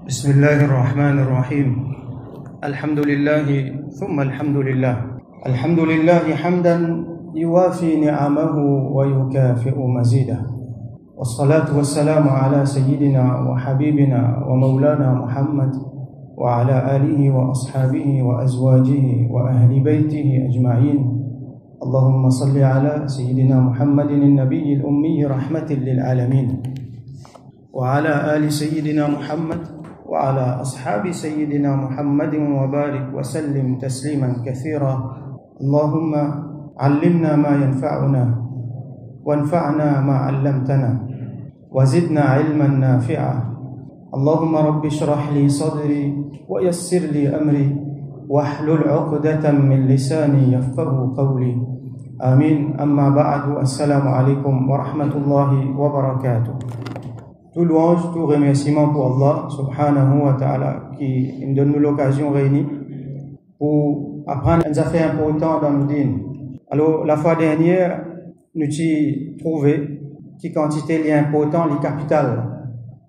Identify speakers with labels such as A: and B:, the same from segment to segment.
A: بسم الله الرحمن الرحيم الحمد لله ثم الحمد لله الحمد لله حمدا يوافي نعمه ويكافئ مزيده والصلاة والسلام على سيدنا وحبيبنا ومولانا محمد وعلى آله وأصحابه وأزواجه وأهل بيته أجمعين اللهم صل على سيدنا محمد النبي الأمي رحمة للعالمين وعلى آل سيدنا محمد وعلى أصحاب سيدنا محمد وبارك وسلم تسليما كثيرا اللهم علمنا ما ينفعنا وانفعنا ما علمتنا وزدنا علما نافعا اللهم رب اشرح لي صدري ويسر لي أمري واحلل عقدة من لساني يفقه قولي آمين أما بعد السلام عليكم ورحمة الله وبركاته. Tout louange, tout remerciement pour Allah subhanahu wa ta'ala qui nous donne l'occasion réunie pour apprendre des affaires importantes dans nos dînes. Alors, la fois dernière, nous avons trouvé qui quantité est important, les capitales.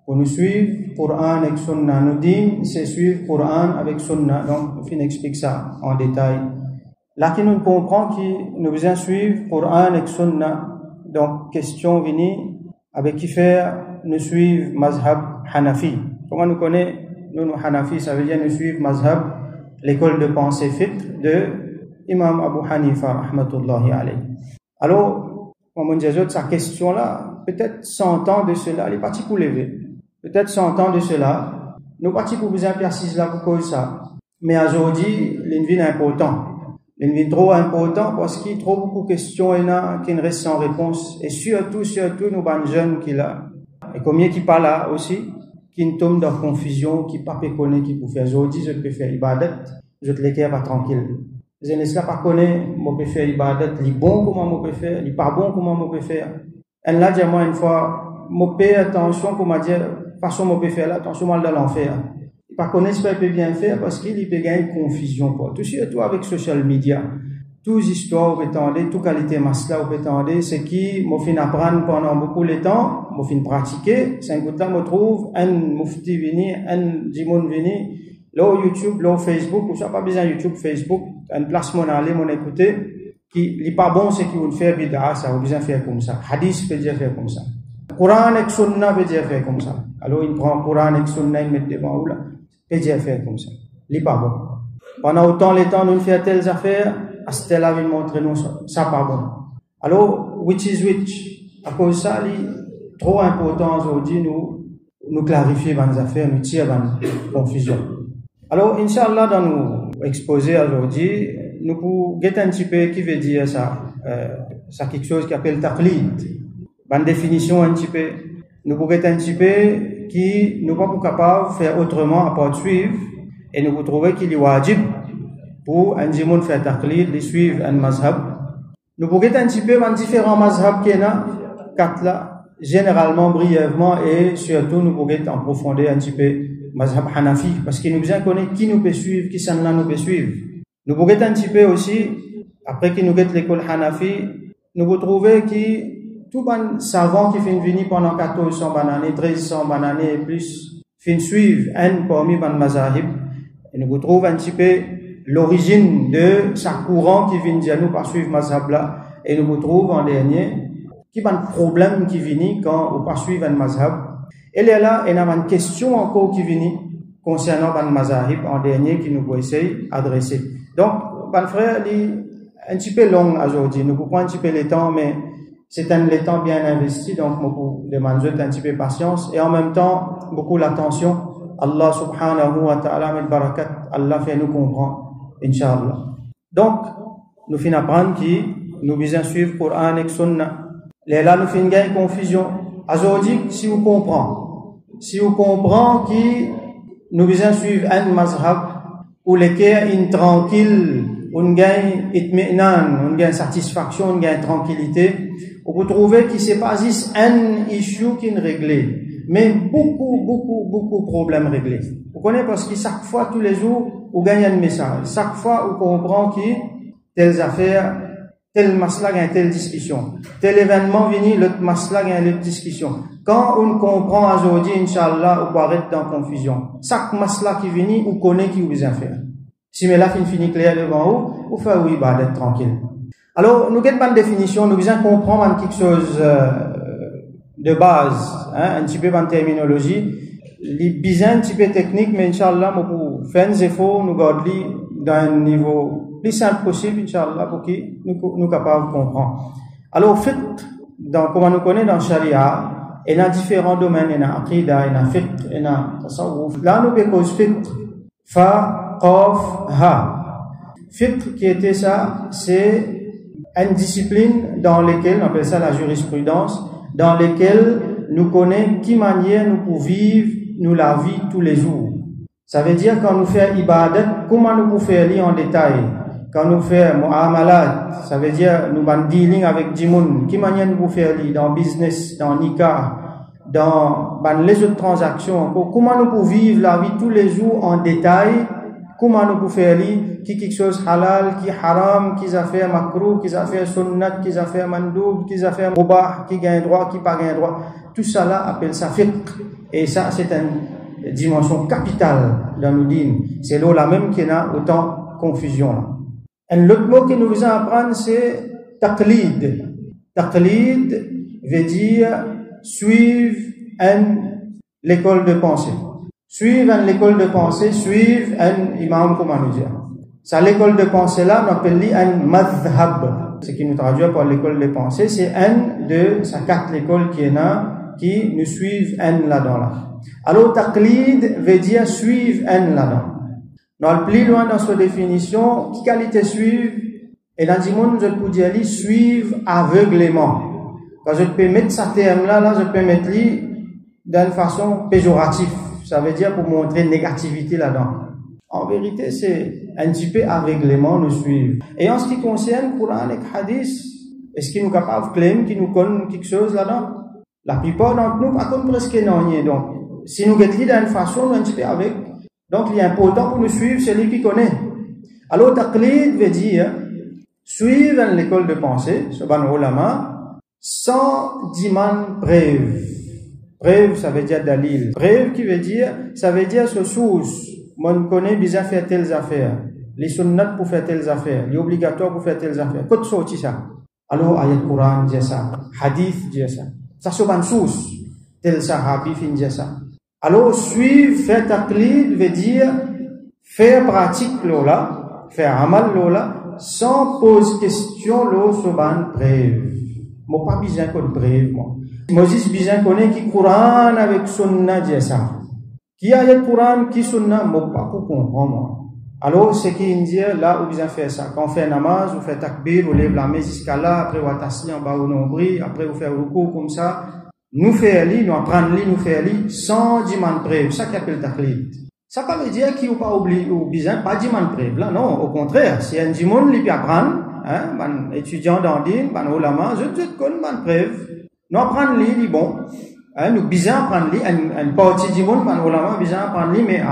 A: Pour nous suivre, Coran avec Sunna. Nous dînes, c'est suivre Coran avec Sunna. Donc, on explique ça en détail. Là, qui nous comprend que nous besoin suivre Coran avec Sunna. Donc, question venue avec qui faire nous suivre Mazhab Hanafi. Comment nous connaissons, nous Hanafi, ça veut dire nous suivre Mazhab, l'école de pensée fiqh de Imam Abu Hanifa, rahmatullahi alayhi. Alors, comme on dit, sa question là, peut-être 100 ans de cela, elle est partie pour lever. Peut-être 100 ans de cela, nous partis pour vous éclaircir là pour cause ça. Mais aujourd'hui, l'invite est important. L'invite trop important parce qu'il y a trop beaucoup de questions qui ne restent sans réponse. Et surtout, nous, les jeunes qui là. Et combien qui parlent là aussi, qui ne tombent dans confusion, qui ne pas connaître, qui peut faire. Aujourd'hui, je peux faire ibadat, je te l'éclaire pas tranquille. Je ne sais pas connaître, je peux faire ibadat, il est bon comment je peux faire, il est pas bon comment je peux faire. Et là, dis-moi une fois, je paye attention pour me dire, façon je peux faire là, attention mal dans l'enfer. Il pas connaître ce qu'il peut bien faire parce qu'il peut gagner confusion pour tout surtout avec social media. Toutes histoires, vous pouvez toute qualité masla, vous pouvez c'est qui, moi fin apprendre pendant beaucoup de temps, moi fin pratiquer, c'est un coup de temps, moi trouve un mufti vini, un djimoun vini, là YouTube, là Facebook, ou ça pas besoin YouTube, Facebook, une place mon aller, mon écouter, qui n'est pas bon, c'est qui vous faire bid'a, ça vous besoin faire comme ça. Hadith peut dire faire comme ça. Coran et Sunna peut dire faire comme ça. Alors il prend Coran et Sunna, il met devant ou là, peut dire faire comme ça. Il n'est pas bon. Pendant autant les temps, nous faisons telles affaires, Astella vient montrer nous ça pas bon. Alors, which is which? À cause de ça, c'est trop important aujourd'hui nous clarifier les affaires, nous tirer la confusion. Alors, Inch'Allah, dans nos exposés aujourd'hui, nous pouvons guetter un petit peu qui veut dire ça. Ça quelque chose qui appelle taqlid. Une définition un petit peu. Nous pouvons guetter un petit peu qui nous pas capables de faire autrement à part suivre et nous pouvons trouver qu'il est wajib pour un djimoun faire taqlid, de suivre un mazhab. Nous pouvons un petit peu dans différents mazhab qu'il y a, quatre là, généralement, brièvement, et surtout, nous pouvons en profondeur un petit peu mazhab Hanafi, parce qu'il nous besoin connaître qui nous peut suivre, qui s'en là nous peut suivre. Nous pouvons un petit peu aussi, après qu'il nous guette l'école Hanafi, nous pouvons trouver que tout les savants qui viennent venir pendant 1400 années, 1300 années et plus, viennent suivre un parmi les mazahib, et nous pouvons trouver un petit peu l'origine de sa courant qui vient dire nous par suivre mazhab là et nous retrouvons en dernier qui a un problème qui vient quand on pas suivre un mazhab et là il y a une question encore qui vient concernant un mazhab en dernier qui nous peut essayer d'adresser. Donc mon frère est un petit peu long aujourd'hui, nous pouvons prendre un petit peu le temps mais c'est le temps bien investi donc nous demandons un petit peu patience et en même temps beaucoup l'attention. Allah subhanahu wa ta'ala met barakat, Allah fait nous comprendre. Inch'Allah. Donc, nous finissons apprendre que nous besoin suivre Coran et Sunna. Là, nous finissons gagner confusion. Aujourd'hui, si vous comprenez que nous besoin suivre un mazhab où les cas sont tranquilles, on gagne itmi'nan, on gagne satisfaction, on gagne tranquillité, vous trouvez que c'est pas juste un issue qui est réglé, mais beaucoup de problèmes réglés. Vous connaissez parce que chaque fois, tous les jours, vous gagnez un message. Chaque fois, vous comprenez que telles affaires, tel masla gagne telle discussion, tel événement vini, l'autre masla gagne l'autre discussion. Quand on comprend aujourd'hui, Inch'Allah, on peut arrêter dans confusion. Chaque masla qui vini, on connaît qui vous a fait. Si mais là, fini clair devant vous, vous faites oui, bah, d'être tranquille. Alors, nous n'avons pas de définition, nous besoin comprendre quelque chose de base, hein, un petit peu en terminologie. Les besoins un petit peu technique, mais Inch'Allah, pour faire des efforts, nous gardons dans un niveau plus simple possible, Inch'Allah, pour que nous capables de comprendre. Alors, fait, comme nous connaissons dans Sharia, il y a différents domaines, il y a Aqidah, il y a Fiqh, il y a Tasawwuf. Là, nous avons Fiqh, Fa, Qaf, Ha. Fiqh, qui était ça, c'est une discipline dans laquelle, on appelle ça la jurisprudence, dans laquelle nous connaissons qui manière nous pouvons vivre nous la vie tous les jours. Ça veut dire quand nous faisons ibadat, comment nous pouvons faire en détail. Quand nous faisons mu'amalat, ça veut dire nous avons dealing avec du monde, qui manière nous pouvons faire dans business, dans nikah, dans les autres transactions, comment nous pouvons vivre la vie tous les jours en détail, comment nous pouvons faire qui quelque chose halal, qui haram, qui affaire makruh, qui affaire sunnat, qui affaire mandoub, qui affaire mubah, qui gagne droit, qui pas gagne droit. Tout ça là appelle ça fiqh. Et ça, c'est une dimension capitale dans le din. C'est là même qu'il y a autant de confusion là. Un autre mot que nous voulons apprendre, c'est taqlid. Taqlid veut dire suivre l'école de pensée. Suivre l'école de pensée, suivre un imam, comment nous dire. Ça, l'école de pensée là, on appelle un madhhab. Ce qui nous traduit par l'école de pensée, c'est un de ces 4 écoles qui est là, qui nous suivent un là-dedans là. Alors, taqlid veut dire suivre un là-dedans. Dans le plus loin dans sa définition, qui qualité suivre, et dans le monde, je peux dire suivre aveuglément. Quand je peux mettre ce terme là, je peux mettre d'une façon péjorative. Ça veut dire pour montrer négativité là-dedans. En vérité, c'est un petit peu aveuglément nous suivre. Et en ce qui concerne le Coran et le Hadith, est-ce qu'il nous est capable de claim qu'il nous connaît quelque chose là-dedans? La plupart d'entre nous, par contre, presque non. Donc, si nous guettons d'une façon, nous un petit peu avec. Donc, il est important pour nous suivre celui qui connaît. Alors, taqlid veut dire suivre l'école de pensée, subhan ulama, sans diman preuve. Preuve, ça veut dire dalil. Preuve qui veut dire, ça veut dire ce source. Mon connaît bien faire telles affaires. Les sunnats pour faire telles affaires. Les obligatoires pour faire telles affaires. Qu'est-ce que ça? Alors, ayat Coran dit ça. Hadith dit ça. Ça se ban source. Tel sahabi fin dit ça. Alors, suivre, faire taqlid veut dire faire pratique là, faire amal là, sans poser question là, se ban preuve. Moi, pas besoin de preuve, moi. Moses besoin connaît qui Coran avec sunna dit ça. Qui ayat Coran, qui sunna, moi, pas pour comprendre, moi. Alors, ce qui dit là, où besoin faire ça. Quand on fait namaz, on fait takbir, on lève la main jusqu'à là, après on tassi en bas au nombril, après on fait un recours comme ça. Nous faire nous apprendre nous faire sans demander preuve. Ça qui appelle taqlid. Ça ne veut pas dire qu'il n'y a pas oublié ou besoin pas demander preuve. Là, non, au contraire. Si un dimon lui peut apprendre, hein, un étudiant dans din, un ulama, je connais une preuve. Nous apprendre lui, bon. Hein, nous besoin apprendre lui, un parti dimon, un ulama, besoin apprendre lui, mais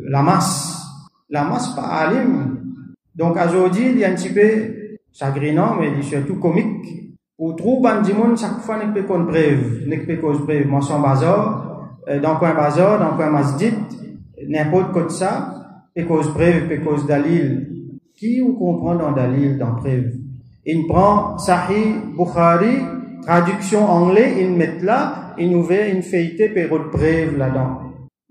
A: la masse. La masse pas alim. Donc aujourd'hui, il y a un petit peu chagrinant, mais il est surtout comique. Pour trouver un dimon, chaque fois, n'est pas qu'on preuve, n'est pas cause preuve. Moi, son bazar, dans quoi bazar, dans quoi masjid, n'importe quoi de ça, et cause preuve, et cause dalil. Qui vous comprend dans dalil, dans preuve? Il prend Sahih Bukhari, traduction anglais, il met là, il nous fait une feuilleté, et de preuve là-dedans.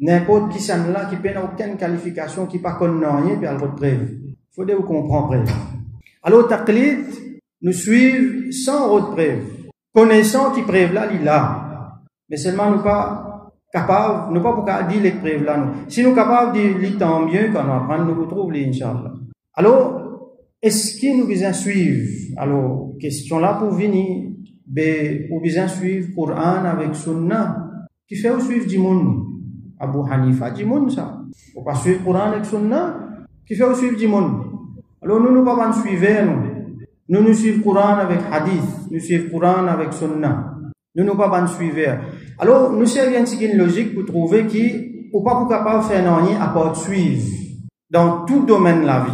A: N'importe qui s'en là, qui n'a aucune qualification, qui pas connaît rien, puis elle de preuve. Faut que vous compreniez. Alors, taqlid, nous suivons sans autre preuve. Connaissant qui preuve là, il là. Mais seulement nous pas capables, nous pas pour dire les preuves là, nous. Si nous capables de dire tant mieux, quand on apprend, nous retrouvons les Inch'Allah. Alors, est-ce qu'il nous besoin suivre? Alors, question là pour venir, ou besoin suivre Coran avec Sunna, qui fait ou suivre du monde? Abu Hanifa du monde ça. Faut pas suivre Coran avec Sunna, qui fait ou suivre du monde. Alors, nous ne pas suivre, nous. Nous suivons Coran avec Hadith, nous suivons Coran avec Sunna. Nous ne pas ban suivre. Alors, nous servons une logique pour trouver qui, ou pas pour capable de faire rien à part suivre dans tout domaine de la vie.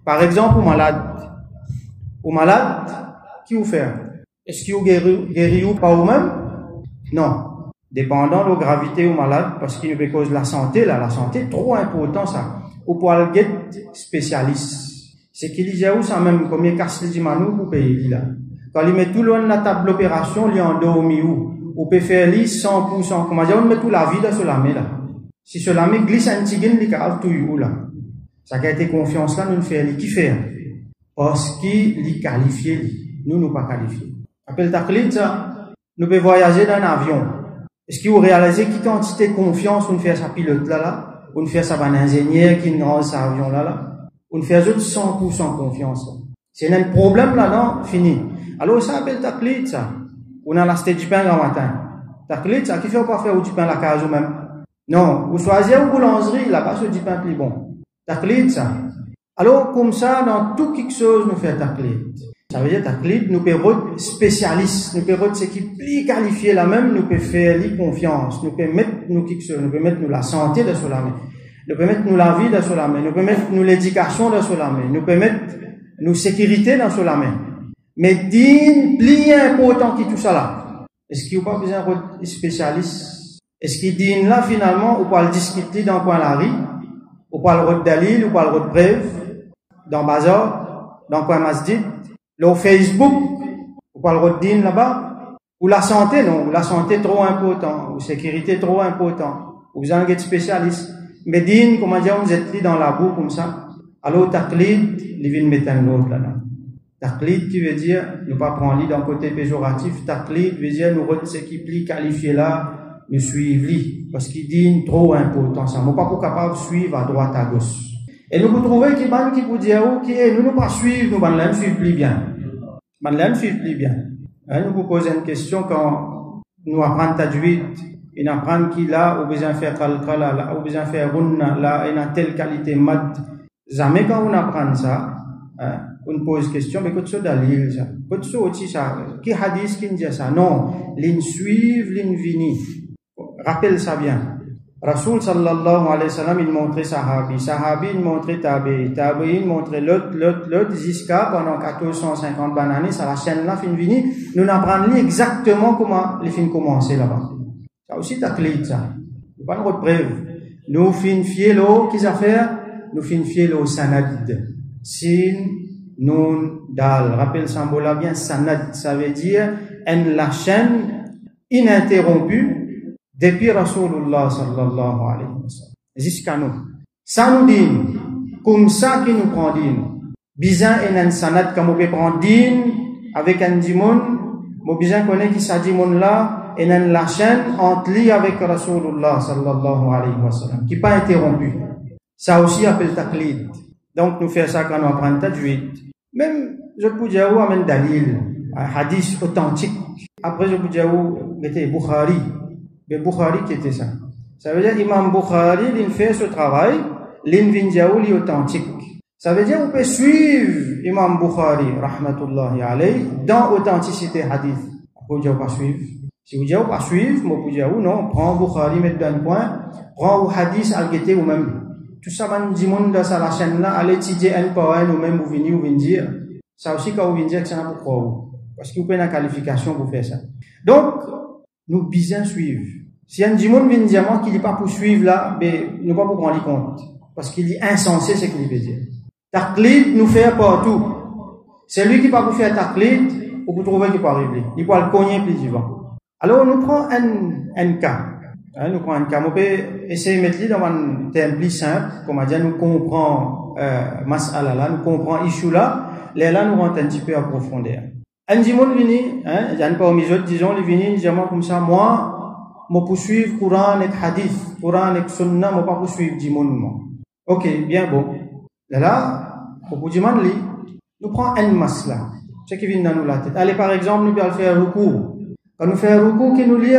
A: Par exemple, malade. Ou malade, qui vous fait? Est-ce qu'il vous guérit ou pas vous-même? Non. Dépendant de la gravité ou malade, parce qu'il y a cause de la santé, là, la santé, trop important, ça. Ou pour aller get spécialiste. C'est qu'il y a où ça même, combien casse les manou pour payer, là. Quand il met tout loin de la table d'opération, il est endormi où? Ou peut faire 100%. Comment dire, on met tout la vie dans ce lamé, là. Si ce lamé glisse un petit gain, il cave tout où, là. Ça a été confiance, là, nous fait, qui fait? Parce qu'il est qualifié, nous pas qualifiés. Appelle ta clé, ça. Nous pouvons voyager dans un avion. Est-ce que vous réalisez qui quantité de confiance on fait à sa pilote là, on fait à sa ingénieur qui nous rend cet avion là, on fait à 100% confiance. C'est un problème là, non? Fini. Alors ça appelle ta clé, ça. On a l'acheté du pain le matin. Ta clé, ça, qui fait pas faire du pain à la case ou même? Non. Vous choisissez une boulangerie, là-bas, c'est du pain plus bon. Ta clé, ça. Alors, comme ça, dans tout quelque chose, nous fait ta clé. Ça veut dire ta clé, nous pouvons être spécialistes, nous pouvons être ceux qui plus qualifiés là même, nous pouvons faire confiance, nous pouvons mettre nous quelque chose, nous pouvons mettre nous la santé de sur la main, nous pouvons mettre nous la vie de sur la main, nous pouvons mettre nous l'éducation de sur la main, nous pouvons mettre nous sécurité dans sur la main. Mais digne, plus important que tout ça là. Est-ce qu'il n'y a pas besoin de spécialiste? Est-ce qu'il dit là finalement, ou pas le discuter dans coin la rue, ou pas le route d'Alil, ou pas le route brève, dans bazar, dans coin masjid, le Facebook, ou pas le route d'In là-bas, ou la santé, non, la santé trop important, ou sécurité trop important, ou besoin d'être spécialiste. Mais din, comment dire, vous êtes dans la boue comme ça. Alors, taqlid, les villes mettent un autre là-là. Taqlid qui veut dire, ne pas prendre l'idée d'un côté péjoratif, taqlid veut dire, nous retenons ce qui plie qualifié là, nous suivre lui, parce qu'il dit trop important, ça. Nous pas pour capable de suivre à droite, à gauche. Et nous vous trouvez qui vous dire, ok, nous ne pas suivre, nous ne suivre plus bien. Nous ne suivre plus bien. Nous vous posons une question quand nous apprenons tajwid, et nous apprenons qu'il a, ou besoin faire kalkala, là, ou besoin faire runna, là, et a telle qualité mad. Jamais quand on apprend ça, on pose question, mais qu'est-ce que dalil ça? Qu'est-ce que c'est ça? Qui hadith qui dit ça? Non, l'in suivre, l'in vini. Rappelle ça bien. Rasoul sallallahu alayhi wa sallam, il montrait sahabi, il montrait tabi, il montrait l'autre, jusqu'à pendant 1450 bananes, ça la chaîne là, fin vini, nous n'apprenons exactement comment les fins commencer là-bas. Ça aussi, ta clé, ça. Nous pas notre preuve. Nous fin fielo, qu'est-ce à faire? Nous fin fielo sanad. Sin, nun, dal. Rappelle ça, bien, sanad. Ça veut dire, la chaîne ininterrompue, depuis Rasulullah sallallahu alayhi wa sallam. Jusqu'à nous. Ça nous dit, comme ça qui nous prend din. Bizan et un sanad, comme on peut prendre din, avec un dimon, mon bizan connaît qui sa dimon là, et un la chaîne entre lui avec Rasulullah sallallahu alayhi wa sallam, qui pas interrompu. Ça aussi appelle taqlid. Donc nous faisons ça quand on apprend tajwid. Même, je peux dire, où amène dalil, un hadith authentique. Après, je peux dire, où était Bukhari. Le Bukhari qui était ça. Ça veut dire Imam Bukhari, il fait ce travail, l'invindiaoul est authentique. Ça veut dire on peut suivre Imam Bukhari, rahmatullahi alayhi, dans authenticité hadith. Vous pouvez pas suivre. Si vous dites pas suivre, vous pouvez dire non, prends Bukhari, mettez dans le coin, prends au hadith, al-gueté ou même. Tout ça, man, dit monde dans la chaîne là, allez étudier un par un, ou même vous venez dire. Ça aussi, quand vous venez dire que c'est un pourquoi. Parce que vous prenez la qualification pour faire ça. Donc, nous bien suivre. Si un dimon vient dire qu'il n'est pas pour suivre là, ben, nous pas pour prendre compte. Parce qu'il est insensé ce qu'il veut dire. Taqlid nous fait partout. C'est lui qui pas pour faire taqlid, ou pour trouver qu'il peut arriver. Il peut le cogner plus vivant. Alors, nous prenons un cas. Nous prenons un cas. On peut essayer de mettre dans un terme plus simple. Comme on dit, nous comprenons, mas'ala là, nous comprenons issue là. Là, nous rentrons un petit peu à profondeur. Un dimon vini, il y a pas aux autres, disons, les vini, disons comme ça, moi, je poursuivre Coran et Hadith, Coran et Sunna, je ne pas poursuivre dimon. Ok, bien bon. Là, pour dimon, nous prenons un masla, ce qui vient dans la tête. Allez, par exemple, nous pouvons faire recours. Quand nous faisons recours, qui nous lit,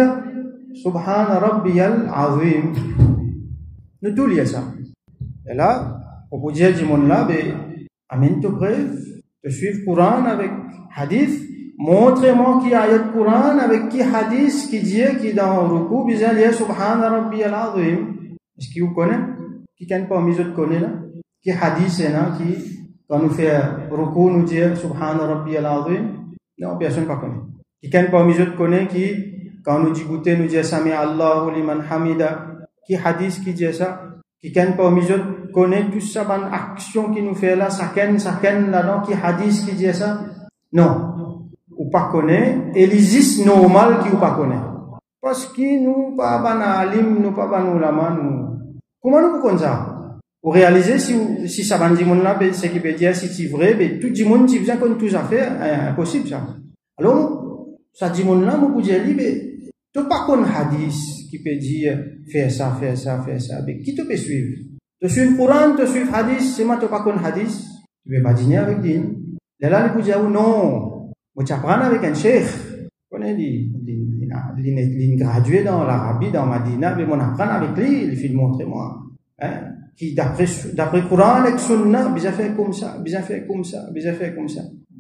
A: Subhana Rabbiyal Azim. Nous tout lions ça. Et là, pour dire dimon là, ben, amène te preuve, te suivre Coran avec hadith, montrez-moi qui ayat Coran avec qui hadith qui dit qui dans le ruku bizarre lié subhana rabbiyal azim. Est-ce que vous connaissez? Qui connaît pas mis autres connaît là? Qui hadith c'est là qui quand nous fait ruku nous dire Subhana Rabbi al-Azim. Non, personne ne connaît. Quelqu'un parmi eux connaît qui, quand nous dit goûter, nous dit Sami Allahu liman hamida. Qui hadith qui dit ça? Quelqu'un parmi eux connaît tout ça, bonne action qui nous fait là, chacun là-dedans, qui hadith qui dit ça? Non. Ou pas connaît, et il existe normal qui ou pas connaît. Parce que nous, pas ban alim, nous pas ban ulama, nous. Comment nous pouvons ça? Pour réaliser si ça va dire là, c'est qui peut dire si c'est vrai, mais tout le monde qui vient comme tout ça fait, impossible ça. Alors, ça dit là, nous pouvons dire, mais tu pas qu'on hadith qui peut dire faire ça, mais qui te peut suivre? Tu suis le Coran, tu suis le hadith, c'est moi tu pas qu'on hadith, tu peux pas dîner avec din. Là, nous pouvons dire non, tu apprends avec un cheikh, on est gradué dans l'Arabie, dans Madina, mais on apprend avec lui, il fait montrer moi. Hein? Qui d'après Coran avec Sunna, bien fait comme ça.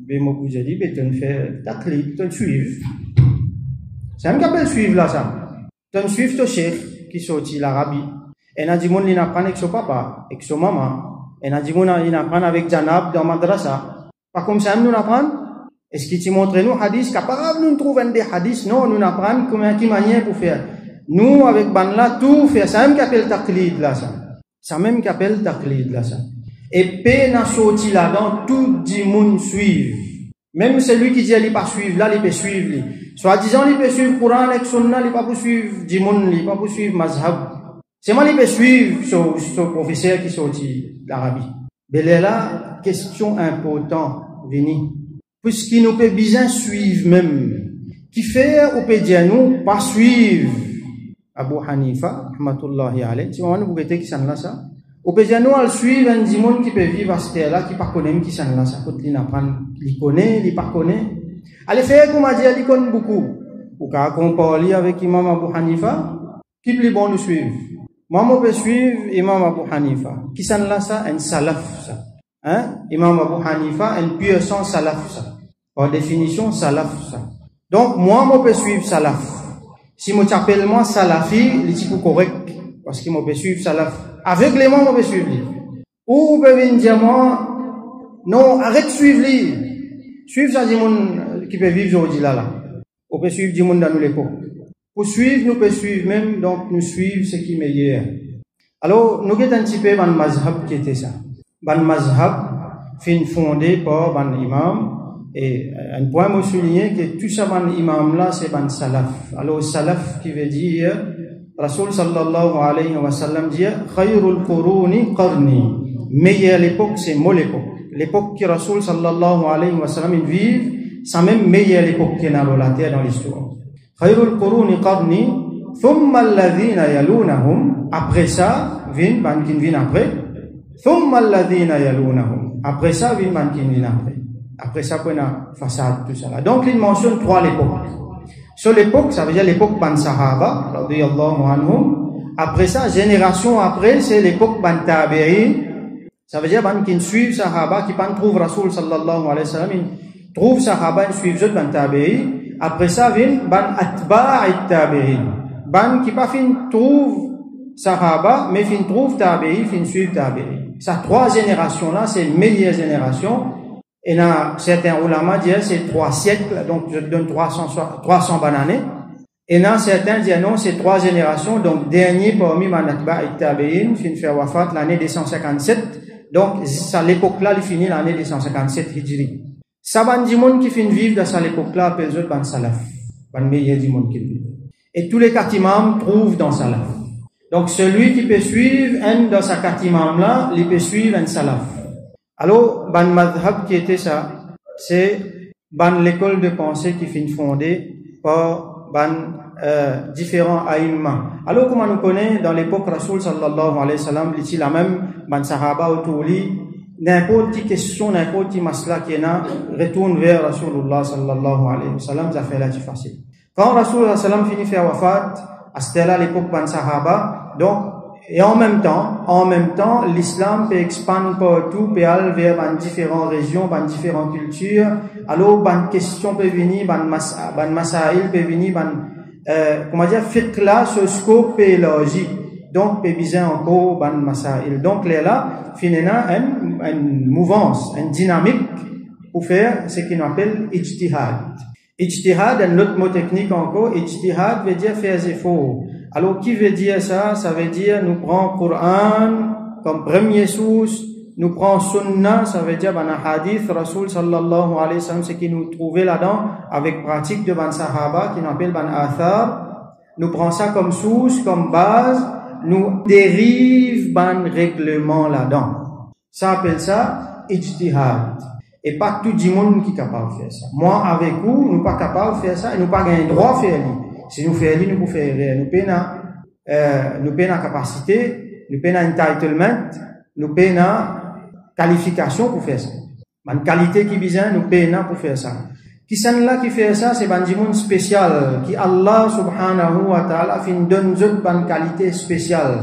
A: Mais moi vous dit, mais tu ne fais taqlid, tu ne suives. C'est un qu'appelle suivre là ça. Tu ne suives ton cheikh qui sortit l'Arabie. Et n'a dit mon il apprend avec son papa, avec son maman. Et n'a dit mon il apprend avec Janab dans madrasa. Pas comme ça nous apprend. Est-ce qu'il te montre nous hadith capable nous trouver des hadiths? Non, nous apprend comment qui manière pour faire. Nous avec Banla tout faire ça même qu'appelle taqlid là ça. Ça même qu'appelle taqlid là ça. Et peine à sortir là-dedans, tout le monde suive. Même celui qui dit il pas suivre là, il peut suivre lui. Soit disant il peut suivre Coran avec Sunna, il pas pour suivre du monde, il pas pour suivre mazhab. C'est moi il peut suivre ce professeur qui sorti d'Arabie. Mais là, question importante vini. Puisqu'il nous peut bien suivre même. Qui fait ou peut dire nous pas suivre Abu Hanifa, rahmatullahi alayhi, si on vous qui s'en là ça, ou peut dire nous al suivre un dimon qui peut vivre à cette terre-là, qui pas connaît, qui s'en là ça, quand il n'apprend, il connaît, il pas connaît. Allez faire comme a dit, il connaît beaucoup. Ou quand on parle avec Imam Abu Hanifa, qui plus bon nous suivre. Moi, on peut suivre Imam Abu Hanifa. Qui s'en là ça, un salaf ça. Hein? Imam Abu Hanifa, un pur sang salaf ça. Par définition, salaf ça. Donc, moi, on peut suivre salaf. Si je t'appelle moi salafi, c'est pour correct. Parce que je peux suivre salaf. Aveuglément, je peux suivre lui. Ou vous pouvez me dire moi, non, arrête de suivre lui. Suivre ça, du monde qui peut vivre aujourd'hui là. On peut suivre du monde dans l'époque. Pour suivre, nous pouvons suivre même, donc nous suivre ce qui est meilleur. Alors, nous avons un petit peu un mazhab qui était ça. Un mazhab, fondé par un imam. Et un point me souligner que tout ça, ban imam là, c'est ban salaf. Alors, salaf qui veut dire, Rasul sallallahu alayhi wa sallam dit, Khayrul quruni qarni. Meilleure l'époque, c'est mon l'époque. L'époque que Rasul sallallahu alayhi wa sallam vive, c'est même meilleure l'époque qui est dans la terre, dans l'histoire. Khayrul quruni qarni, thumma alladhina yalunahum. Après ça, vin, ban qui vient après. Thumma alladhina yalunahum. Après ça, vin, ban qui vient après. Après ça, on a façade, tout ça là. Donc, il mentionne trois l'époques. Sur l'époque, ça veut dire l'époque Ban Sahaba, radiyallahu anhum. Après ça, génération après, c'est l'époque Ban Tabi'in. Ça veut dire Ban qui suivent Sahaba, qui pas trouve Rasoul sallallahu alayhi wa sallam, ils trouvent Sahaba, ils suivent eux Ban Tabi'in. Après ça, vient Ban Atba'i Tabi'in. Ban qui pas fin trouve Sahaba, mais fin trouve Tabi'in, fin suivre Tabi'in. Ces trois générations là, c'est une meilleure génération. Et là, certains ulama disent c'est 3 siècles, donc je donne 300 années. Et là, certains disent non, c'est 3 générations, donc dernier parmi Manatba et Tabein, fin fait wafat l'année 257. Donc, à l'époque-là, il finit l'année 257 Hijri. Ça va du monde qui finit vivre dans cette époque-là, appelle eux ban salaf. Ban meilleur du monde qui vit. Et tous les katimams trouvent dans salaf. Donc, celui qui peut suivre un dans sa katimam-là, il peut suivre un salaf. Alors, ban madhab qui était ça, c'est ban l'école de pensée qui finit fondée par ban différents aïmma. Alors, comme on nous connaît, dans l'époque Rasoul sallallahu alayhi wa sallam, il y a même ban sahaba autour de lui, n'importe quelle question, n'importe quelle masla qui est là, retourne vers Rasulullah sallallahu alayhi wa sallam, ça fait là c'est facile. Quand Rasulullah sallam finit faire wafat, à cette là l'époque ban sahaba, donc, et en même temps, l'islam peut expandre partout, peut aller vers différentes régions, différentes cultures. Alors, ban question peut venir, ban masail peut venir, comment dire, fiqh là, ce scope peut élargir. Donc, peut viser encore ban masail. Donc, là, finalement, une mouvance, une dynamique pour faire ce qu'on appelle ijtihad. Ijtihad, un autre mot technique encore, ijtihad veut dire faire des efforts. Alors, qui veut dire ça? Ça veut dire, nous prenons Coran comme première source, nous prenons Sunnah, ça veut dire, hadith, Rasul sallallahu alayhi wa sallam, ce qui nous trouvait là-dedans, avec pratique de Sahaba, qui nous appelle Athar. Nous prenons ça comme source, comme base, nous dérive règlement là-dedans. Ça appelle ça ijtihad. Et pas tout le monde qui est capable de faire ça. Moi, avec vous, nous pas capable de faire ça et nous pas gain droit de faire ça. Si nous faisons ça, nous pouvons faire rien. Nous payons la capacité, nous payons l'entitlement, nous payons la qualification pour faire ça. Une qualité qui besoin, nous payons pour faire ça. Qui sont là qui fait ça, c'est un monde spécial, qui Allah subhanahu wa ta'ala fin donne une qualité spéciale.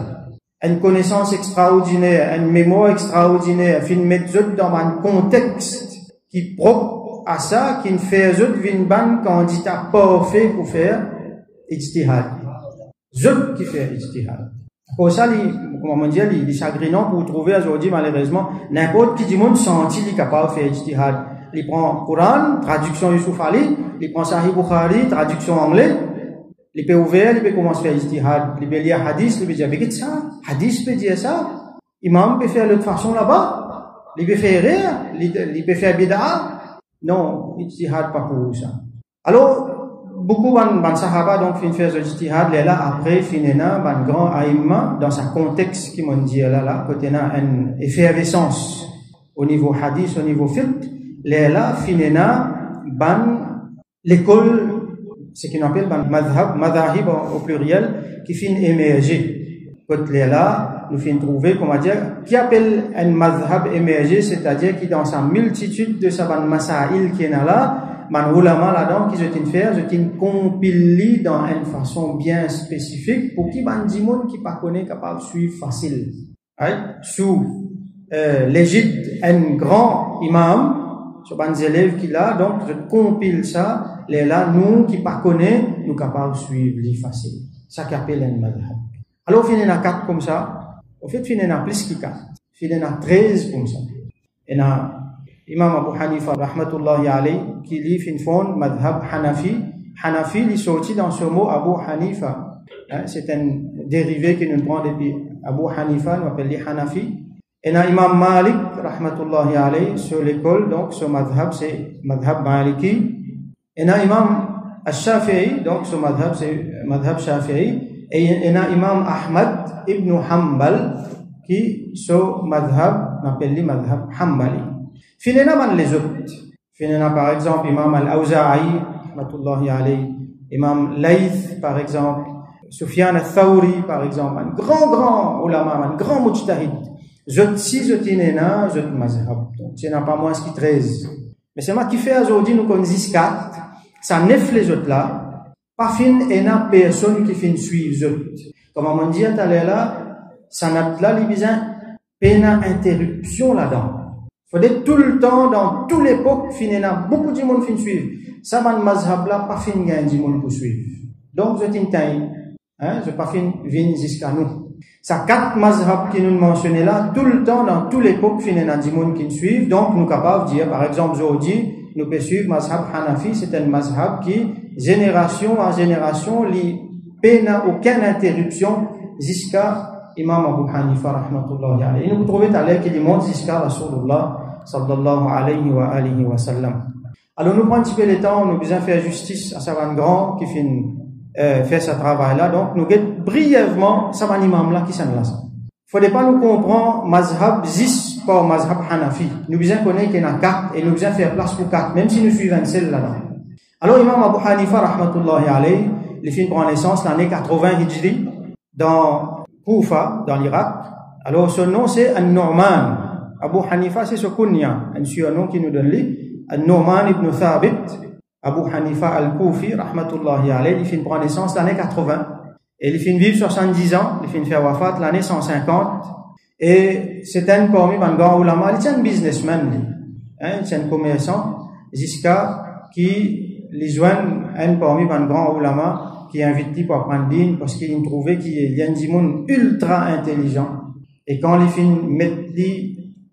A: Une connaissance extraordinaire, une mémoire extraordinaire, fin mettre dans un contexte qui propre à ça, qui fait une candidat parfait pour faire ijtihad. Zut qui fait ijtihad. Pour ça, comment dire, les chagrinants pour trouver aujourd'hui, malheureusement, n'importe qui du monde senti qu'il est capable de faire ijtihad. Il prend Coran, traduction Yusuf Ali, il prend Sahih Bukhari, traduction anglais, il peut ouvrir, il peut commencer à faire ijtihad, il peut lire hadith, il peut dire, mais ça, hadith peut dire ça, imam peut faire de l'autre façon là-bas, il peut faire rire, il peut faire bid'a. Non, ijtihad pas pour ça. Alors, beaucoup de sahaba donc fin faire ijtihad là après finena ban grand aïma dans sa contexte qui m'ont dit là côté na une effervescence au niveau hadith, au niveau fiqh. Là, finena, l'école, ce qu'on appelle madhahib au pluriel, qui fin émerger. Côté là, nous fin trouver, comment dire, qui appelle un madhab émerger, c'est-à-dire qui dans sa multitude de sa masail qui est là, ulama là-dedans, qui je faire, je compile dans une façon bien spécifique pour qui monde qui pas connaît capable de suivre facile. Sous l'Égypte, un grand imam, sur les élèves qu'il a, donc je compile ça, les là, nous qui pas connaissons, nous capables de suivre les facile. Ça qu'appelle un madhab. Alors, il y en a 4 comme ça. En fait, il y en a plus que 4. Il y en a 13 comme ça. Il y en a Imam Abu Hanifa, rahmatullahi alayhi, qui lit une fond madhab Hanafi. Hanafi, il est sorti dans ce mot Abu Hanifa. C'est un dérivé qui nous prend depuis Abu Hanifa, nous appelle les Hanafi. Et na Imam Malik, rahmatullahi alayhi, sur l'école, donc ce madhab, c'est madhab maliki. Et na Imam al-Shafi'i, donc ce madhab, c'est madhab Shafi'i. Et na Imam Ahmad ibn Hanbal, qui ce madhab, m'appelle les madhab Hanbali. Finena man les autres. Finena par exemple Imam al-Awza'i, rahmatullahi alayhi, Imam Layth, par exemple, Sufyan al-Thawri, par exemple, un grand ulama, un grand mujtahid. Si je tinena, je mazhab. Donc, c'est pas moins que 13. Mais c'est moi qui fait aujourd'hui, nous connaissons 4. Ça neuf les autres là. Pas fin, et n'a personne qui fin suivre les autres. Comme on dit tout à l'heure là, ça n'a là, les besoins, peine interruption là-dedans. Faudrait tout le temps, dans toute l'époque, finena, beaucoup de monde fin suivre. Ça, man mazhab là, pas fin gain du monde pour suivre. Donc, je t'intègre, je pas fin vin jusqu'à nous. Ça 4 mazhab qui nous mentionnent là, tout le temps, dans toute l'époque, finena du monde qui nous suivent. Donc, nous capables de dire, par exemple, aujourd'hui, nous pouvons suivre mazhab Hanafi, c'est un mazhab qui, génération en génération, n'a aucune interruption jusqu'à Imam Abu Hanifa, rahmatullahi alayhi. Et nous trouvons à l'air qu'il monte jusqu'à Rasulullah, sallallahu alayhi wa alihi wa sallam. Alors, nous prenons un petit peu le temps, nous besoin faire justice à Savan Grand, qui fait ce travail-là. Donc, nous guettons brièvement Savan Imam là, qui s'en là. Faudrait pas nous comprendre mazhab 10 par mazhab Hanafi. Nous besoin connaître qu'il y en a 4 et nous besoin faire place pour 4, même si nous suivons un seul là-dedans. Alors, Imam Abu Hanifa, rahmatullahi alayhi, les films prend naissance l'année 80 Hijri, dans Koufa, dans l'Irak. Alors, son nom, c'est An-Nu'man. Abu Hanifa, c'est ce kunya, un surnom qui nous donne lui. An-Nu'man ibn Thabit, Abu Hanifa al-Koufi, rahmatullahi alayhi, il film prend naissance l'année 80. Et il fin vivre 70 ans, il fin faire wafat l'année 150. Et c'est un parmi les grands ulama, il est un businessman, il est un commerçant, jusqu'à qui les joignent un parmi les grands ulama qui est invité pour apprendre dîne parce qu'il trouvait qu'il y a un monde ultra intelligent. Et quand il fin mettre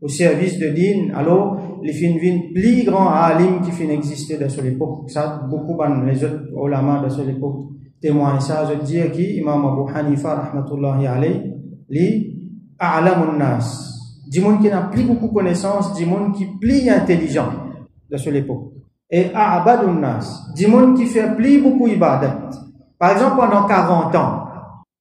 A: au service de din, alors les fin vin plus grand alim qui fin exister dans cette époque. Ça beaucoup les autres ulama de cette époque témoignent ça. Je dis qui Imam Abu Hanifa rahmatullahi alayhi li a'lamun nas, du monde qui n'a plus beaucoup de connaissances, du monde qui plus intelligent de cette époque. Et a'badun nas, du monde qui fait plus beaucoup ibadat. Par exemple, pendant 40 ans,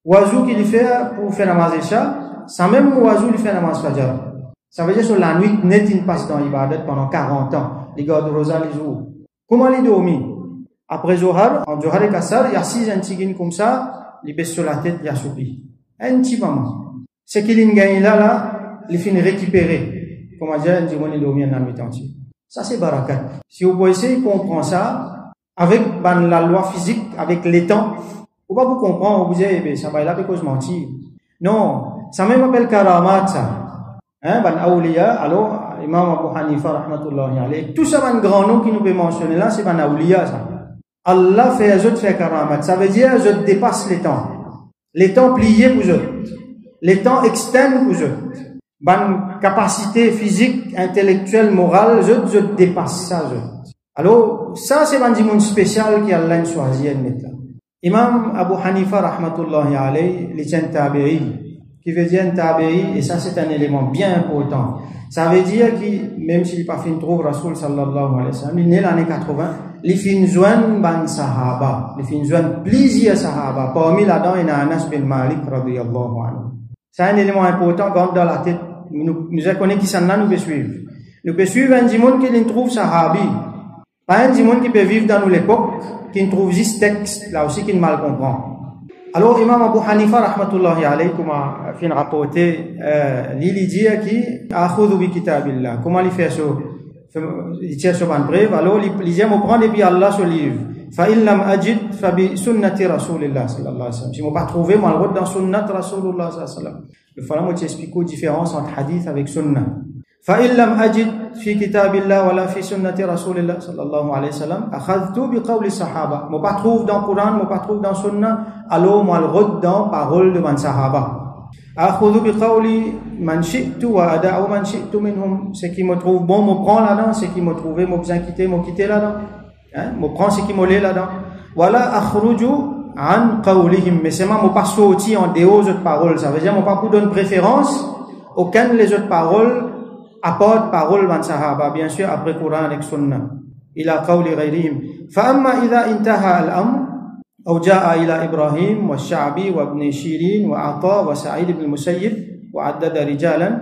A: oiseau qui lui fait pour faire namaz isha, sans même oiseau lui fait namaz fajr. Ça veut dire sur la nuit, net il passe dans ibadat pendant 40 ans. Les gars de Rosa les jours. Comment les dormir? Après Zohar, en Zohar et Kassar, il y a 6 antigines comme ça, ils baissent sur la tête, il y a soupi. Un petit moment. Ce qu'il a gagné là, il finit récupérer. Comment dire, il dormir dans la nuit entière. Ça c'est barakat. Si vous pouvez essayer de comprendre ça, avec la loi physique, avec les temps, vous ne pouvez pas comprendre, vous dites, ça va là parce que je mentir. Non, ça même appelle karamat, ça. Hein, awliya, alors, Imam Abu Hanifa, rahmatullahi alayhi, tout ça, grand nom qui nous peut mentionner là, c'est awliya, ça. Allah fait eux fait karamat. Ça veut dire, eux dépasse les temps. Les temps pliés pour eux. Les temps externes pour eux. Ban capacité physique, intellectuelle, morale, eux dépasse ça, eux. Alors, ça, c'est un monde spécial qui Allah choisi à mettre là. Imam Abu Hanifa, rahmatullahi alayhi, il est un tabi'i, qui veut dire un tabi'i, et ça, c'est un élément bien important. Ça veut dire que, même s'il n'est pas fin trop Rasoul sallallahu alayhi wa sallam, il est né l'année 80, il fin joindre ban sahaba, il fin joindre plusieurs sahaba. Parmi là-dedans, il y a Anas bin Malik, radiyallahu anhu. C'est un élément important, quand dans la tête, nous connaissons qui s'en a, nous pouvons suivre. Nous pouvons suivre un dimon qui trouve sahabi. Pas un dimon qui peut vivre dans l'époque, qui trouve juste texte, là aussi, qui mal comprend. Alors, Imam Abu Hanifa, rahmatullahi alayhi, comme a fait rapporter, il dit qui, akhudhu bi kitabillah. Comment il fait ça? Il tient sur un bref. Alors, il dit, on prend depuis Allah ce livre. Fa in lam ajid, fa bi sunnati rasulillah, sallallahu alayhi wa sallam. Si on pas trouvé, moi, le dans sunnat rasulullah, sallallahu alayhi wa sallam. Il faut moi t'expliquer la différence entre hadith avec sunnah. Fa in lam ajid fi kitabillah wala fi sunnati rasulillah sallallahu alayhi wa sallam akhadhtu bi qawli sahaba. Moi pas trouve dans Coran, moi pas trouve dans sunnah, alors moi le rod dans parole de man sahaba. Akhudhu bi qawli man shi'tu wa ada'u man shi'tu minhum. Ce qui me trouve bon, me prend là-dedans, ce qui me trouve me besoin quitter, me quitter là-dedans. Hein, me prend ce qui me l'est là-dedans. Wala akhruju an qawlihim, mais c'est moi pas sorti en dehors des autres paroles. Ça veut dire moi pas pour donner préférence aucune les autres paroles apporte parole ban sahaba, bien sûr après Coran et Sunna. Ila qawli ghayrihim. Fa amma idha intaha al-amr aw jaa ila Ibrahim wa Sha'bi wa Ibn Shirin wa Ata wa Sa'id ibn al-Musayyib wa addada rijalan.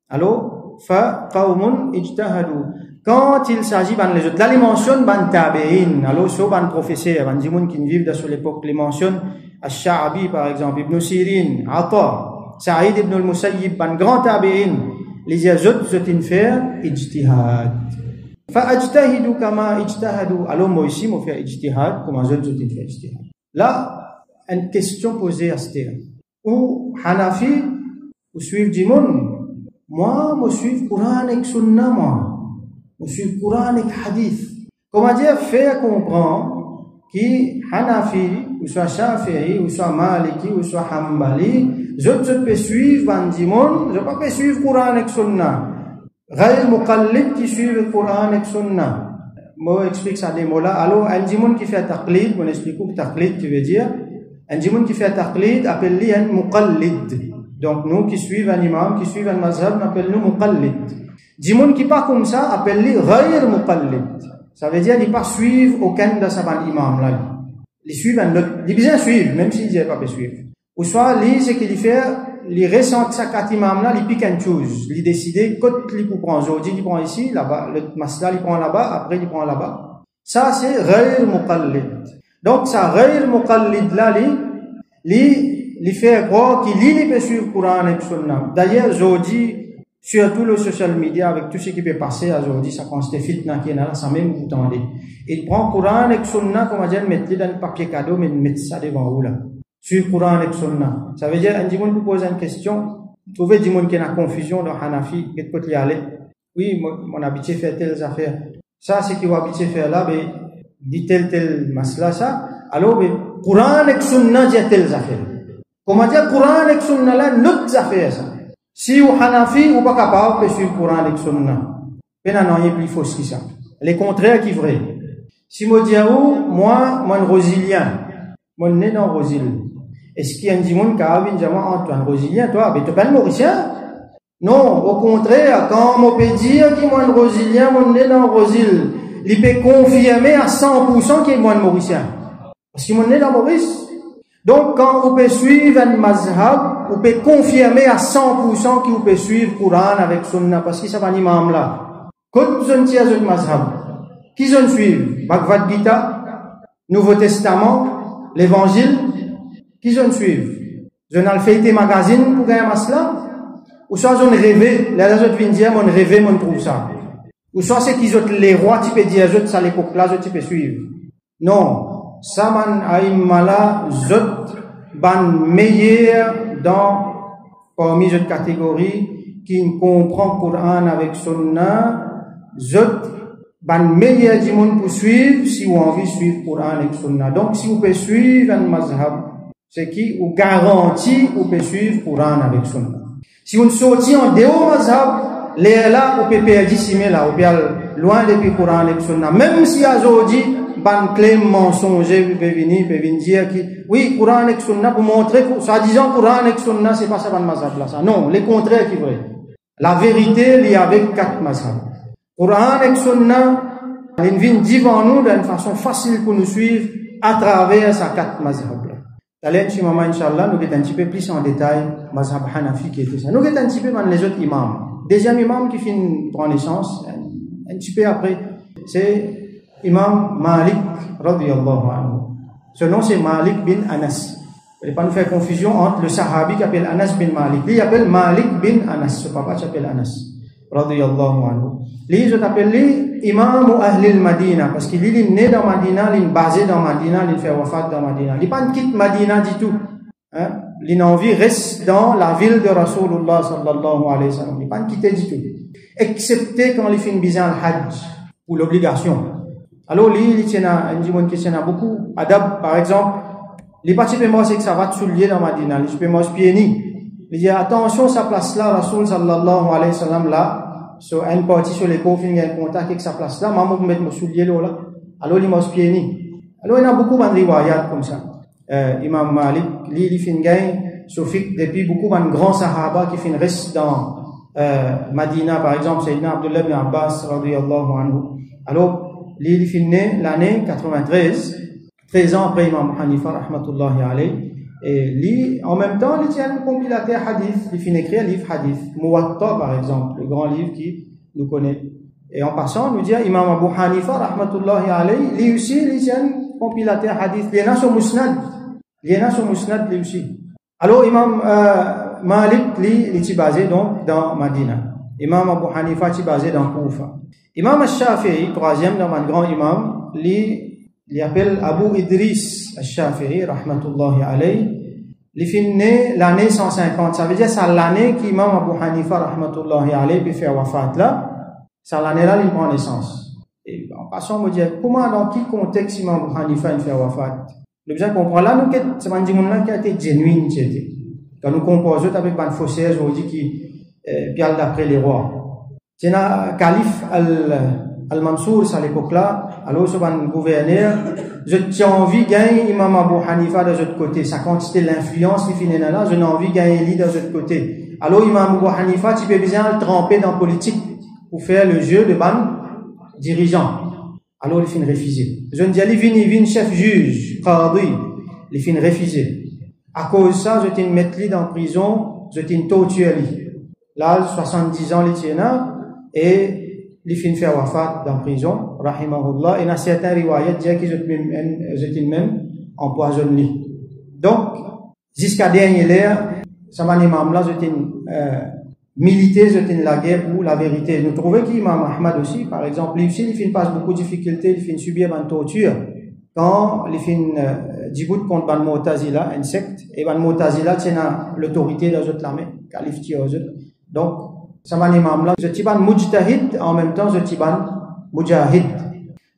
A: Alors fa qawmun ijtahadu. Quand il s'agit ban les autres, là les mentionne ban tabi'in. Alors so ban professeur, ban dimoun qui vivent dans cette époque, les mentionne Ash-Sha'bi par exemple, Ibn Sirin, Ata, Sa'id ibn al-Musayyib, ban grand tabi'in. Les autres sont faire ijtihad. Fa ajtahidu kama ijtahadu. Alors moi ici, moi faire ijtihad, comment les autres sont faire ijtihad. Là, une question posée à ce terme. Ou Hanafi, ou suivre du monde. Moi, je suis Coran et Sunna, moi. Je suis Coran et Hadith. Comment dire, faire comprendre que Hanafi, ou soit Shafi'i, ou soit Maliki, ou soit Hanbali, je peux suivre un dimon, je peux suivre Coran et Sunna. Ghayr muqallid qui suit le Coran et Sunna. Moi, explique ça des mots-là. Alors, un dimon qui fait taqlid, on explique que taqlid qui veut dire, un dimon qui fait taqlid, appelle-lui un muqallid. Donc, nous qui suivons un imam, qui suivons un mazhab, appelle-nous muqallid. Dimon qui pas comme ça, appelle-lui ghayr muqallid. Ça veut dire, il pas suivre aucun de ces imams là. Il suit un autre, il bien suivre, même s'il dit pas suivre. Ou soit, lui, ce qu'il fait, il ressent sa quatre imams là, il pique une chose. Il décide, quand il prend aujourd'hui, il prend ici, là-bas, le masla, il prend là-bas, après, il prend là-bas. Ça, c'est ghayr muqallid. Donc, ça, ghayr muqallid là, il fait croire qu'il peut suivre Coran et Sunna. D'ailleurs, aujourd'hui, surtout le social media, avec tout ce qui peut passer aujourd'hui, ça constate fitna qui est là, ça même vous tendez. Il prend Coran et Sunna, comme on dit, mettre dans le papier cadeau, mais mettre ça devant vous là. Sur Coran et Sunna. Ça veut dire, un dimon vous pose une question, trouvez dimon qui a une confusion dans Hanafi, qu'est-ce que tu y aller? Oui, mon habitué fait telles affaires. Ça, c'est qui va habitué faire là, mais, dit tel masla ça. Alors, mais, Coran et Sunna, dit telles affaires. Comment dire, Coran et Sunna là, notre affaire ça. Si ou Hanafi ou pas capable de suivre le Coran avec Sunna. Il n'y a rien plus faux que ça. Les contraires qui vrai. Si moi dis moi rosilien, moi né dans Rosil. Est-ce qu'il y a un dimon qui a vu Antoine rosilien, toi, mais tu pas le mauricien? Non, au contraire, quand on peut dire qu'il est rosilien, moi né dans Rosil, il peut confirmer à 100% qu'il est mauricien. Parce qu'il est né dans Maurice. Donc, quand on peut suivre un mazhab, on peut confirmer à 100% qu'il peut suivre le Coran avec Sunna, parce que ça va l'imam là. Quand vous avez un mazhab, qui sont suivent? Bhagavad Gita, Nouveau Testament, l'Évangile, qui sont suivent? Vous avez fait magazine pour gagner masla? Ou soit vous avez rêvé, les autres viennent dire, on rêvé, on trouve ça. Ou soit c'est qu'ils ont les rois, tu peux dire, ça à l'époque là, tu peux suivre. Non. Saman aïmala zot ban meilleur dans parmi cette catégorie qui comprend le Coran avec Sunna, zot ban meilleur du monde pour suivre si vous avez envie de suivre le Coran avec Sunna. Donc si vous pouvez suivre un mazhab, c'est qui vous garantit vous pouvez suivre le Coran avec Sunna. Si vous sortez en dehors mazhab, les là vous pouvez perdre ici mais là vous pouvez loin depuis le Coran avec Sunna. Même si aujourd'hui ban claim mensonger peut venir dire que oui, Coran et Sunna pour montrer que soi-disant Coran et Sunna c'est pas ça ban mazhab là ça. Non, le contraire qui est vrai. La vérité il y a avec 4 mazhab. Coran et Sunna ils viennent devant nous d'une façon facile pour nous suivre à travers ces 4 mazhab là. Allez, si maman inchallah nous allons un petit peu plus en détail mazhab Hanafi qui était ça. Nous allons un petit peu dans les autres imams. Deuxième imam qui fait prendre naissance un petit peu après c'est Imam Malik radiyallahu anhu. Ce nom c'est Malik bin Anas. Il ne faut pas nous faire confusion entre le sahabi qui appelle Anas bin Malik. Lui il appelle Malik bin Anas. Ce papa s'appelle Anas radiyallahu anhu. Lui je t'appelle lui Imam Ahli al-Madina parce qu'il est né dans Madina, il est basé dans Madina, il fait wafat dans Madina. Il n'est pas quitte Madina du tout. Hein? Il a envie reste dans la ville de Rasulullah sallallahu alayhi wa sallam. Il n'est pas quitté du tout. Excepté quand il fait une visite al-Hajj ou l'obligation. Alors, il y a beaucoup adab, par exemple, les parties paiements, c'est que ça va te soulier dans Madina, les paiements pieds nus. Il dit, attention, sa place là, Rasul sallallahu alayhi wa sallam là, sur une partie sur les coffres, il y a un contact avec sa place là, maman vous mettre mon soulier là, alors il m'a pieds nus. Alors, il y a beaucoup de riwayat comme ça. Imam Malik, lui, il fait une gagne, depuis beaucoup de grands sahaba qui font reste dans Madina, par exemple, Sayyidina Abdullah ibn Abbas, radiyallahu anhu. Alors, lui, il finit l'année 93, 13 ans après Imam Hanifa, rahmatullahi alayhi. Et lui, en même temps, il tient un compilateur hadith, il finit écrire un livre hadith. Muwatta, par exemple, le grand livre qui nous connaît. Et en passant, nous dit Imam Abu Hanifa, rahmatullahi alayhi, lui aussi, il tient un compilateur hadith. Il y en a sur Musnad. Il y en a sur Musnad, lui aussi. Alors, Imam Malik, lui, il est basé donc dans Madina. Imam Abu Hanifa est basé dans Koufa. Imam al-Shafi'i, troisième dans un grand imam, il appelle Abu Idris al-Shafi'i, rahmatullahi alayhi. Il finit né l'année 150. Ça veut dire c'est l'année qu'Imam Abu Hanifa, rahmatullahi alayhi, peut faire wafat là. C'est l'année là il prend naissance. Et en passant, on me dit, comment, dans quel contexte Imam Abu Hanifa il fait wafat? Le besoin comprend là, nous, c'est un dimanche qui a été genuine, c'était. Quand nous composons avec un faussaire, on dit qui, piale d'après les rois. C'est un calife al-Mansour, à l'époque là, alors c'est un gouverneur, j'ai envie de gagner Imam Abu Hanifa de l'autre côté, sa quantité l'influence qui finit là, j'ai envie de gagner lui de l'autre côté. Alors Imam Abu Hanifa, tu peux bien le tremper dans la politique pour faire le jeu de ban dirigeant. Alors il finit refuser. Je dis, il vient chef juge, qadi, il finit refuser. À cause de ça, je t'ai mis dans la prison, je t'ai torturé. Là, 70 ans, il tient là, et il finit faire wafat dans la prison, rahimahullah, et dans certains riwayats, disent qu'ils même empoisonné. Donc, jusqu'à dernière heure, ça m'a dit, là, je t'ai milité, je t'ai la guerre pour la vérité. Nous trouvons qu'Imam Ahmad aussi, par exemple, lui aussi, il finit pas beaucoup de difficultés, il finit subir une torture. Quand il finit digout contre Ban Mu'tazila, un secte, et Ban Mu'tazila tient l'autorité de l'armée, calife tient aux autres. Donc, ça m'a dit, là, je t'ai ban mujtahid, en même temps, je t'ai ban mujahid.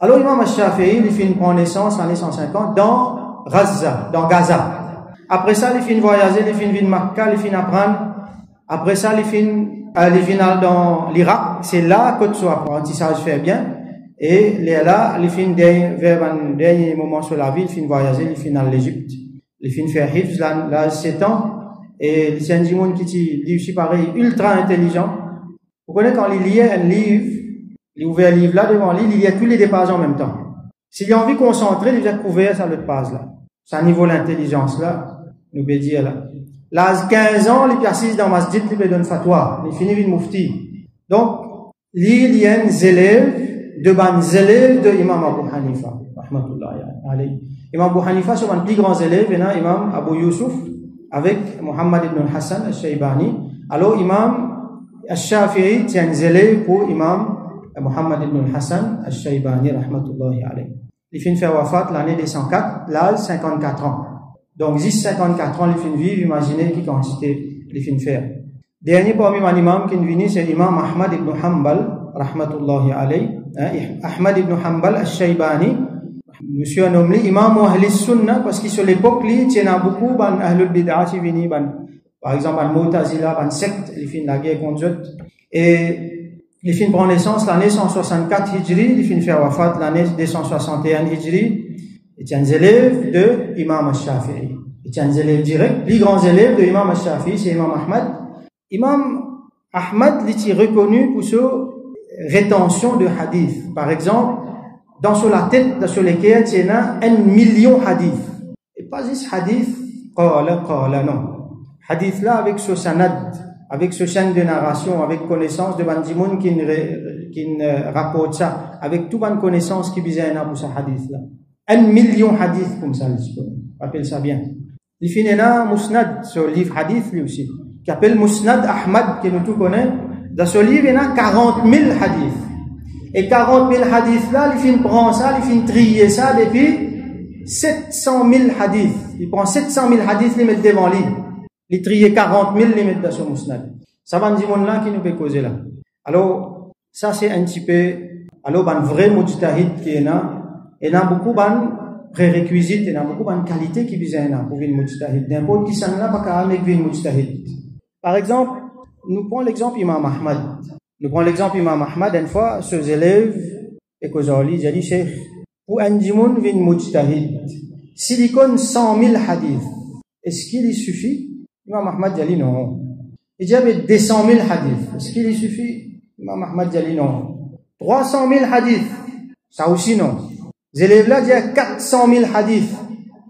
A: Alors, Imam al-Shafi'i, il finit prendre naissance en l'année 150 dans Gaza. Après ça, il finit voyager, il finit vivre Makkah, il finit apprendre Après ça, les finales dans l'Irak, c'est là que son apprentissage fait bien. Et là, les fins vers un dernier moment sur la ville, les fins voyager, les fins à l'Égypte, les fins faire hifz, là, 7 ans. Et c'est un monde qui dit aussi pareil, ultra intelligent. Vous connaissez quand il lit un livre, il ouvre un livre là devant lui, il lit tous les deux pages en même temps. S'il a envie de concentrer, il vient couvrir ça l'autre page là. C'est un niveau d'intelligence là, nous peut dire là. Là, 15 ans, il est assis dans masjid, il peut donner fatwa, il finit une mufti. Donc, il y a des élèves, de élèves de Imam Abu Hanifa, rahmatullahi alayhi. Imam Abu Hanifa, c'est un plus grand élève, et Imam Abu Yusuf, avec Muhammad ibn Hassan al-Shaybani. Alors, Imam al-Shafi'i, c'est un élève pour Imam Muhammad ibn Hassan al-Shaybani, rahmatullahi alayhi. Il finit faire wafat l'année des 104, l'âge 54 ans. Donc, 54 ans, il finit vivre, imaginez qui quantité il finit faire. Dernier parmi les imams qui est venu, c'est Imam Ahmad ibn Hanbal, rahmatullahi alayhi. Ahmad ibn Hanbal al-Shaybani, monsieur a nommé imam Ahl Sunnah parce que sur l'époque, il y a beaucoup d'Ahlul Bid'ah qui viennent, par exemple, al Mu'tazila, une secte, ils finissent la guerre contre eux. Et ils finissent prendre naissance l'année 164 Hijri, ils finissent faire wafat l'année 261 Hijri. Et c'est un élève de Imam al-Shafi'i. Et c'est un élève direct, les grands élèves de Imam al-Shafi'i, c'est Imam Ahmad. Imam Ahmad, il est reconnu pour sa rétention de hadith. Par exemple, sur la tête, sur lesquels il y a 1 million hadith. Et pas juste hadith, qala, non. Hadith là, avec ce sanad, avec ce chaîne de narration, avec connaissance de Bandimoun qui rapporte ça, avec toute bonne connaissance qui vise à pour ce hadith là. 1 million hadith comme ça, appelle ça bien. Il finit là, Musnad, ce livre hadith lui aussi, qui appelle Musnad Ahmad, que nous tous connaissons. Dans ce livre, il y a 40 000 hadiths. Et 40 000 hadiths là, il finit prendre ça, il finit trier ça depuis 700 000 hadiths. Il prend 700 000 hadiths, il met devant lui. Il trie 40 000, il met dans ce Musnad. Ça va dire là qui nous peut causer là. Alors, ça c'est un petit peu, alors, un vrai mujtahid qui est là. Il y a beaucoup de prérequisites, il y a beaucoup de qualités qui visent à pour une mujtahid. N'importe qui s'en a pas qu'à avec une mujtahid. Par exemple, nous prenons l'exemple Imam Ahmad. Une fois, ses élèves, et qu'aujourd'hui, j'ai dit, Cheikh, pour un dimoun vin mujtahid, s'il y a 100 000 hadiths, est-ce qu'il y suffit? Imam Ahmad a dit non. Il y avait 200 000 hadiths, est-ce qu'il y suffit? Imam Ahmad a dit non. 300 000 hadiths, ça aussi non. Les élèves là, il y a 400 000 hadiths.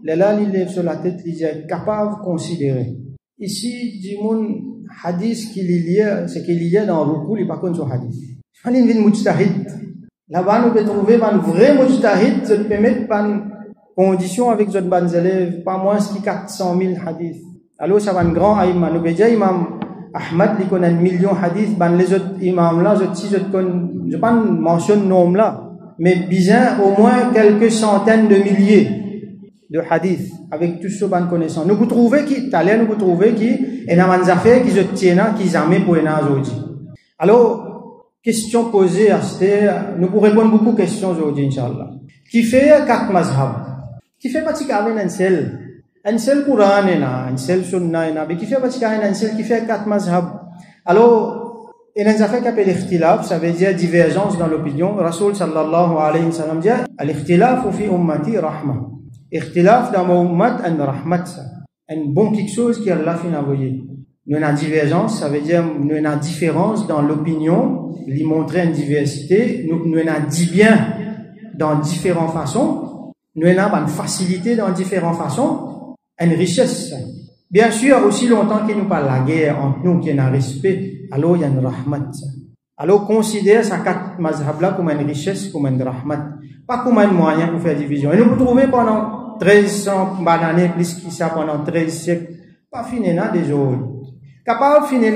A: Là, il lève sur la tête, il est capable de considérer. Ici, dimoun, hadith qu'il y a, c'est qu'il y a dans le Ruku, il n'est pas contre ce hadith. Il y a une mujtahid. Là-bas, nous pouvons trouver un vrai mujtahid, qui peut mettre une condition avec les autres élèves, pas moins que 400 000 hadiths. Alors, ça va un grand aïma. Nous pouvons dire, Imam Ahmad, il connaît 1 million hadiths, les autres imams là, je ne vais pas mentionner le nom là, mais bien au moins quelques centaines de milliers de hadiths, avec tout ce qu'on connaissance. Nous pouvons trouver qui, nous pouvons trouver qui, et dans les affaires qui se tiennent, qui jamais pour aujourd'hui. Alors, question posée à cette, nous pourrons répondre beaucoup de questions aujourd'hui, Inch'Allah. Qui fait 4 mazhab? Qui fait partie d'un seul Coran, un seul Sunnah, mais qui fait partie d'un seul, qui fait 4 mazhab? Alors, il y a des affaires qui appellent ikhtilaf, ça veut dire divergence dans l'opinion. Rasoul sallallahu alayhi wa sallam dit, al-ikhtilaf fi ummati rahma. Ikhtilaf dans mon ummat, un rahmat, un bon quelque chose qui Allah fin envoyé. Nous avons divergence, ça veut dire nous avons différence dans l'opinion, lui montrer une diversité, nous avons dit bien dans différentes façons, nous avons une facilité dans différentes façons, une richesse. Bien sûr, aussi longtemps qu'il nous parle la guerre entre nous, qu'il y a un respect, alors il y a une rahmat. Alors considère ces 4 mazhab-là comme une richesse, comme une rahmat, pas comme un moyen pour faire division. Et nous vous trouvez pendant 1300 années, plus que ça, pendant 13 siècles, pas fini des autres. Capable de finir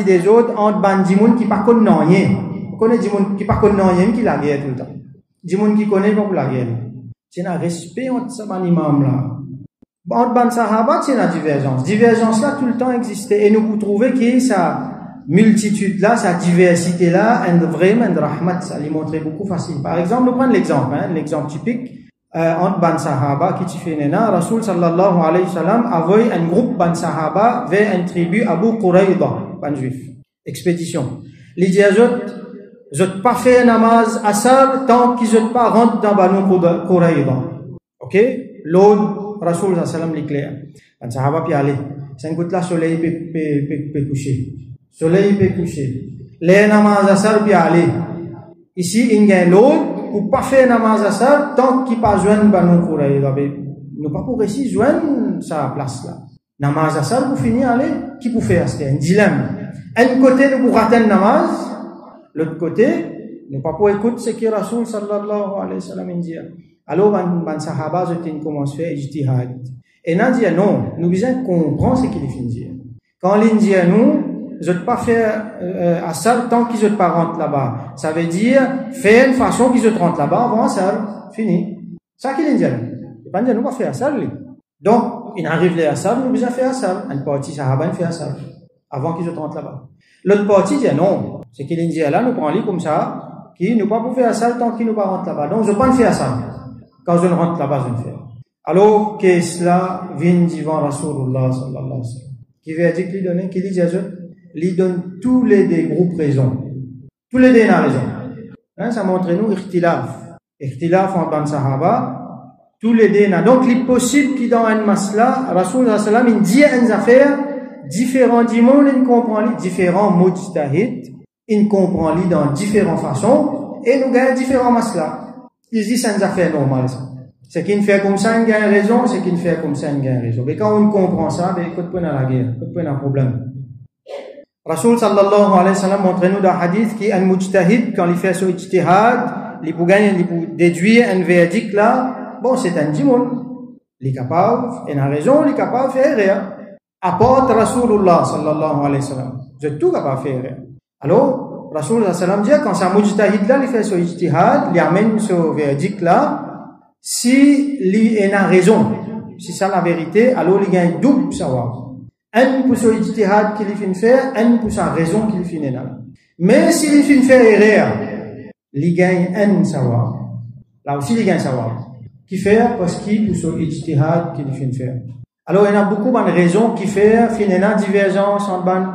A: des autres entre bandimoun qui ne connaissent rien. Vous connaissez des gens qui ne connaissent rien, qui la guerre tout le temps. Des gens qui connaissent pas la guerre. C'est un respect entre ces imams-là. Entre ban sahaba, c'est une divergence. Divergence là, tout le temps existait. Et nous pouvons trouver que sa multitude-là, sa diversité-là, vraiment un rahmat, ça lui montrait beaucoup facile. Par exemple, nous prenons l'exemple, l'exemple typique. Entre ban sahaba qui fait nena, Rasoul sallallahu alayhi wa sallam avait un groupe ban sahaba vers une tribu Abu Quraïda. ban juif. Expédition. Il dit à zot pas fait namaz asar tant qu'ils pas rentrent dans Banu Quraïda. Ok? L'autre, Rasoul sallam l'éclair. Ban sahaba pi aller. 5 gouttes là, soleil peut coucher. Soleil peut coucher. Les namaz asar pi aller. Ici, il y a l'autre, ou pas faire namaz asar tant qu'il pas joindre Banu Quraïda. Nous pas pour ici joindre sa place là. Namaz asar pour finir aller, qui pour faire? C'est un dilemme. Un côté, nous pour rater namaz, l'autre côté, nous pas pour écouter ce que Rasoul sallallahu alayhi wa sallam dit. Alors, ban sahaba, je commence à faire ijtihad. Et n'a dit non, nous besoin comprendre ce qu'il fait dire. Quand il dit nous, je ne pas faire asar tant qu'ils ne pas rentrent là-bas. Ça veut dire faire une façon qu'ils ne rentrent là-bas avant asar, fini. Ça qu'il dit. Il pas dire nous pas faire asar. Donc, il arrive les asar, nous besoin faire asar. Une partie sahaba fait asar avant qu'ils ne rentrent là-bas. L'autre partie dit non, c'est qu'il dit là, nous prenons comme ça, qui nous pas pour faire asar tant qu'ils ne pas rentrent là-bas. Donc, je ne pas faire asar. Quand je rentre là-bas, je ne fais. Alors, que cela vient devant Rasulullah sallallahu alayhi wa sallam. Qui veut dire qu'il donne, qui dit à eux, il donne tous les deux groupes raison. Tous les deux ont raison. Hein, ça montre nous, ikhtilaf. Ikhtilaf en ban sahaba. Tous les deux ont. Donc, il est possible qu'il dans un masla, Rasulullah sallallahu alayhi wa sallam, il dit une affaire, différents du monde, il comprend différents mujtahid, il comprend dans différentes façons, et nous gagnons différents masla. Il dit c'est une affaire normale, ça. C'est qu'il fait comme ça, il gagne raison, c'est qu'il fait comme ça, il gagne raison. Mais quand on comprend ça, ben, il n'y a pas de guerre, il n'y a pas de problème. Rasoul sallallahu alayhi wa sallam montre nous dans le hadith qu'il y a un mujtahid, quand il fait son ijtihad, il peut gagner, il peut déduire un verdict là, bon, c'est un djimoun. Il est capable, il a raison, il est capable de faire rien. Apporte Rasulullah sallallahu alayhi wa sallam. Vous êtes tout capable de faire rien. Alors, Rasulullah sallallahu alayhi wa sallam dit, quand c'est un mujtahid là, il fait son ijtihad, il amène ce verdict là, si il a raison, si c'est la vérité, alors il gagne double savoir. Un pour son ijtihad qu'il fait faire, un pour sa raison qu'il fait faire. Mais s'il fait faire erreur, il gagne un savoir. Là aussi, il gagne savoir. Qui fait parce qu'il pour son ijtihad qu'il fait faire. Alors, il y a beaucoup de raisons qui fait, finalement, divergence entre ban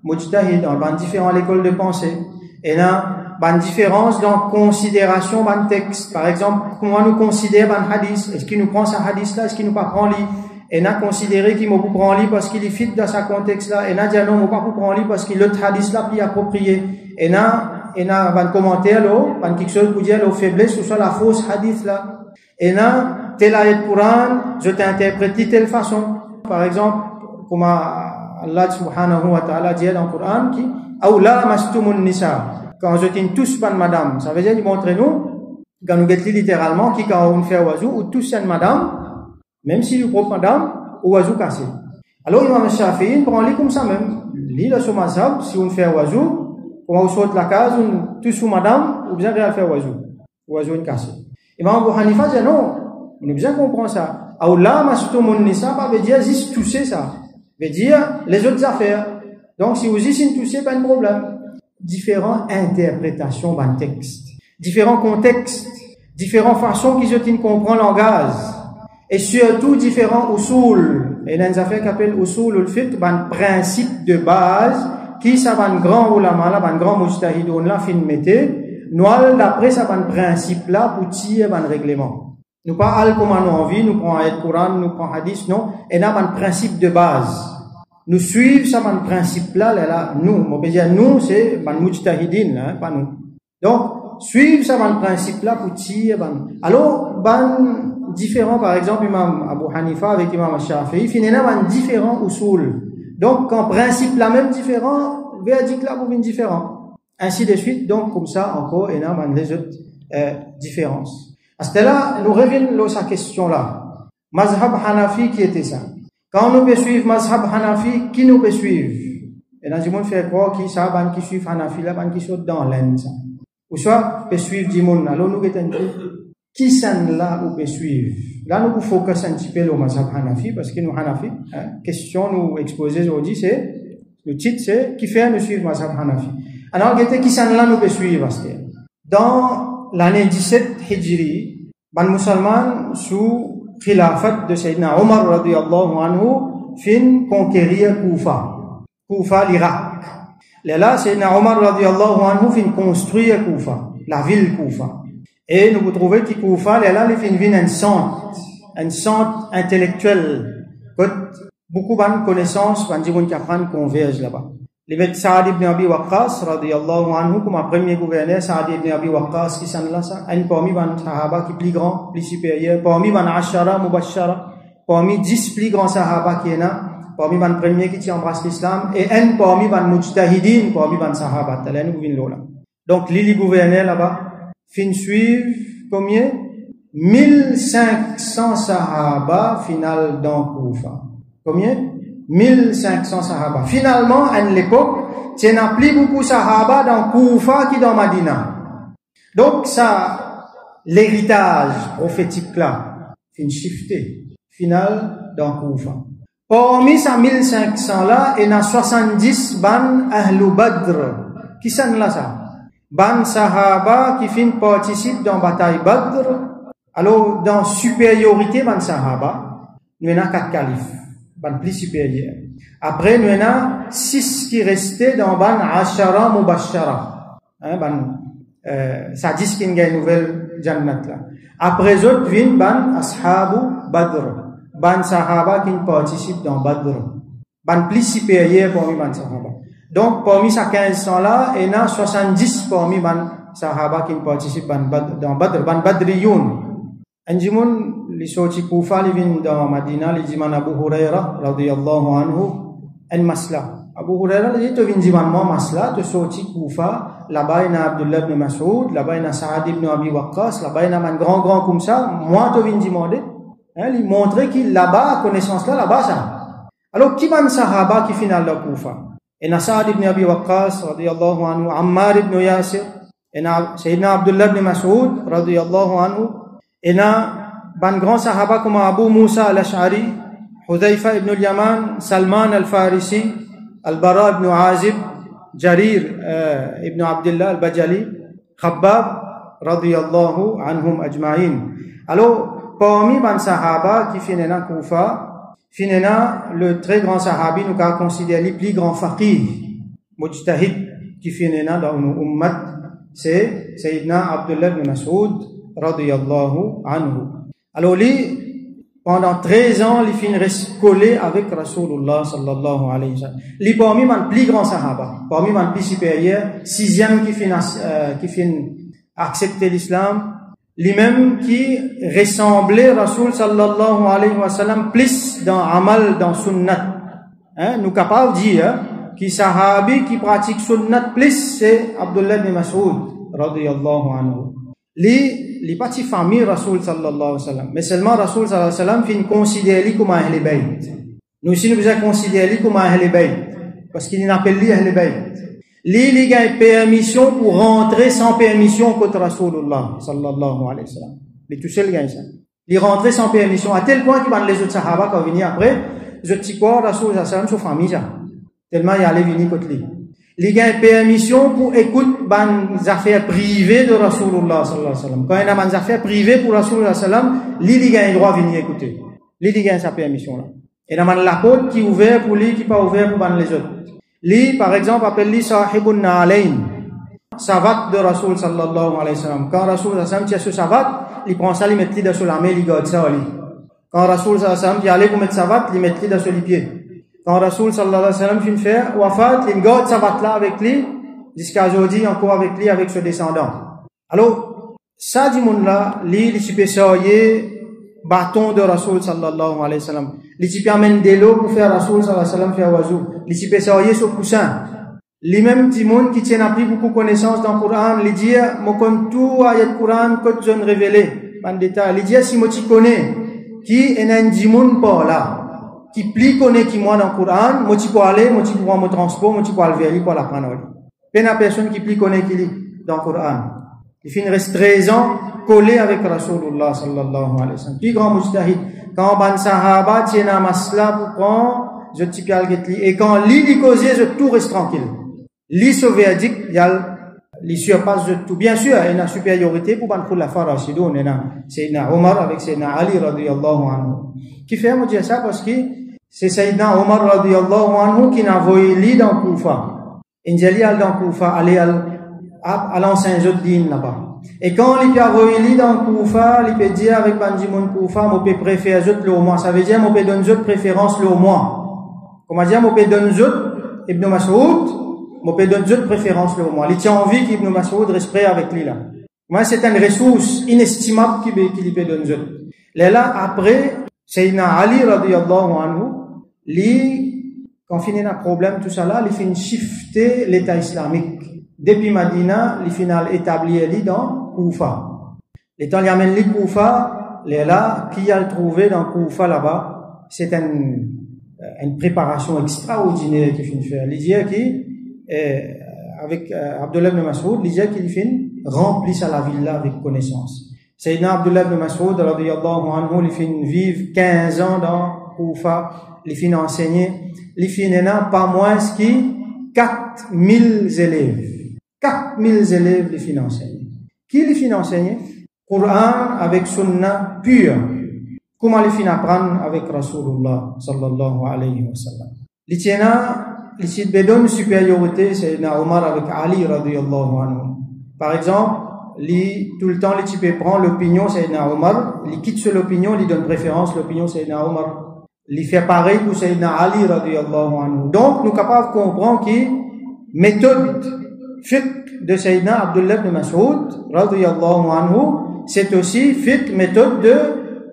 A: mujtahid, entre différentes écoles de pensée. Et là, une différence dans considération d'un texte. Par exemple, comment nous considère un hadith? Est-ce qu'il nous prend ce hadith-là? Est-ce qu'il nous pas prend lui? Et n'a considéré qu'il m'a pas prend lui parce qu'il est fit dans sa contexte-là. Et n'a dit non, m'a pas prend lui parce qu'il l'autre hadith-là plus approprié. Et n'a un commentaire là, quelque chose pour dire la faiblesse ou soit la fausse hadith-là. Et n'a tel ayat Coran, je t'ai interprété de telle façon. Par exemple, comme Allah subhanahu wa ta'ala dit dans le Coran qui, ou la mastumun nisa. Quand je tiens tous pas de madame, ça veut dire, il montre nous, quand nous guettons littéralement, qui quand on fait oiseau, ou tous une madame, même si le propre madame, ou oiseau cassé. Alors, Imam Shafi'i prend lui comme ça même. Lui, le mazhab, si on fait oiseau, on saute la case, on tous sous madame, ou bien rien faire oiseau cassé. Imam Abu Hanifa dit non, on a bien comprendre ça. Allah mastumun nisa, pas veut dire juste tousser ça. Veut dire les autres affaires. Donc, si vous dites une toussez, pas de problème. Différentes interprétations d'un texte, différents contextes, différentes façons qu'ils ont comprendre le langage, et surtout différents usul. Et dans les affaires qu'on appelle usul ou fiqh, un principe de base, qui ça va un grand ulama là, un grand mujtahidon là, fin mettez, nous d'après ça un principe là pour tirer un règlement. Nous pas al comme nous envie, nous prenons ayat Coran, nous prenons hadith, non, et là un principe de base. Nous suivons ça, un principe là, nous, on peut dire nous, c'est un mujtahidin, hein, pas nous. Donc, suivre ça, un principe là pour tirer, alors, différent, par exemple, Imam Abu Hanifa avec Imam Shafi'i, finalement, différents usul. Donc, quand principe là même différent, verdict là pour une différent. Ainsi de suite, donc, comme ça, encore, et là, les autres, différences. À ce là, nous revenons à cette question-là. Mazhab Hanafi, qui était ça? Quand nous peut suivre Mazhab Hanafi, qui nous peut suivre? Et dans le monde fait croire qui ça, ban qui suivent Hanafi là, ban qui sont dans l'aine, ça. Ou soit, peut suivre du monde, alors nous guettons qui ça là ou peut suivre? Là, nous pouvons focus un petit peu le Mazhab Hanafi, parce que nous Hanafi, question nous exposer aujourd'hui, c'est, le titre c'est, qui fait nous suivre Mazhab Hanafi? Alors, guettez qui ça là nous peut suivre, dans l'année 17 Hijri, ban musulman sous khilafat de Sayyidina Omar radiyallahu anhu fin conquérir Koufa, l'Irak. Là, c'est Omar radiallahu anhu fin construire Koufa, la ville Koufa. Et nous vous trouvez que Koufa, là, il fait une ville un centre intellectuel. Beaucoup de connaissances, on dit qu'on apprend convergent là-bas. Les Saad ibn Abi Waqqas radiallahu anhu, comme premier gouverneur, Saad ibn Abi Waqqas, qui s'en là, un parmi les Sahaba qui est plus grand, plus supérieur, parmi les Ashara Mubashara, parmi 10 plus grands Sahaba qui est là, parmi les premiers qui embrassent l'islam, et un parmi les Mujtahidin, parmi les Sahaba. Donc, les gouverneurs là-bas, fin suivre combien? 1500 Sahaba final dans Koufa. Combien? 1500 Sahaba. Finalement, à l'époque, il n'y a plus beaucoup de Sahaba dans Koufa qui dans Madina. Donc, ça, l'héritage prophétique là, fin shifté. Final dans Koufa. Parmi ces 1500 là, il y a 70 ban Ahlu Badr. Qui sont là ça? Ban Sahaba qui fin participent dans la bataille Badr. Alors, dans supériorité ban Sahaba, nous avons 4 califes. Ban plus supérieur. Après, nous avons 6 qui restaient dans ban Ashara Mubashara. Ça dit qu'il y a une nouvelle Jannat là. Après eux, viennent ban Ashabu Badr. Ban Sahaba qui participent dans Badr. Ban plus supérieur parmi ban Sahaba. Donc, parmi ces 1500 là, il y a 70 parmi ban Sahaba qui participent dans Badr. Ban Badriyoun. Anjimoun, les sortis Koufa, ils viennent dans Madina, les dimans Abu Huraira, radiyallahu anhu, en masla. Abu Huraira, ils disent, tu viens moi masla, tu sortis Koufa, là-bas il y a Abdullah ibn Mas'ud, là-bas il y a Saad ibn Abi Waqqas, là-bas il y a un grand comme ça, moi tu viens demander, ils montraient qu'il là-bas, connaissance là-bas ça. Alors, qui man sahaba qui finit dans Koufa? Il y a Saad ibn Abi Waqqas, radiyallahu anhu, Ammar ibn Yasir, il y a Sayyidina Abdullah ibn Mas'ud, radiyallahu anhu, il y a ban grand sahaba comme Abu Musa al-Ash'ari, Hudhayfa ibn al-Yaman, Salman al-Farisi, Al-Bara ibn Azib, Jarir ibn Abdullah al-Bajali, Khabbab, radiyallahu anhum ajma'in. Alors, parmi ban sahaba qui finissent dans Koufa, le très grand sahabi nous a considéré le plus grand faqih, mujtahid, qui finit dans une ummat, c'est Sayyidina Abdullah ibn Mas'ud, radiyallahu anhu. Alors, lui, pendant 13 ans, il finit collé avec Rasulullah sallallahu alayhi wa sallam. Lui, parmi les plus grands sahaba, parmi les plus supérieurs, 6e qui finit accepter l'islam, lui-même qui ressemblait Rasul sallallahu alayhi wa sallam plus dans amal, dans sunnat. Nous capables de dire, qui sahabi qui pratique sunnat plus, c'est Abdullah ibn Mas'ud, radiyallahu anhu. Les parties famille Rasul sallallahu alayhi wa sallam. Mais seulement Rasul sallallahu alayhi wa sallam finit considéré comme Ahl Bayt. Nous aussi nous avons considéré comme Ahl Bayt. Parce qu'il n'appelle lui Ahl Bayt. Il a une permission pour rentrer sans permission contre Rasulullah sallallahu alayhi wa sallam. Il est tout seul gagne ça. Il rentrait sans permission à tel point que les autres sahaba quand venir après, les autres quoi Rasul sallallahu alayhi wa sallam sur famille ça. Tellement il allait venir contre lui. Il y a une permission pour écouter les affaires privées de Rasulullah sallallahu alayhi wa sallam. Quand il y a des affaires privées pour Rasulullah sallallahu alayhi wa sallam, il y a un droit de venir écouter. Il y a sa permission là. Et il y a la porte qui est ouverte pour lui, qui n'est pas ouverte pour les autres. Lui, par exemple, appelle lui Sahibun Na'alayn. Savat de Rasul sallallahu alayhi wa sallam. Quand Rasul sallallahu alayhi wa sallam tient ce savat, il prend ça, il met le sur la main, il garde ça au lit. Quand Rasul sallallahu alayhi wa sallam dit allez pour mettre savat, il met le sur les pieds. Quand Rasul sallallahu alayhi wa sallam finit faire wafat, il garde savat là avec lui, jusqu'à aujourd'hui encore avec lui, avec ce descendant. Alors, ça dit mon là, lui, il peut s'oyer bâton de Rasul sallallahu alayhi wa sallam. Il peut amener de l'eau pour faire Rasul sallallahu alayhi wa sallam faire wazou. Il peut s'oyer sur coussin. Les mêmes timons qui tiennent appris beaucoup de connaissances dans le Coran, les dire, moi comme tout ayat Coran, que je ne révélé, en détail. Les dire, si moi tu connais, qui est un timon pas là, qui plus connaît qui moi dans le Coran, moi tu peux aller, moi tu peux me transport, moi tu peux aller vers pour l'apprendre. Peine à personne qui plus connaît qui lit dans le Coran. Il finit reste 13 ans collé avec Rasulullah sallallahu alayhi wa sallam. Puis grand mujtahid, quand ban sahaba tiennent un masla pour prendre, je t'y pial get li. Et quand li causé, je tout reste tranquille. Li ce verdict, il y a li surpasse de tout. Bien sûr, il y a une supériorité pour ban la farashidun, c'est Omar avec Sayyidina Ali radiyallahu anhu. Qui fait me dire ça parce que c'est Sayyidina Omar radiyallahu anhu qui n'a envoyé li dans Koufa. Injali al dans Koufa, aller à l'ancien Zoddin là-bas. Et quand il y a réuni dans Koufa, il peut dire avec Banjimoun Koufa, moi peut préférer Zot le mois. Ça veut dire moi peut donner Zot préférence le mois. Comment dire, moi peut donner Zot Ibn Mas'oud, moi peut donner Zot préférence le mois. Il tient envie qu'Ibn Mas'oud reste prêt avec lui là. Moi c'est une ressource inestimable qu'il peut donner Zot. Là après, Sayyidina Ali radiyallahu anhu, lui, quand finit un problème tout ça là, il fait shifter l'État islamique. Depuis Madina, il final établi dans Koufa. Les temps il amène les Koufa, les là qui a trouvé dans Koufa là-bas, c'est une préparation extraordinaire qu'il finit faire. Il dit qui avec Abdullah ibn Mas'oud, il dit qu'il finit remplir la ville là avec connaissance. Sayyidina Abdullah ibn Mas'oud radiyallahu anhu, il finit vivre 15 ans dans Koufa, il finit enseigner, il finit pas moins que 4000 élèves. 4000 élèves les finissent enseigner. Qui les finit enseigner? Coran avec Sunna pure. Comment les finit apprendre avec Rasulullah sallallahu alayhi wa sallam. Les tiena, les sites bédons supériorité, c'est Omar avec Ali radiyallahu anhu. Par exemple, tout le temps, les types prennent l'opinion, c'est Omar, ils quittent sur l'opinion, ils donnent préférence, l'opinion, c'est Omar. Ils font pareil pour Sayyidina Ali radiyallahu anhu. Donc, nous sommes capables de comprendre que méthode fiqh de Sayyidina Abdullah ibn Mas'oud radiyallahu anhu, c'est aussi fiqh méthode de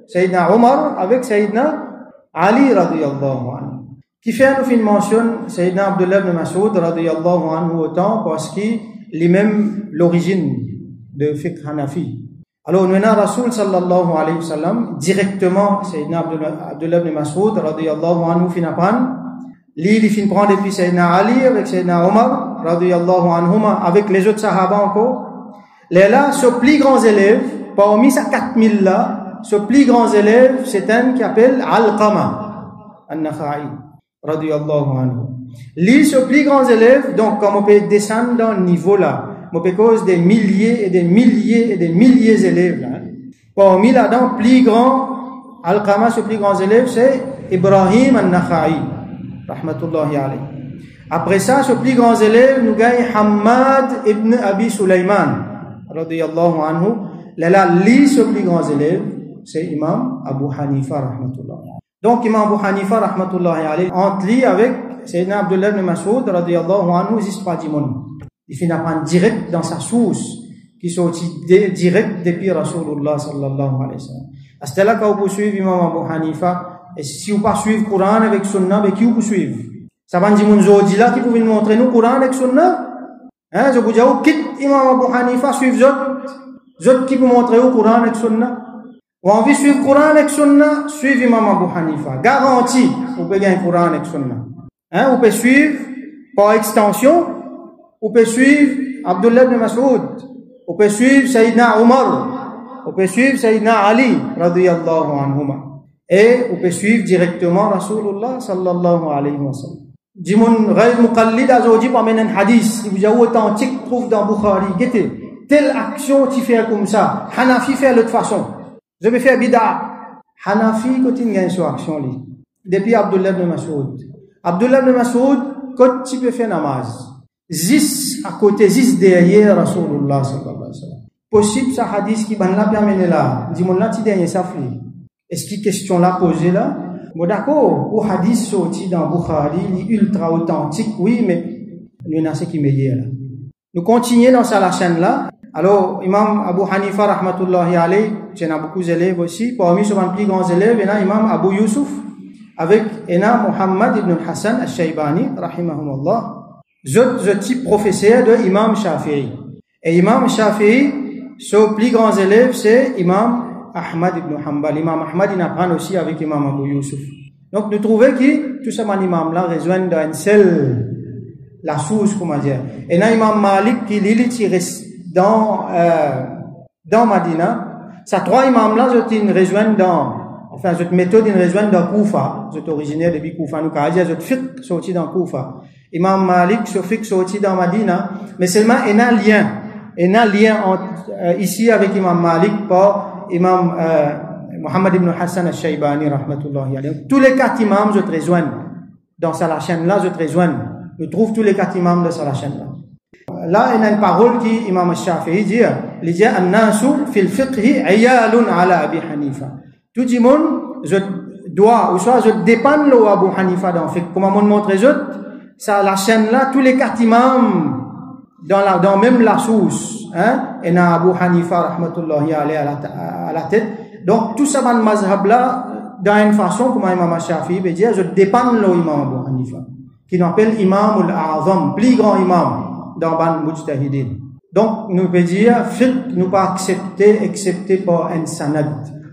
A: Sayyidina Omar avec Sayyidina Ali radiyallahu anhu. Qui fait nous mentionne Sayyidina Abdullah ibn Mas'oud radiyallahu anhu autant parce qu'il est même l'origine de fiqh Hanafi. Alors, nous avons Rasoul sallallahu alayhi wa sallam directement Sayyidina Abdullah ibn Mas'oud radiyallahu anhu fin apprendre. Lui, il fin prendre depuis Sayyidina Ali avec Sayyidina Omar radiyallahu anhuma avec les autres sahaba encore. Là, ce plus grands élèves, parmi ces 4000 là, ce plus grands élèves, c'est un qui appelle Alqama an-Nakha'i radiyallahu anhu. Lui, ce plus grands élèves, donc comme on peut descendre dans le niveau là, on peut cause des milliers et des milliers et des milliers d'élèves là. Parmi là-dedans, plus grand, Alqama, ce plus grands élèves, c'est Ibrahim an-Nakha'i rahmatullahi alayhi. Après ça, ce plus grands élèves, nous gagnons Hamad ibn Abi Sulaiman radiyallahu anhu. Là, lui, ce plus grands élèves, c'est Imam Abu Hanifa rahmatullahi alayhi. Donc, Imam Abu Hanifa rahmatullahi alayhi, entre lui avec Sayyidina Abdullah ibn Mas'oud radiyallahu anhu, il pas du monde. Il finit apprendre direct dans sa source, qui sortit direct depuis Rasulullah sallallahu alayhi wa sallam. À ce là, quand vous suivez Imam Abu Hanifa, et si vous pas suivre Coran avec Sunna, mais qui vous suivez? Ça va dire, mon là qui pouvait nous montrer nous Coran avec Sunna? Hein, je vous dis, quitte Imam Abu Hanifa, suivez Zot qui vous montrer au Coran avec Sunna. Ou envie de suivre Coran avec Sunna, suivez Imam Abu Hanifa. Garanti, vous pouvez gagner Coran avec Sunna. Hein, vous pouvez suivre, par extension, vous pouvez suivre Abdullah ibn Mas'oud, vous pouvez suivre Sayyidina Omar, vous pouvez suivre Sayyidina Ali, radiyallahu anhuma. Et vous pouvez suivre directement Rasulullah sallallahu alayhi wa sallam. Dimoun ghayr muqallid azawji par un hadith, si vous avez authentique, trouve dans Bukhari, guettez, telle action tu fais comme ça, Hanafi fait de l'autre façon. Je vais faire bid'a. Hanafi continue une action li. Depuis Abdullah ibn Mas'oud. Abdullah ibn Mas'oud, quand tu peux faire namaz, 10 à côté, 10 derrière Rasulullah sallallahu alayhi wa sallam. Possible ça hadith qui ban la permet là, dimoun là ti dernier safli. Est-ce qu'il question là posée là? Bon d'accord, au hadith sorti dans Bukhari, il est ultra authentique, oui, mais il y en a ce qui meilleur là. Nous continuons dans la chaîne là. Alors, Imam Abu Hanifa rahmatullahi alayhi, il y en a beaucoup d'élèves aussi. Parmi ses plus grands élèves, il y a Imam Abu Yusuf avec Muhammad ibn Hassan al-Shaybani rahimahumullah. Ce type professeur de Imam Shafi'i. Et Imam Shafi'i, son plus grand élève, c'est Imam Ahmad ibn Hanbal. Imam Ahmad, il apprend aussi avec Imam Abu Yusuf. Donc, nous trouvons que tout ça, imam là, rejoignent dans une seule, la source, comment dire. Et là, Imam Malik, qui il reste dans Madina. Ces trois imams là, ils rejoignent enfin, cette méthode, ils rejoignent dans Koufa. Ils sont originaires depuis Koufa. Nous, quand ils fiqh sorti dans Koufa. Imam Malik, ce fiqh sorti dans Madina. Mais seulement, il y a un lien. Il y a un lien entre, ici avec Imam Malik par Imam Muhammad ibn Hassan al-Shaybani rahmatullahi alayhi. Tous les quatre imams se rejoignent dans la chaîne là, se rejoignent Nous trouvons tous les 4 imams de la chaîne là. Là, il y a une parole qui Imam Shafi'i dit, il dit an-nasu fil fiqhi ayalun ala Abi Hanifa. Tout le monde je dois ou soit je dépends de Abu Hanifa dans fiqh. Comment on montre les autres, ça la chaîne là tous les 4 imams dans même la source, hein, et na Abu Hanifa rahmatullahi alayhi à la tête. Donc tout ça dans le mazhab là dans une façon comme Imam Shafi'i veut dire je dépends de l'imam Abu Hanifa qui nous appelle Imam al-Azam, plus grand imam dans ban mujtahidin. Donc nous peut dire fiqh nous pas accepter par un sanad.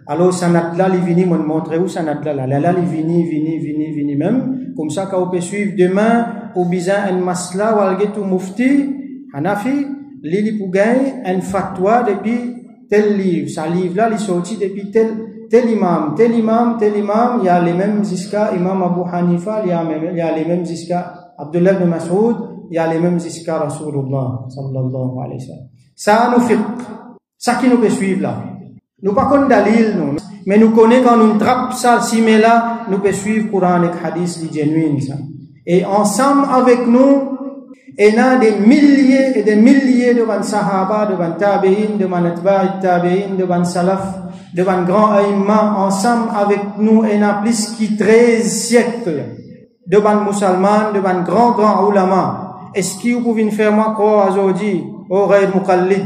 A: Alors sanad là il vient me montrer où sanad là il vient même comme ça quand on peut suivre demain ou bizarre un masla ou algetu mufti Hanafi li pour gagner un fatwa depuis tel livre, ça livre là il sorti depuis tel imam, il y a les mêmes jusqu'à Imam Abu Hanifa, il y a les mêmes jusqu'à Abdullah ibn Mas'ud, il y a les mêmes jusqu'à Rasulullah sallallahu alayhi wa sallam. Ça nous fait, ça qui nous peut suivre là. Nous pas connaissons dalil, nous, mais nous connaissons quand nous trappe ça, si mais là, nous peut suivre Coran et Hadith, les genuine ça. Et ensemble avec nous, il y a des milliers et des milliers de sahaba, de tabi'in, de atba'i tabi'in, de salaf, de grands aïmans, ensemble avec nous, il y a plus que 13 siècles de musulmans, de grands ulama. Est-ce que vous pouvez faire moi croire aujourd'hui, au Ghayr Muqallid,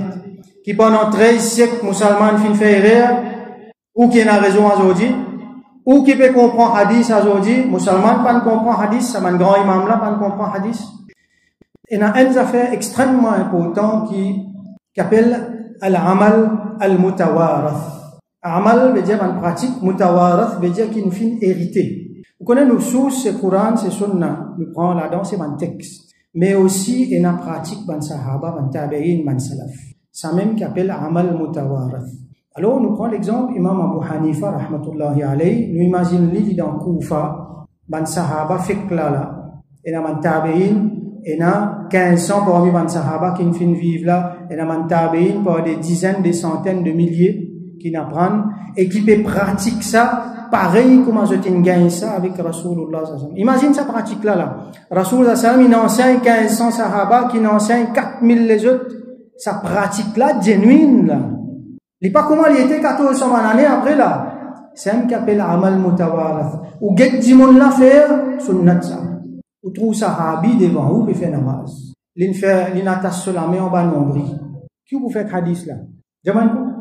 A: qui pendant 13 siècles, musulmans fin faire erreur, ou qui a raison aujourd'hui, ou qui peut comprendre hadith aujourd'hui, musulmans pas comprendre hadith, ça man grand imam là pas comprendre hadith. Il y a une affaire extrêmement importante qui appelle al-amal al-mutawarath. Amal veut dire en pratique, mutawarath veut dire qu'il nous fait hériter. Vous connaissez nos sources, c'est Coran, c'est Sunna, nous prenons là-dedans, c'est un texte. Mais aussi, il y a une pratique, ban sahaba, ban tabi'in, ban salaf. Ça même qui appelle amal mutawarath. Alors, nous prenons l'exemple, Imam Abu Hanifa, rahmatullahi alayhi, nous imaginons lui dans Koufa, ban sahaba, fiqh là, et dans ban tabi'in, il y a 1500 parmi les sahaba qui nous vivent là, il y a des tabi'in par des dizaines, des centaines de milliers qui n'apprennent et qui peut pratiquer ça pareil comme je gagne ça avec Rasulullah sallallahu alayhi wa sallam. Imagine ça pratique là. Rasulullah sallallahu alayhi wa sallam, il enseigne 1500 sahaba qui enseigne 4000 les autres. Ça pratique là, genuine là. Il n'est pas comment il était 1400 années après là. C'est un qui appelle amal mutawarath. Ou get du monde là faire sunnat ça. Ou trouve sahabi devant vous, peut faire namaz. L'inatas la main en bas nombril. Qui vous fait hadith là? Jamane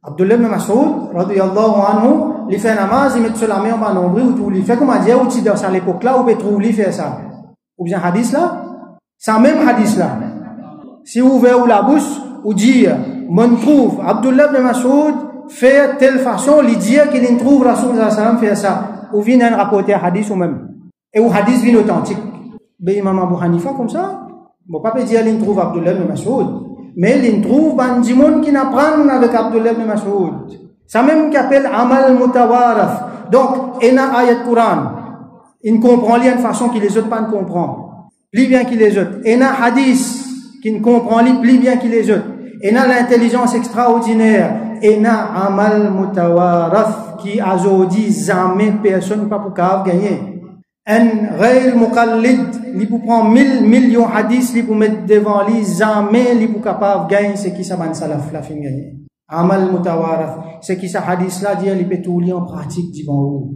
A: Abdullah ibn Mas'ud, radiyallahu anhu, il fait namaz, il met la main en bas nombril, ou tout, il fait comme à dire, ou tu dans l'époque là, ou peut trouver, il fait ça. Ou bien hadith là? C'est même hadith là. Si vous ouvrez la bouche, ou dire, mon trouve, Abdullah ibn Mas'ud, fait telle façon, il dit qu'il trouve Rasulullah sallallahu alayhi wa sallam faire ça. Ou vient un rapporter hadith ou même. Et où hadith vient authentique. Ben Imam Abu Hanifa comme ça, bon pas peut dire qu'il trouve Abdullah ibn Mas'ud, mais il trouve bandimon qui n'apprend avec Abdullah ibn Mas'ud. Ça même qui appelle amal mutawarath. Donc, il y a ayat Coran, il comprend d'une façon que les autres pas ne comprennent, plus bien que les autres. Il y a hadith qui ne comprend plus bien que les autres. Il y a l'intelligence extraordinaire. Il y a amal mutawarath qui a aujourd'hui jamais personne pas pour gagner. Un Ghayr Muqallid, il peut prendre 1000 millions hadiths, il peut mettre devant lui, jamais il peut capable de gagner ce qui s'appelle salaf, la fin gagner. Amal mutawarath, ce qui s'appelle hadith là, dit, il peut tout lire en pratique, dit bon où.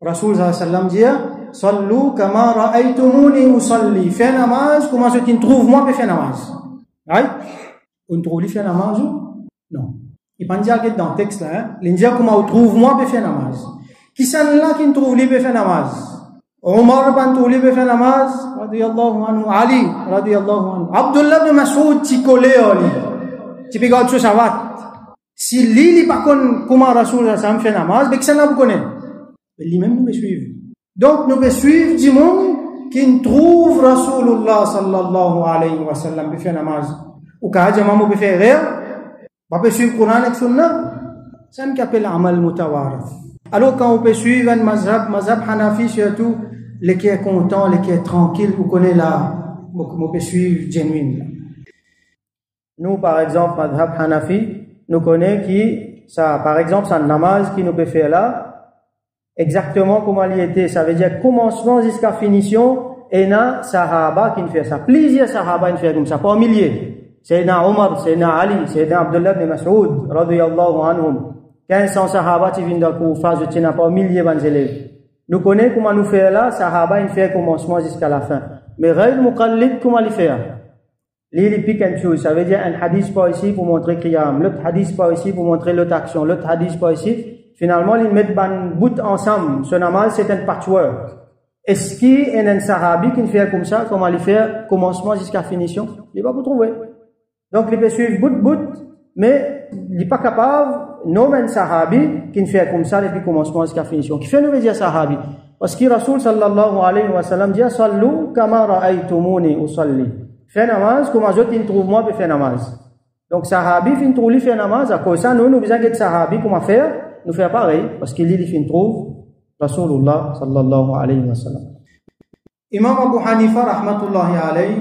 A: Rasul sallallahu alayhi wa sallam dit, sallu kama ra'aytumuni usalli. Fais namaz, comment je t'y trouve, moi, peut faire namaz. Right? On trouve lui faire namaz ou? Non. Il peut dire que dans le texte là, hein, il dit comment on trouve, moi, peut faire namaz. Qui s'en là qui trouve lui, peut faire namaz? Omar bin Touli peut faire namaz, radiyallahu anhu, Ali, radiyallahu anhu, Abdullah bin Mas'ud, tu collé, Ali. Tu peux garder ce savat. Si lui, il pas comment Rasul sallam fait namaz, mais que ça n'a pas connu. Mais lui-même, nous peut suivre. Donc, nous peut suivre du monde qui trouve Rasulullah sallallahu alayhi wa sallam peut faire namaz. Ou quand Jamam peut faire rire, on peut suivre Coran et Sunna. C'est un qui appelle amal mutawarath. Alors, quand on peut suivre un mazhab Hanafi, surtout, les qui est content, les qui est tranquille, vous connaissez là, on peut suivre genuine. Nous, par exemple, mazhab Hanafi, nous connaissons qui, ça, par exemple, c'est un namaz qui nous peut faire là, exactement comment il était. Ça veut dire commencement jusqu'à finition, et na sahaba qui fait ça. Plusieurs sahaba qui fait comme ça, pas milliers. Sayyidina Omar, Sayyidina Ali, Sayyidina Abdullah ibn Mas'ud, radiyallahu anhum. 1500 sahaba qui viennent de phase de Tina, pas milliers d'élèves. Nous connaissons comment nous faire là, sahaba il fait commencement jusqu'à la fin. Mais Ghayr Muqallid, comment il fait? Il pique une chose, ça veut dire un hadith pas ici pour montrer qiyam, l'autre hadith pas ici pour montrer l'autre action, l'autre hadith pas ici. Finalement, ils mettent un bout ensemble. Ce namaz, c'est un patchwork. Est-ce qu'il y a un sahabi qui fait comme ça, comment il fait commencement jusqu'à finition? Il va pas trouver. Donc, il peut suivre bout, mais il n'est pas capable, non, un sahabi qui fait comme ça depuis commencement jusqu'à finition. Qui fait nous veut dire sahabi? Parce que Rasoul sallallahu alayhi wa sallam dit, sallu kama ra'aytumuni usalli. Fait namaz, comme les autres, ils trouvent moi, puis fait namaz. Donc, sahabi, fin trouve, il fait namaz. À cause de ça, nous besoin de sahabi, comment faire? Nous faire pareil, parce qu'il dit, il trouve Rasulullah sallallahu alayhi wa sallam. Imam Abu Hanifa, rahmatullahi alayhi,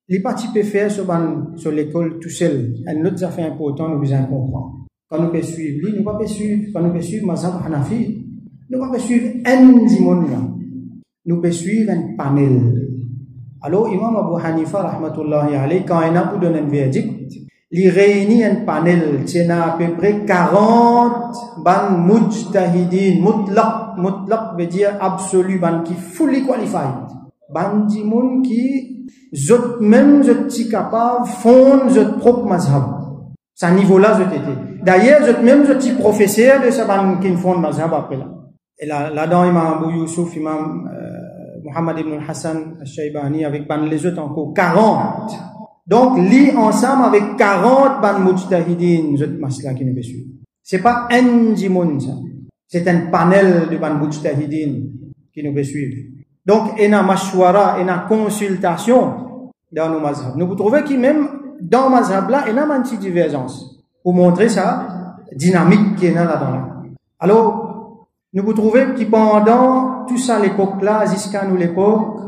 A: il n'est pas typé faire sur l'école tout seul. Un autre affaire important, nous besoin de comprendre. Quand nous pouvons suivre, nous ne pouvons pas suivre, quand nous pouvons suivre Mazhab Hanafi, nous ne pouvons pas suivre un dimon. Nous pouvons suivre un panel. Alors, Imam Abu Hanifa, rahmatullahi alayhi, quand il a pour donner un verdict, il réunit un panel, c'est à peu près 40 ban mujtahidin, mutlaq veut dire absolu, ban qui fully qualified. Ban dimoun qui, zot même zot si capable, font zot propre mazhab. C'est à niveau-là zot été. D'ailleurs, zot même zot si professeur de ce ban qui font mazhab après là. Et là-dedans, Imam Abu Yusuf, Imam Muhammad ibn al-Hassan al-Shaybani, avec ban les autres encore 40. Donc, lit ensemble avec 40 ban mujtahidin, zot masla qui nous suivent. C'est pas un dimoun, ça. C'est un panel de ban mujtahidin qui nous suivent. Donc, il y a mashwara, il y a consultation dans nos mazhab. Nous trouvons que même dans mazhab là, il y a une petite divergence pour montrer sa dynamique qui est là-dedans. Alors, nous trouvons que pendant tout ça l'époque là, jusqu'à nous l'époque,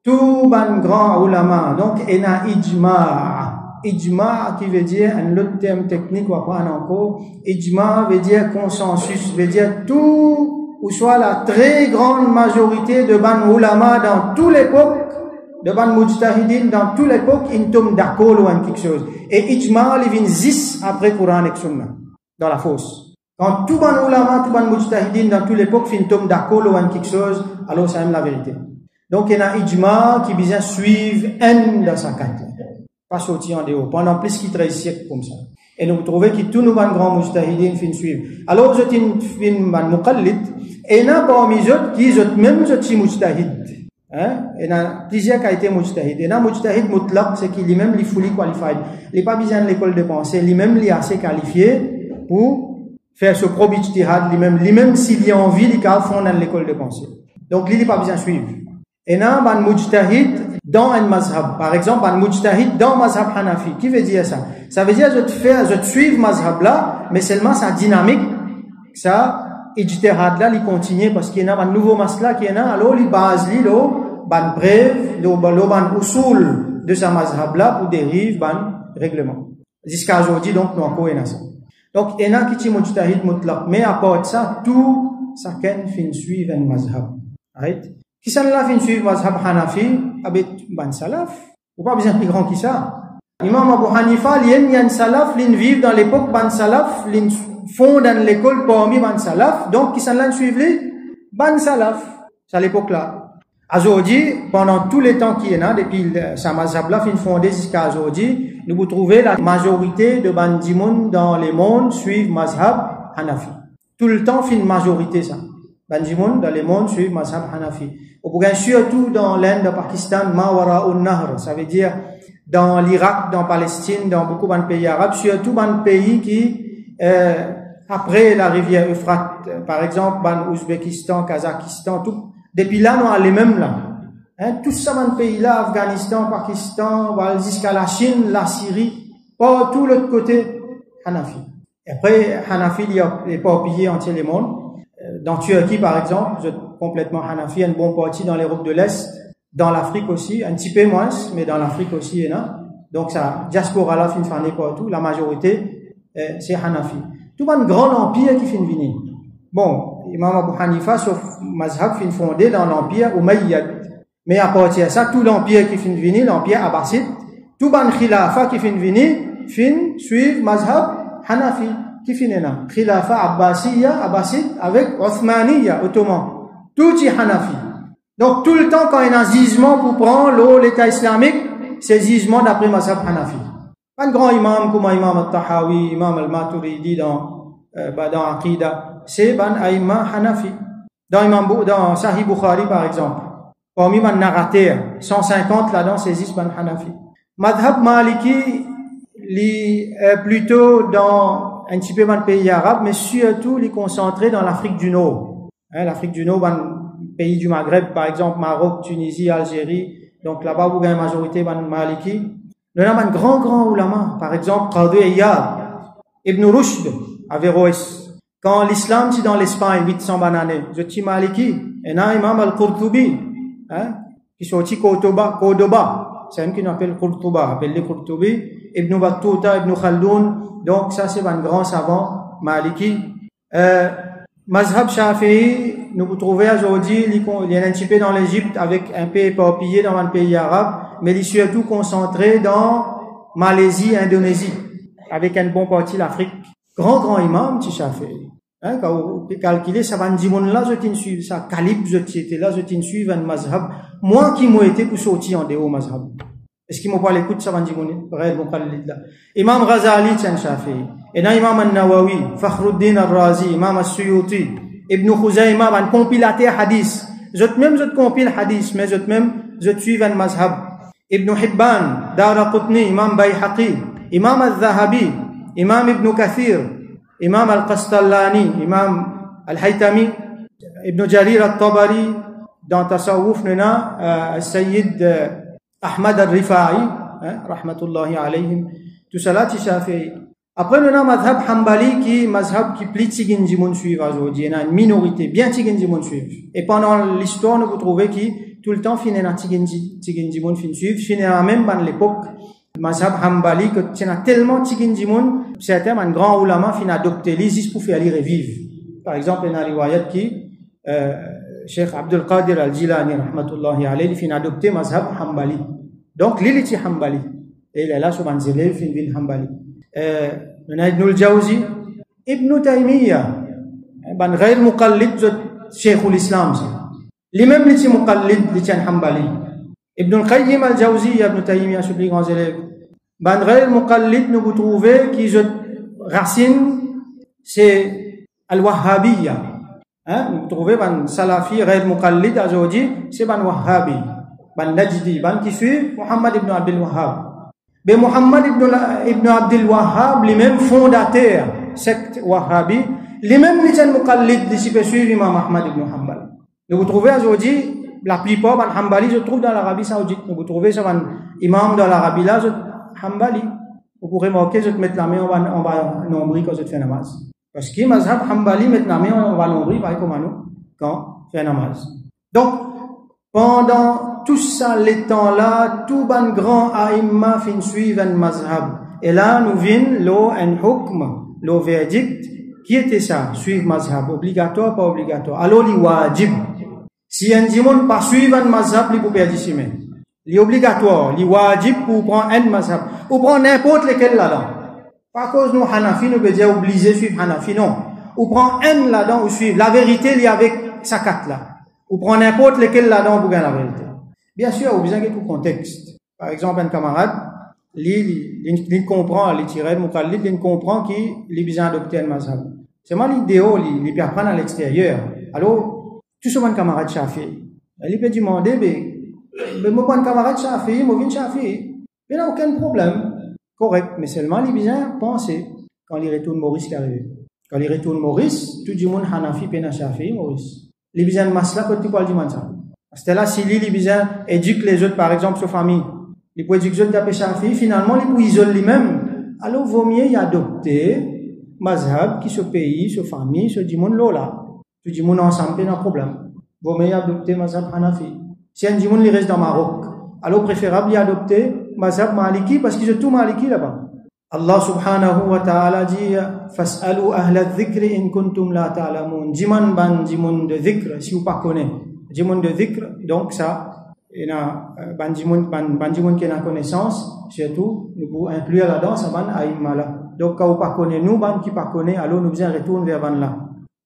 A: tout ban grand ulama, donc il y a ijma. Ijma qui veut dire, un autre terme technique, on va prendre encore. Ijma veut dire consensus, veut dire tout, ou soit la très grande majorité de ban ulama dans toute l'époque, de ban mujtahidin dans toute l'époque, ils tombent d'accord ou quelque chose. Et ijma, ils viennent 10 après Coran et Sunna, dans la fosse. Quand tout ban ulama, tout ban mujtahidin dans toute l'époque, ils tombent d'accord ou quelque chose, alors c'est même la vérité. Donc, il y a un ijma qui vient suivre un dans sa carte. Pas sortir en dehors. Pendant plus de 13 siècles comme ça. Et nous trouvons que tous nos grands mujtahidin fin suivre. Alors, vous êtes une ban muqallid. Et il y a parmi eux qui sont même mujtahid. Hein? Il y a plusieurs qui ont été mujtahid. Il y a un mujtahid mutlaq, c'est qu'il est même fully qualified. Il n'est pas besoin de l'école de pensée. Il est même assez qualifié pour faire ce propre ijtihad. Lui-même, s'il a envie, il peut fondre dans l'école de pensée. Donc, il n'est pas besoin de suivre. Et il y a un mujtahid dans un mazhab. Par exemple, un mujtahid dans mazhab Hanafi. Qui veut dire ça? Ça veut dire je suivre mazhab là, mais seulement sa dynamique, ça, ijtihad là, il continue parce qu'il y a un nouveau masla qui est là, alors il base le ban brève, le ban usul de sa mazhab là pour dérive ban règlement. Jusqu'à aujourd'hui, donc, nous encore ça. Donc, il y a qui est mujtahid mutlaq. Mais à part ça, tout, ça can fin suivre un mazhab. Right? Qui s'en l'a fin suivre mazhab Hanafi, avec ban salaf. Ou pas besoin plus grand que ça. Imam Abu Hanifa, il y a un salaf, il vit dans l'époque ban salaf, il fond dans l'école parmi ban salaf, donc qui s'en l'a suivre ban salaf. C'est à l'époque là. Aujourd'hui, pendant tous les temps qu'il y en a, depuis sa mazhab là, fin fondé jusqu'à aujourd'hui, nous trouvons la majorité de ban dimoun dans le monde suivent mazhab Hanafi. Tout le temps, fin majorité ça. Ban dimoun dans le monde suivent mazhab Hanafi. Ou bien surtout dans l'Inde, le Pakistan, Mawara un-Nahr, ça veut dire dans l'Irak, dans Palestine, dans beaucoup de pays arabes, surtout dans les pays qui, après la rivière Euphrate, par exemple, dans Ouzbékistan, Kazakhstan, tout, depuis là, nous avons les mêmes là. Hein, tout ça dans les pays là, Afghanistan, Pakistan, jusqu'à la Chine, la Syrie, pas tout l'autre côté, Hanafi. Et après, Hanafi, il est pas pillé entier le monde. Dans Turquie, par exemple, complètement Hanafi, une bonne partie dans l'Europe de l'Est, dans l'Afrique aussi, un petit peu moins, mais dans l'Afrique aussi, il y en a. Donc, ça, diaspora là, fin fané partout, la majorité, c'est Hanafi. Tout un grand empire qui fin venir. Bon, Imam Abu Hanifa, sauf mazhab, fin fondé dans l'empire Umayyad. Mais à partir de ça, tout l'empire qui finit venir, l'empire abbasside, tout ban khilafa qui finit venir, suivre mazhab Hanafi, qui finit là. Khilafa abbasside avec Othmaniya, ottoman. Tout est Hanafi. Donc tout le temps quand il y a un gisement pour prendre l'État islamique, c'est gisement d'après mazhab Hanafi. Un grand imam comme imam al-Tahawi, imam al-Maturidi dans Aqida, c'est ban aïma Hanafi. Dans Sahih Bukhari par exemple, parmi les narrateurs, 150 là-dedans saisissent ban Hanafi. Madhab Maliki, plutôt dans un petit peu dans le pays arabe, mais surtout les concentrer dans l'Afrique du Nord. L'Afrique du Nord, pays du Maghreb, par exemple, Maroc, Tunisie, Algérie. Donc là-bas, vous avez une majorité ban Maliki. Nous avons un grand ulama, par exemple, Qadi Iyad, Ibn Rushd, Averroès. Quand l'islam, c'est dans l'Espagne, 800 années, je suis Maliki, et là, Imam al-Qurtubi, qui sont sorti Cordoba, c'est un qui nous appelle Qurtuba, appelé Qurtubi, Ibn Battuta, Ibn Khaldoun, donc ça c'est un grand savant, Maliki. Mazhab Shafi'i, nous vous trouvez aujourd'hui, il y a un petit peu dans l'Égypte avec un peu éparpillé dans un pays arabe, mais il est surtout concentré dans Malaisie, Indonésie, avec un bon parti l'Afrique. Grand imam, tu Shafi'i. Quand vous calculez, ça va dire, là, je t'en suis, ça calibre, je t'étais là, je t'en suis, un mazhab. Moi qui m'ai été pour sortir en dehors mazhab. Est-ce qu'il m'a pas l'écoute, ça va dire, Imam Ghazali, tiens, Shafi'i. Et là, Imam al-Nawawi, Fakhruddin al-Razi, Imam al-Suyuti, Ibn Khuzayma, un compilateur hadith. Je compile hadith, mais je suis un mazhab. Ibn Hibban, Daraqutni, Imam Bayhaqi, Imam al-Zahabi, Imam Ibn Kathir, Imam al-Qastallani, Imam al-Haytami, Ibn Jarir al-Tabari, dans Tasawwuf, Sayyid Ahmad al-Rifa'i, rahmatullahi alayhim, tout cela, tu Shafi'i. Après, nous avons mazhab Hanbali qui plie Tigin suivre aujourd'hui. Il y a une minorité, bien Tigin suivre. Et pendant l'histoire, nous vous trouvez qui, tout le temps, finit dans Tigin suivre, finit même dans l'époque, mazhab Hanbali, que tu as tellement Tigin certains, un grand ulama, finit adopter l'ISIS pour faire les revivre. Par exemple, il y a une riwayat qui, Cheikh Abdul Qadir al-Jilani, rahmatullahi alayhi, finit adopter mazhab Hanbali. Donc, l'île est Hanbali. Et il est là sur un élève, finit Hanbali. Ibn al-Jawzi, Ibn Taymiyyah, ban غير مقلد شيخ الإسلام. Les mêmes les muqallid les tiennent Hanbali. Ibn al-Qayyim al-Jawzi, Ibn Taymiyyah, sur les grands élèves. Ban غير muqallid, nous vous trouvez qui racine, c'est al-Wahhabiyya. Vous trouvez ban Salafi غير muqallid aujourd'hui, c'est ban Wahhabi, ban Najdi, ban qui suit Muhammad ibn Abdul Wahhab. Mais Muhammad ibn Abdul Wahhab, les mêmes fondateurs, secte Wahhabi, les mêmes les muqallid, les suivent Imam Ahmad ibn Hanbal. Vous trouvez aujourd'hui, la plupart des Hanbali se trouvent dans l'Arabie Saoudite. Vous trouvez ça, un imam dans l'Arabie là, Hanbali. Vous pourrez remarquer, je te mets la main en bas nombril quand je te fais namaz. Parce que mazhab Hanbali met la main en bas nombril, pareil comme nous, quand fait namaz. Donc, pendant tout ça, les temps-là, tout ban grand aïmma fin suivre un mazhab. Et là, nous vient un hukm, le verdict, qui était ça, suivre mazhab, obligatoire, pas obligatoire. Alors, li wajib. Si un dimon pas suivre un mazhab, li pou perdi si men. Li obligatoire, li wajib pour prendre un mazhab. Ou prendre n'importe lequel là-dedans. Pas cause nous Hanafi, nous peut dire obligé de suivre Hanafi, non. Ou prendre un là-dedans ou suivre. La vérité, il y avec sa carte là. Ou prendre n'importe lequel là-dedans pour gagner la vérité. Bien sûr, vous besoin de tout contexte. Par exemple, un camarade, il comprend, il tire le muqallid, il comprend qu'il a besoin d'adopter un mazhab. C'est mal l'idéal, il peut apprendre à l'extérieur. Alors, tout ce mon camarade Shafi'i, il peut demander, mais mon camarade Shafi'i, moi viens Shafi'i. Il n'y a aucun problème. Correct. Mais seulement, il a besoin de penser quand il retourne Maurice qui arrive. Quand il retourne Maurice, tout le monde Hanafi, Pena Shafi'i, Maurice. Il a besoin de masla quand tu parles du mazhab. C'est là, si il a besoin d'éduquer les autres, par exemple, sur famille. Il peut éduquer les autres d'après Shafi'i, finalement, il peut isoler lui-même. Alors, vaut mieux y adopter mazhab qui se pays, se famille, se dit mon là. Tout le monde ensemble, pas de problème. Vaut mieux adopter mazhab Hanafi. Si un dimon il reste dans Maroc, alors préférable y adopter mazhab Maliki parce qu'ils sont tous Maliki là-bas. Allah subhanahu wa ta'ala dit fas'alu ahla dhikri in kuntum la ta'lamun. Dimon ban dimon de dhikr si vous pas connaissez. Dimon de dhikr, donc ça et na bandimon qui na connaissance surtout nous pour inclure là-dedans ça ban aïma là donc quand on pas connaît nous ban qui pas connaît alors nous besoin retourne vers ban là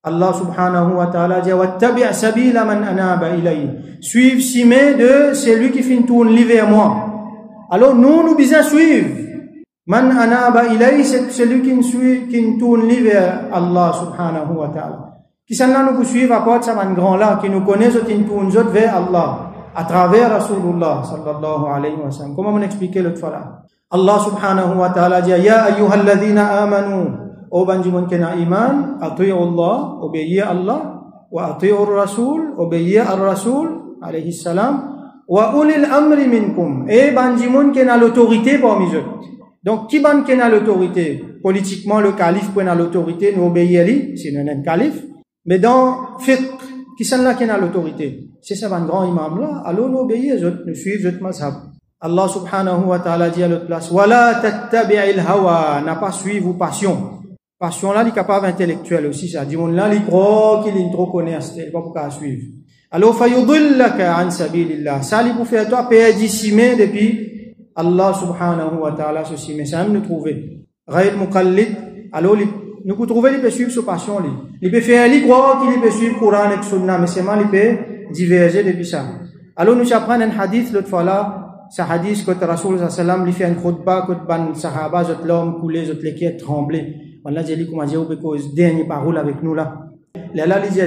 A: Allah subhanahu wa ta'ala dit wattabi' sabila man anaba ilayhi suivre chemin de celui qui fin tourne vers moi alors nous besoin suivre man anaba ilayhi c'est celui qui tourne vers Allah subhanahu wa ta'ala qui s'en là nous pour suivre à part ça ban grand là qui nous connaît qui tourne vers Allah à travers Rasulullah sallallahu alayhi wa sallam. Comment on expliquait l'autre fois là? Allah subhanahu wa ta'ala dit ya ayyuhalladhina amanu o banjimon kena iman ati'u Allah obéir Allah wa ati'u Rasul obéir ar-Rasul alayhi salam wa ulil amri minkum et banjimon kena l'autorité parmi eux. Donc qui ban kena l'autorité? Politiquement le calife prend l'autorité nous obéir lui, c'est un calife, mais dans fiqh qui sont là qui a l'autorité. C'est ça un grand imam là, alors nous obéir, nous suivons notre mazhab. Allah subhanahu wa ta'ala dit à l'autre place, wala tattabi'il hawa, n'a pas suivre vos passions. Passion là, il est capable intellectuel aussi, ça dit, on là, il croit qu'il est trop connaissant, il pas pour qu'à suivre. Alors, fayudillaka an sabilillah, ça, il pour faire toi, perdre d'ici depuis Allah subhanahu wa ta'ala, ceci, mais ça, nous trouver. Ghayr muqallid, alors, nous pouvons trouver, il peut suivre sa passion, il peut faire, il croit qu'il peut suivre le Coran et le Sunna, mais c'est mal, il peut diverger depuis ça. Alors, nous apprenons un hadith, l'autre fois là, ce hadith, que Rasul sallam, il fait un khutbah, que ban sahaba, zot l'homme coulé, zot l'équipe tremblé. Voilà, j'ai dit, comment dire, parce dernière parole avec nous là. Là, il dit,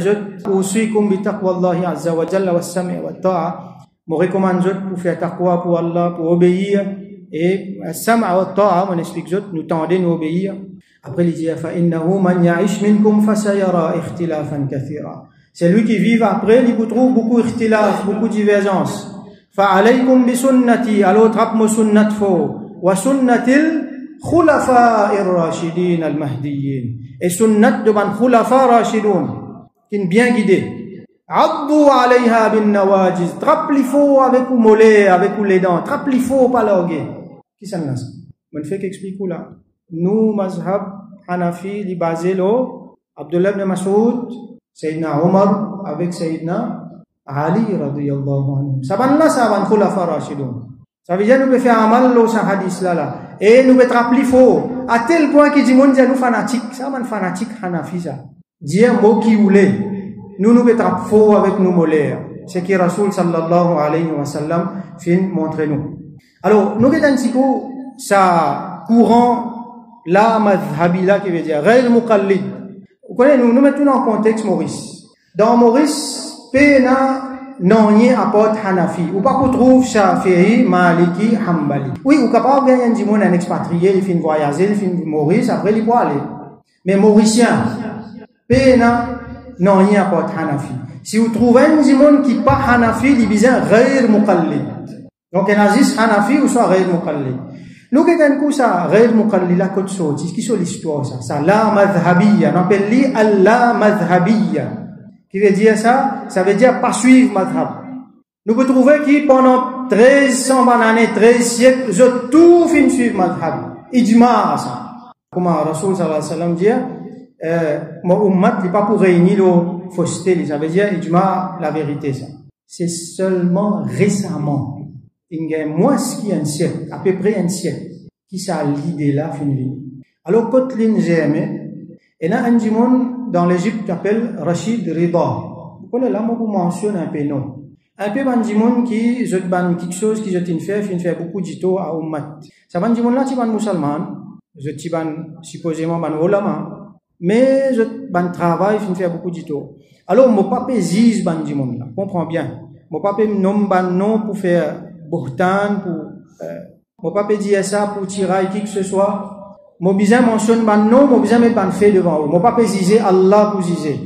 A: usikum bi taqwallahi azza wa jalla wa sam'i wa ta'a. Je recommande pour faire taqwa pour Allah, pour obéir. Et, sam'a wa ta'a, on explique, nous tendez, nous obéir. Après, il dit, فَإِنَّهُ مَنْ يَعِشْ مِنْكُمْ فَسَيَرَى اخْتِلَافًا كَثِيرًا. C'est lui qui vit après, il vous trouve beaucoup ikhtilaf, beaucoup divergence. فَعَلَيْكُمْ بِسُنَّتِي, alors trappe-moi sunnat faux. وَسُنَّةِ الْخُلَفَاءِ الرَّاشِدِينَ الْمَهْدِيِّينَ. Et sunnat de ban khulafa rashidoun, qui est bien guidé. عَضُّوا عَلَيْهَا بِالنَّوَاجِزِ. Trappe-les faux avec ou mollet, avec ou les dents. Trappe-les faux pas l'orgueil. Qui s'en a ça? On fait qu'explique ou là? Nous, mazhab Hanafi, li basé lo Abdullah ibn Mas'ud, Sayyidina Omar avec Sayyidina Ali radiyallahu anhu. Saban là, saban khulafa rashidun. Ça veut dire nous peut faire un mal lo sa hadith là. Et nous peut rappeler faux. À tel point qu'il dit, mon Dieu, nous fanatiques. Ça, man fanatique Hanafi ça. Dire mot qui voulait. Nous peut rappeler faux avec nos molaires. C'est que Rasul sallallahu alayhi wa sallam fin montrer nous. Alors, nous avons un petit coup, ça courant la madhhabila qui veut dire ghayr muqallid. Vous connaissez, nous mettons en contexte Maurice. Dans Maurice, pena non apporte Hanafi. Ou pas qu'on trouve Shafi'i, Maliki, Hanbali. Oui, ou capable bien un dimon un expatrié, il finit voyager, il finit Maurice, après il peut aller. Mais Mauricien, pena non apporte Hanafi. Si vous trouvez un dimon qui pas Hanafi, il dit ghayr muqallid. Donc un aziz Hanafi ou soit ghayr muqallid. Nous avons ça, ghayr muqallid la côte sortie. Qui sont l'histoire ça? Ça la madhhabiyya. On appelle li la madhhabiyya. Qui veut dire ça? Ça veut dire pas suivre madhhab. Nous pouvons trouver qui pendant 1300 années, 13 siècles, je tout fin suivre madhhab. Ijma ça. Comme Rasul sallallahu alayhi wa sallam dit, mon ummat n'est pas pour réunir le fausseté. Ça veut dire ijma la vérité ça. C'est seulement récemment. Il y a moins qu'un siècle, à peu près un siècle, qui ça l'idée là fini. Alors, quand l'ingémé, il y a un dimon dans l'Égypte qui s'appelle Rachid Rida. Vous connaissez là, moi, vous mentionne un peu non. Un peu un dimon qui, je ban quelque chose qui je t'ai fait beaucoup d'ito à Ummat. Ça ban dimon là, tu ban musulman, je t'ai ban supposément ban ulama, mais je ban travail, fait beaucoup d'ito. Alors, mon papa zise ban dimon là, comprends bien. Mon papa nomme ban non pour faire Bourtan pour mon papa dit ça pour tirer qui que ce soit. Mon bizarre mentionne ban non, mon bizarre met ban fait devant vous. Mon papa disait Allah vous disait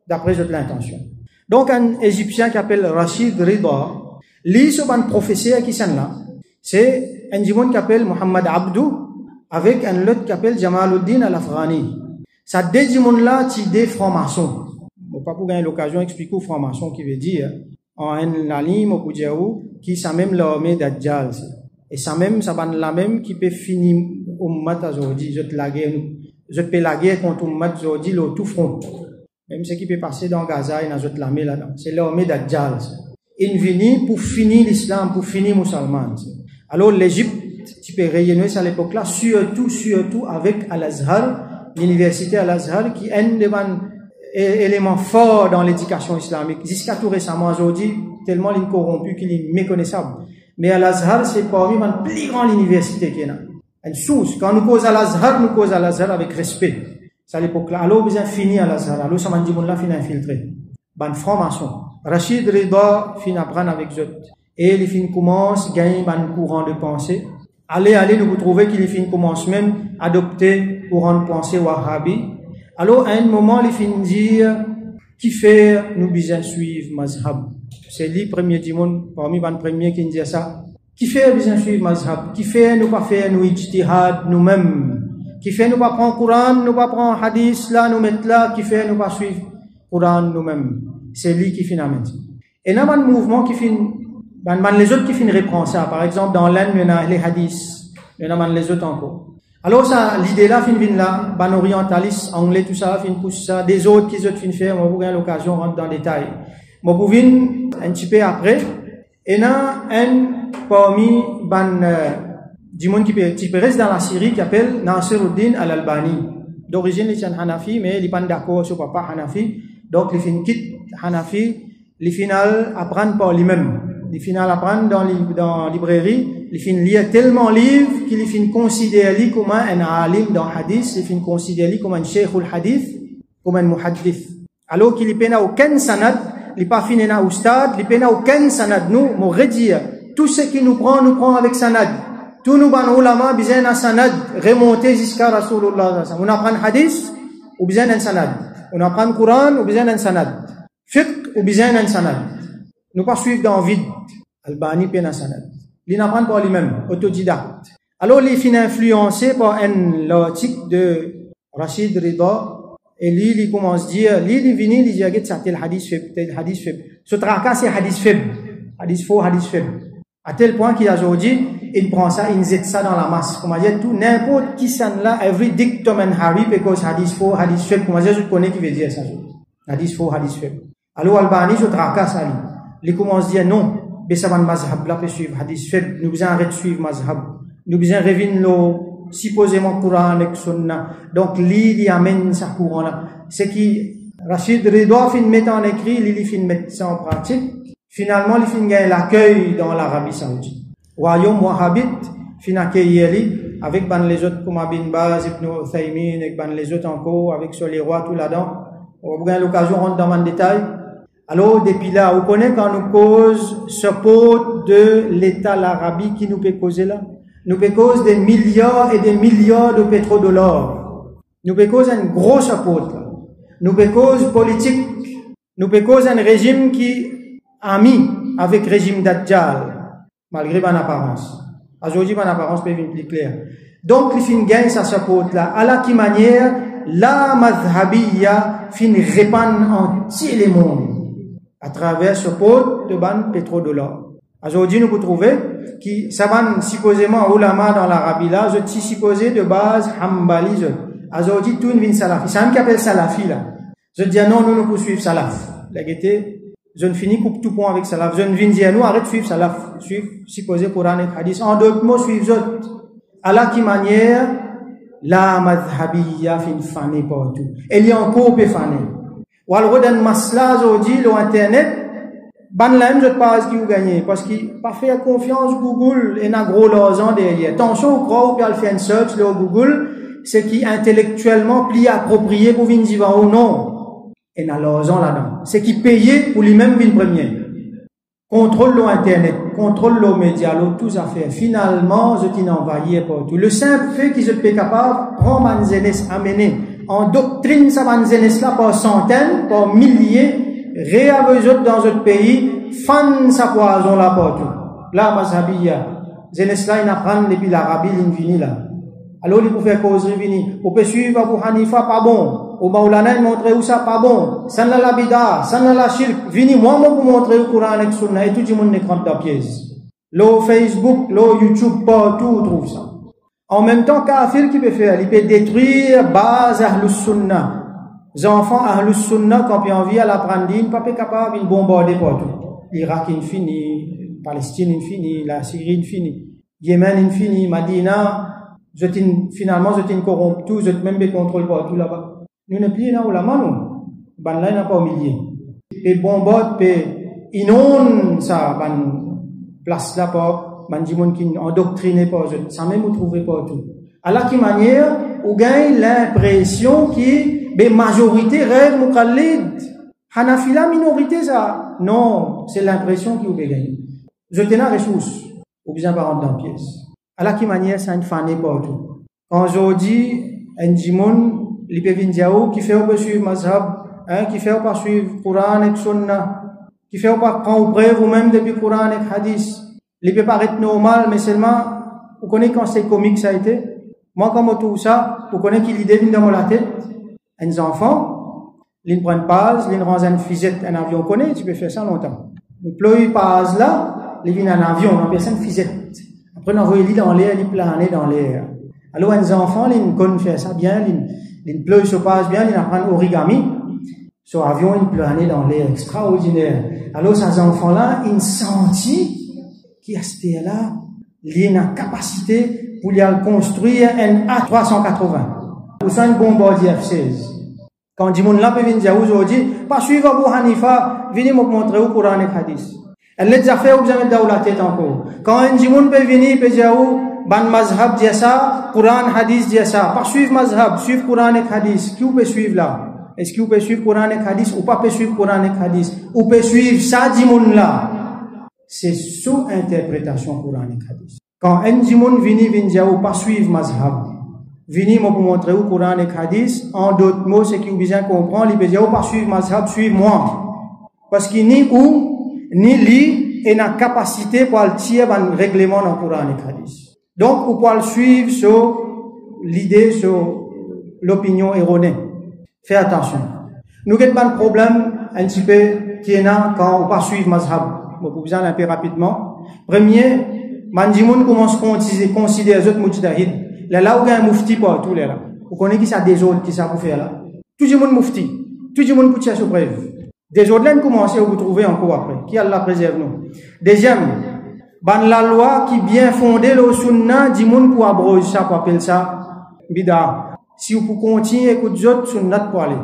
A: d'après cette l'intention. Donc un Égyptien qui appelle Rachid Rida, lui ce ban professeur qui s'en là, c'est un dimon qui appelle Mohamed Abdou avec un autre qui appelle Jamaluddin Al-Afghani. Ça deux dimon là qui des francs-maçons. Mon papa gagner l'occasion d'expliquer aux francs-maçons qui veut dire en un ligne au Koudiaou qui ça même l'armée d'Adjal et ça même ça ban la même qui peut finir ummat aujourd'hui je peux la guerre contre ummat aujourd'hui le tout front même ce qui peut passer dans Gaza et dans autres l'armée là c'est l'armée d'Adjal il vient pour finir l'islam, pour finir musulman. Alors l'Égypte, tu peux rayonner à l'époque là, surtout avec Al-Azhar, l'université Al-Azhar, qui est un des éléments forts dans l'éducation islamique. Jusqu'à tout récemment, aujourd'hui, tellement il est corrompu qu'il est méconnaissable. Mais Al-Azhar, c'est parmi les plus grandes universités qu'il y a. Une source. Quand nous causons Al-Azhar avec respect. C'est à l'époque là. Alors, vous avez fini Al-Azhar. Alors, ça m'a dit, là, fin infiltré. Ban franc-maçon. Rachid Rida, fin apprendre avec eux. Et les fins commencent, gagnent un courant de pensée. Allez, nous vous trouvez qu'il les fins commencent même adopter courant de pensée wahhabi. Alors, à un moment, les fins dire, qui fait, nous besoin suivre mazhab. C'est lui, premier du monde, parmi les premiers qui dit ça. Qui fait besoin suivre mazhab? Qui fait nous pas faire nous ijtihad nous-mêmes? Qui fait nous pas prendre Coran, nous pas prendre hadith là, nous mettre là? Qui fait nous pas suivre Coran nous-mêmes? C'est lui qui finit maintenant. Et dans un mouvement qui finit, les autres qui finissent reprendre ça. Par exemple, dans l'Inde, il y a les hadiths. Il y en a les autres encore. Alors ça, l'idée là, finit là, ban orientaliste, anglais, tout ça, finit pousse ça. Des autres qui finissent faire, moi, vous avez l'occasion de rentrer dans le détail. Moi, vous venez un petit peu après. Et là, parmi du monde qui reste dans la Syrie, qui appelle Nasiruddin al-Albani. D'origine, il est un Hanafi, mais il n'est pas d'accord sur papa Hanafi. Donc, il finit quitte Hanafi, il finit apprendre par lui-même. Il finit apprendre dans la librairie, il finit lire tellement de livres qu'il finit considérer comme un alim dans le hadith, il finit considérer comme un cheikh al-hadith, comme un muhaddith. Alors qu'il n'y a aucun sanad, il n'est pas fini na oustad, il n'y a aucun sanad. Nous, on redit, tout ce qui nous prend avec sanad. Tous nous, ban ulama, besoin d'un sanad, remonter jusqu'à Rasulullah. On apprend hadith, ou besoin d'un sanad. On apprend Coran, ou besoin d'un sanad. Fiqh, ou besoin d'un sanad. Nous pas suivre dans le vide. Albani, peine un sanad. Il n'apprend pas lui-même, autodidacte. Alors, il finit influencé par un l'article de Rachid Rida. Et lui, il commence à dire, lui, il vient, il dit, regarde, ça, tel hadith faible. Ce tracas, c'est hadith faible. Hadith faux, hadith faible. À tel point qu'il a aujourd'hui, il prend ça, il jette ça dans la masse. Comme on dit, tout, n'importe qui s'en là, every dictum and Harry, because hadith faux, hadith faible. Comme on dit, je connais qui veut dire ça. Hadith faux, hadith faible. Alors, Albani, ce tracas, ça, lui. Il commence à dire, non, mais ça va mazhab, là, peut suivre hadith faible. Nous besoin arrêter de suivre mazhab. Nous besoin revenir supposément Coran et Sunna. Donc, il amène sa courant là. C'est qui, Rachid Rida fin mettre en écrit, il fin mettre ça en pratique. Finalement, il fin gagner l'accueil dans l'Arabie Saoudite. Royaume Wahhabite, fin accueillir avec les autres comme Ibn Baz, Ibn Uthaymin, avec les autres encore, avec sur les rois, tout là-dedans. On va avoir l'occasion de rentrer dans le détail. Alors, depuis là, vous connaissez quand nous cause ce pot de l'État l'Arabie qui nous peut causer là? Nous peut cause des milliards et des milliards de pétrodollars. Nous peut cause un gros support là. Nous peut cause politique. Nous peut cause un régime qui ami avec le régime d'Adjal, malgré mon apparence. Aujourd'hui, mon apparence peut être plus claire. Donc, il fin gagne sa support là. À la qui manière, la madhhabiyya fin répand entier le monde à travers ce pot de ban pétrodollars. Aujourd'hui, nous pouvons trouver qui, ça va supposément ulama dans l'Arabie là, je suis supposé de base Hanbali. Aujourd'hui, tout une salafi. C'est un qui appelle salafi là. Je dis non, nous pouvons suivre salaf. La gaieté, je ne finis coupe tout point avec salaf. Je ne viens dire nous arrête de suivre salaf, suivre supposé Coran et Hadith. En d'autres mots, suivre autres. À la qui manière, la madhhabiyya fin fané partout. Elle y a encore peu fané. Ou alors dans masla aujourd'hui, l'internet. Ban là, je pense qu'il vous gagnez, parce qu'il pas fait confiance Google et n'a gros l'argent derrière. Attention, crois ou bien faire une search sur Google, c'est qui intellectuellement plie approprié pour venir dire ou non. Et n'a l'argent là-dedans. C'est qui payé pour lui-même venir premier. Contrôle l'internet, contrôle les médias, tout ça fait. Finalement, je t'ai envahi partout. Le simple fait qu'ils soient capables, prend manzenes amener en doctrine sa manzenes là par centaines, par milliers, réaveusot dans notre pays, fan sa poison là partout. Là, mazhabiyya, jeunesse là, il apprend depuis l'Arabie, il vient là. Alors, il peut faire causerie, vini. On peut suivre Abu Hanifa, pas bon. Au Maulana, il montre où ça, pas bon. Sanna la bida, sanna la shirk. Vini, moi, pour montrer le Coran et Sunna, et tout le monde ne compte dans pièce. Lo Facebook, lo YouTube, partout, on trouve ça. En même temps, kafir qui peut faire, il peut détruire base Ahlus Sunna. Les enfants Ahlus Sunnah, quand ils ont envie à l'apprendre, ils ne sont pas capables de bombarder partout. l'Irak infini, Palestine infini, la Syrie infini, Yémen infini, Madina, finalement, je t'ai corrompu tout, je t'ai même pas contrôlé partout là-bas. Nous ne plions là où la main, nous. Ben là, il n'a pas au milieu. Et bombot, et inonde ça, ben, place là, pas, ben, dis monde qui endoctriné pas, ça même vous trouvez pas tout. À la qui manière, vous gagnez l'impression qui, ben, majorité rêve mukallid. Hanafila minorité ça. Non, c'est l'impression qui vous gagne. Je t'ai la ressource. Ou bien par rentrer dans la pièce. À la qui manière, ça ne fané pas tout. Quand je dis, un jimon, l'ipévindiaou, qui fait au suivre mazhab, hein, qui fait pas suivre Coran et Sunna, qui fait pas prendre preuve ou même depuis Coran et Hadith. Il peut paraître normal, mais seulement, vous connaissez quand c'est comique ça a été? Moi, comme tout ça, vous connaissez qu'il l'idée vient dans la tête. Un enfant, ils prennent pause, ils rendent une fusette, un avion, on connaît, tu peux faire ça longtemps. Ils pleuillent pause là, ils viennent un avion, on appelle ça une fusette. Après, on envoie dans l'air, ils planent dans l'air. Alors, un enfant, ils connaissent faire ça bien, ils pleuillent, se passent bien, ils apprennent origami. Sur avion, ils planent dans l'air, extraordinaire. Alors, ces enfants-là, ils sentent qui à ce là, il a une capacité pour aller construire un A380. Ou ça, une bombardier F-16. Quand dit mon là peut venir aujourd'hui, pas suivre Abu Hanifa, venez me montrer au Coran et Hadith. Elle les a fait ou jamais dans la tête encore. Quand un jimoun peut venir, peut dire ban mazhab dit ça, Coran Hadith dit ça. Pas suivre mazhab, suivre Coran et Hadith. Qui vous peut suivre là? Est-ce que vous peut suivre Coran et Hadith ou pas peut suivre Coran et Hadith? Ou peut suivre ça jimoun là? C'est sous interprétation Coran et Hadith. Quand un jimoun vient dire ou pas suivre mazhab. Vini moi pour montrer au Coran et Hadith, en d'autres mots, c'est qu'il besoin comprendre, il peut dire, pas suivre mazhab, suivre moi. Parce qu'il ni ou, ni li, et n'a capacité pour le tirer un règlement dans le Coran et Hadith. Donc, vous pouvez le suivre sur l'idée, sur l'opinion erronée. Faites attention. Nous n'avons pas de problème, un petit peu, qui est là, quand on pas suivre mazhab. Vous pouvez aller un peu rapidement. Premier, Mandimoun commence à considérer les autres mujtahid. Là où il y a un moufti partout, là. Vous connaissez qui ça des autres qui ça pour faire là? Tout le monde moufti. Tout le monde pour tirer sur preuve. Des autres là, commencent à vous trouver encore après. Qui Allah préserve nous. Deuxième, ban la loi qui bien fondée le sunna, dit monde pour abroger ça, pour appeler ça, bida. Si vous pouvez continuer, écoutez les autres, sunnat pour aller.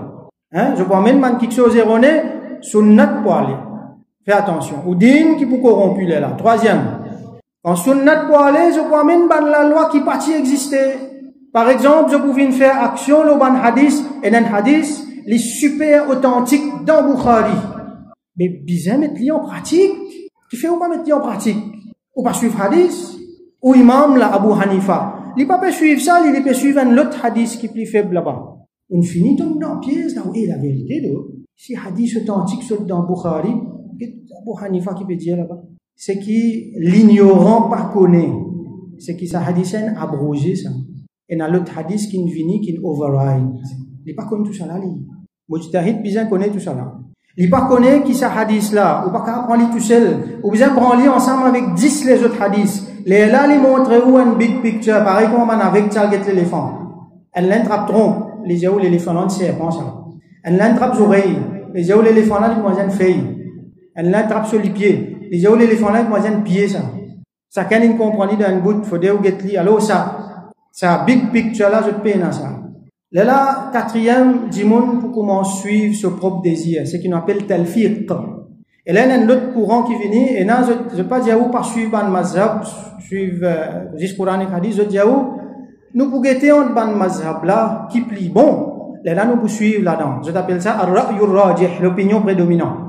A: Hein? Je peux même man quelque chose erroné, sunnat pour aller. Faites attention. Ou din qui peut corrompre là. Troisième. En sunnat pour aller, je peux même ban la loi qui partie exister. Par exemple, je pouvais faire action le ban hadith, et un hadith, les super authentiques dans Bukhari. Mais bien mettre li en pratique. Qui fait ou pas mettre li en pratique? Ou pas suivre hadith? Ou imam la Abu Hanifa. Il pas peut suivre ça, il peut suivre un autre hadith qui est plus faible là-bas. On finit dans pièce là où est la vérité là. Si hadith authentique sont dans Bukhari, Abu Hanifa qui peut dire là-bas. C'est qui l'ignorant pas connaît. C'est qui ça hadith abrogé ça. Et dans l'autre hadith qui vient qui override. Il pas connaît tout ça là. Mujtahid bien connaît tout ça là. Il pas connaît qui ça hadith là. Ou pas qu'à prendre tout seul. Ou bien prendre ensemble avec 10 les autres hadiths. Les là les montrer où un big picture pareil comme on avec target l'éléphant. Elle l'attrape tronc. Les yeux l'éléphant là c'est bon ça. Elle l'attrape oreilles. Les yeux l'éléphant là il commence à feuille. Elle l'attrape sur les pieds. Les gens l'éléphant là, moi j'ai un pied ça. Ça quand ils comprennent dans un bout, faut dire où get li. Alors ça big picture là, je te paye dans ça. Là, quatrième, dimon pour comment suivre ce propre désir, c'est qu'on appelle talfiq. Et là, il y a un autre courant qui vient, et là, je pas dire où pas suivre un mazhab, suivre juste Coran et Hadith, je dis où nous pour guetter un ban mazhab là qui plie bon. Là, nous pour suivre là-dedans. Je t'appelle ça ar-ra'yur rajih, l'opinion prédominante.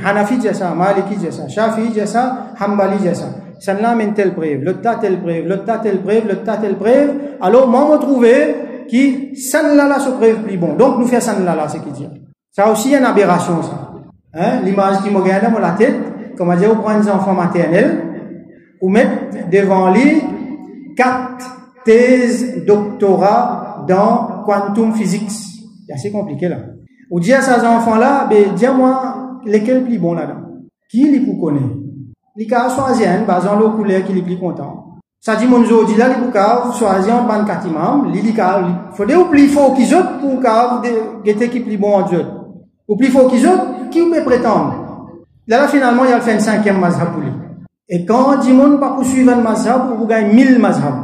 A: Hanafi dit ça, Maliki dit ça, Shafi'i dit ça, Hanbali dit ça. Ça n'a même tel preuve, le tas tel preuve, le tas tel preuve, le tas tel preuve. Alors, moi, me trouver qui, ça là, se preuve plus bon. Donc, nous faisons ça là, c'est qui dit. Ça aussi, une aberration, ça. Hein? L'image qui me regarde dans la tête, comme on dit, on prend des enfants maternels, ou mettre devant lui 4 thèses doctorat dans quantum physics. C'est assez compliqué, là. Ou dire à ces enfants-là, ben, dis-moi, lesquels plus bon là-dedans? Qui les pour connaître? Les cas choisir, basant le couleur qui les plus content. Ça dit, mon aujourd'hui là, les pour choisir un ban katimam, les cas, faut ou plus fort qu'ils autres pour cave, guetter qui plus bon en Dieu. Ou plus fort qu'ils autres, qui peut prétendre? Là, finalement, il a fait un 5e mazhab pour lui. Et quand dit monde pas poursuivre un mazhab, vous gagnez 1000 mazhab.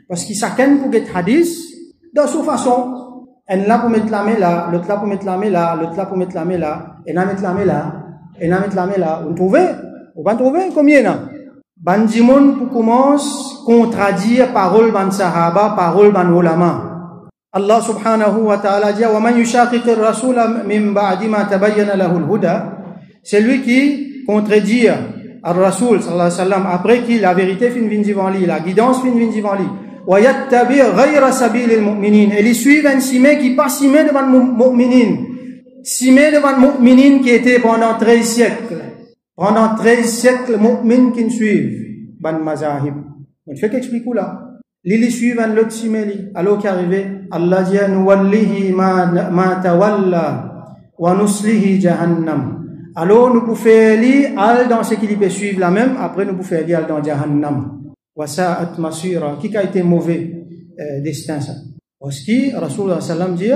A: Parce qu'il s'accène pour get hadith, de toute façon, un là pour mettre la main là, l'autre là pour mettre la main là, l'autre là pour mettre la main là, et là mettre la main là, et là mettre la main là. Vous trouvez? Vous pas trouver combien là? Ban dit monde pour commence contredire parole ban sahaba, parole ban ulama. Allah subhanahu wa ta'ala dit wa man yushaqiq ar-rasul min ba'di ma tabayyana lahu al-huda, c'est lui qui contredit ar-rasul sallallahu alayhi wa sallam après qui la vérité fin vient devant lui, la guidance fin vient devant lui. Wa yattabi ghayra sabilil mu'minin, et ils suivent un simé qui pas simé devant mu'minin, simé devant mu'minin qui était pendant 13 siècles. Pendant 13 siècles, mu'min qui suivent ban mazahib. On fait qu'explique là. L'ils suivent un lot simili. Alors qui arrivait, Allah dit nuwallihi ma tawalla wa nuslihi jahannam. Alors nous pouvons faire aller dans ce qu'il peut suivre la même, après nous pouvons faire aller dans jahannam. Wa sa'at masira, qui a été mauvais destin ça. Parce que Rasulullah sallam dit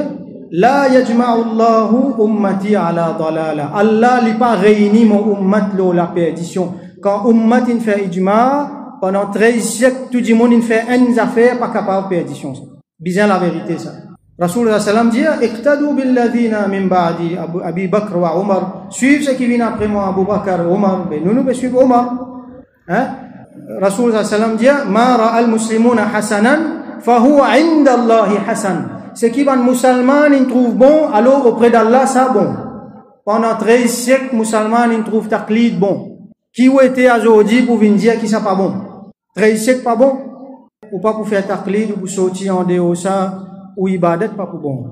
A: la yajma'u Allahu ummati ala dalala. Allah li pas réuni mon ummat lo la perdition. Quand ummat in fait ijma, pendant 13 siècles, tout le monde fait une affaire pas capable de perdition. Bien la vérité ça. Rasulullah sallam dit iqtadu bil ladina min ba'di Abu Bakr wa Omar. Suivez ce qui vient après moi, Abu Bakr, Omar. Mais nous nous suivons Omar. Hein? Rasulullah sallam dit ma ra'al muslimuna hasanan fa huwa 'inda Allahi hasan. Ce qui va musulman il trouve bon, alors auprès d'Allah ça bon. Pendant 13 siècles, musulman il trouve taqlid bon. Qui ou était aujourd'hui pour venir dire qui ça pas bon? 13 siècles pas bon? Ou pas pour faire taqlid, ou pour sortir en dehors ça, ou ibadat pas pour bon.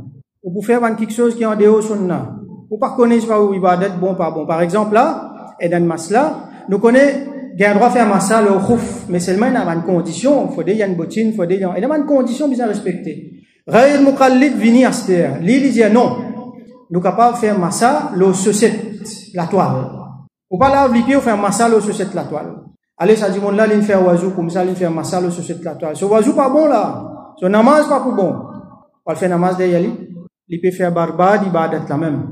A: Ou pour faire quelque chose qui est en dehors sunna. Ou pas connaître pas ou ibadat bon pas bon. Par exemple là, et dans masla, nous connaissons il y a un droit de faire massa le khouf, mais seulement il y a une condition, il faut dire une bottine, il faut dire il y a une condition bien respectée. Ghayr muqallid vini aster. Lui il dit non. Nous capable de faire massa le société la toile. Ou pas là obliger faire massa le société la toile. Allez ça dit mon là il fait wazou comme ça il fait massa le société la toile. Ce wazou pas bon là. Ce namaz pas pour bon. On fait namaz derrière lui. Il peut faire barbade ibadat la même.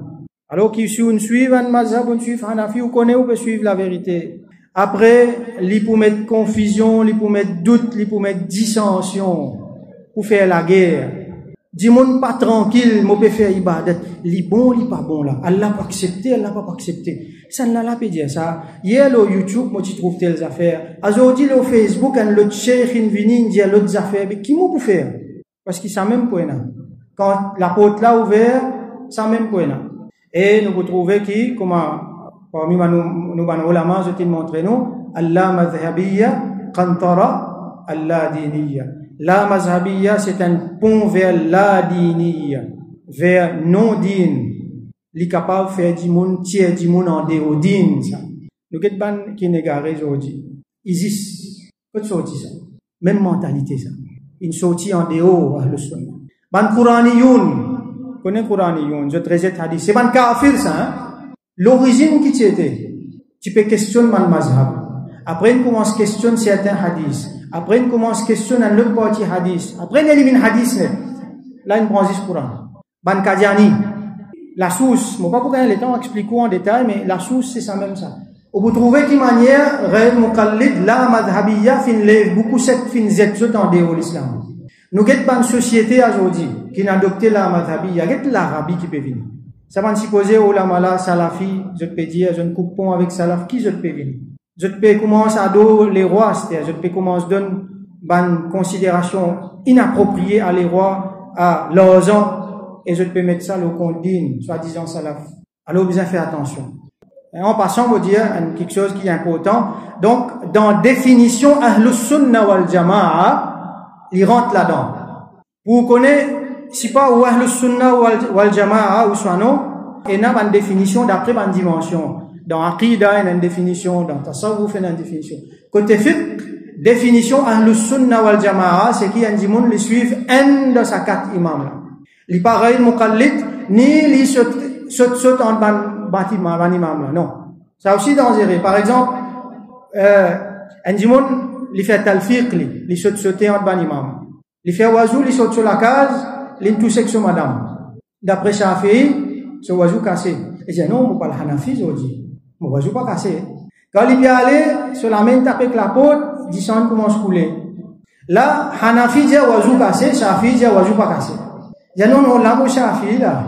A: Alors qu'il suit un mazhab, on suit Hanafi, ou connaît ou peut suivre la vérité. Après, il peut mettre confusion, il peut mettre doute, il peut mettre dissension pour faire la guerre. Dis monde pas tranquille, moi peut faire ibadat. Li bon, li pas bon là. Allah pas accepter, Allah pas accepter. Ça ne l'a pas dire ça. Hier le YouTube, moi tu trouves telles affaires. Aujourd'hui le Facebook, un le cheikh in vini dit l'autre affaires. Mais qui moi peut faire? Parce qu'il ça même point là. Quand la porte là ouvert, ça même point là. Et nous retrouvons qui comment parmi nous ban ulama je te montre nous Allah mazhabiyya qantara Allah diniyya. La mazhabiyya c'est un pont vers la diniyya, vers non din. Li capable faire du monde tiers du monde en dehors din ça. Nous get ban qui négaré aujourd'hui. Isis peut sortir ça. Même mentalité ça. Une sortie en dehors le sunna. Ban Qur'aniyoun, connais Qur'aniyoun, je traite hadith. C'est ban kafir ça hein. L'origine qui était, tu peux questionner mon mazhab. Après, on commence à questionner certains hadiths. Après, on commence à questionner un autre partie hadith. Après, on élimine hadith. Là, on prend le Coran. Ban Kadiani. La source, je ne vais pas vous gagner le temps d'expliquer en détail, mais la source, c'est ça même ça. Vous trouvez qu'une manière, Ghayr Muqallid, la madhabiyya, fin lève beaucoup cette fin zet en dehors de l'islam. Nous avons une société aujourd'hui qui n'a adopté la madhabiyya, il y a l'Arabie qui peut venir. Ça va supposer au lamala salafi, je peux dire, je ne coupe pas avec salaf, qui je peux venir. Je peux commencer à donner les rois, c'est-à-dire, je peux commencer à donner une considération inappropriée à les rois, à leurs ans, et je peux mettre ça au compte digne, soi-disant salaf. Alors, bien faire attention. Et en passant, vous dire quelque chose qui est important. Donc, dans définition, Ahlus Sunnah wal Jama'a, il rentre là-dedans. Vous connaissez, si pas ou Ahlus Sunnah wal Jama'a ou soit non, il y a une définition d'après une dimension. Dans Aqidah, il y a une définition, dans Tasawwuf, il y a une définition. Côté fiqh, définition Ahlus Sunnah wal Jama'a, c'est qu'il y a des gens qui suivent un de ces 4 imams là. Les pareils muqallid, ni les saute en bâtiment, imam là, non. Ça aussi dangereux. Par exemple, un gens qui fait talfiq, les sauter en ban imam. Les fait wazou, les saute sur la case, les tout section madame. D'après Shafi'i, ce wazou cassé. Et dit non, on parle Hanafi aujourd'hui. Mon oiseau pas cassé. Quand il est allé, sur la main taper avec la pote, dit ça commence à couler. Là, Hanafi dit oiseau cassé, Shafi dit oiseau pas cassé. Il dit non, là, mon Shafi, là.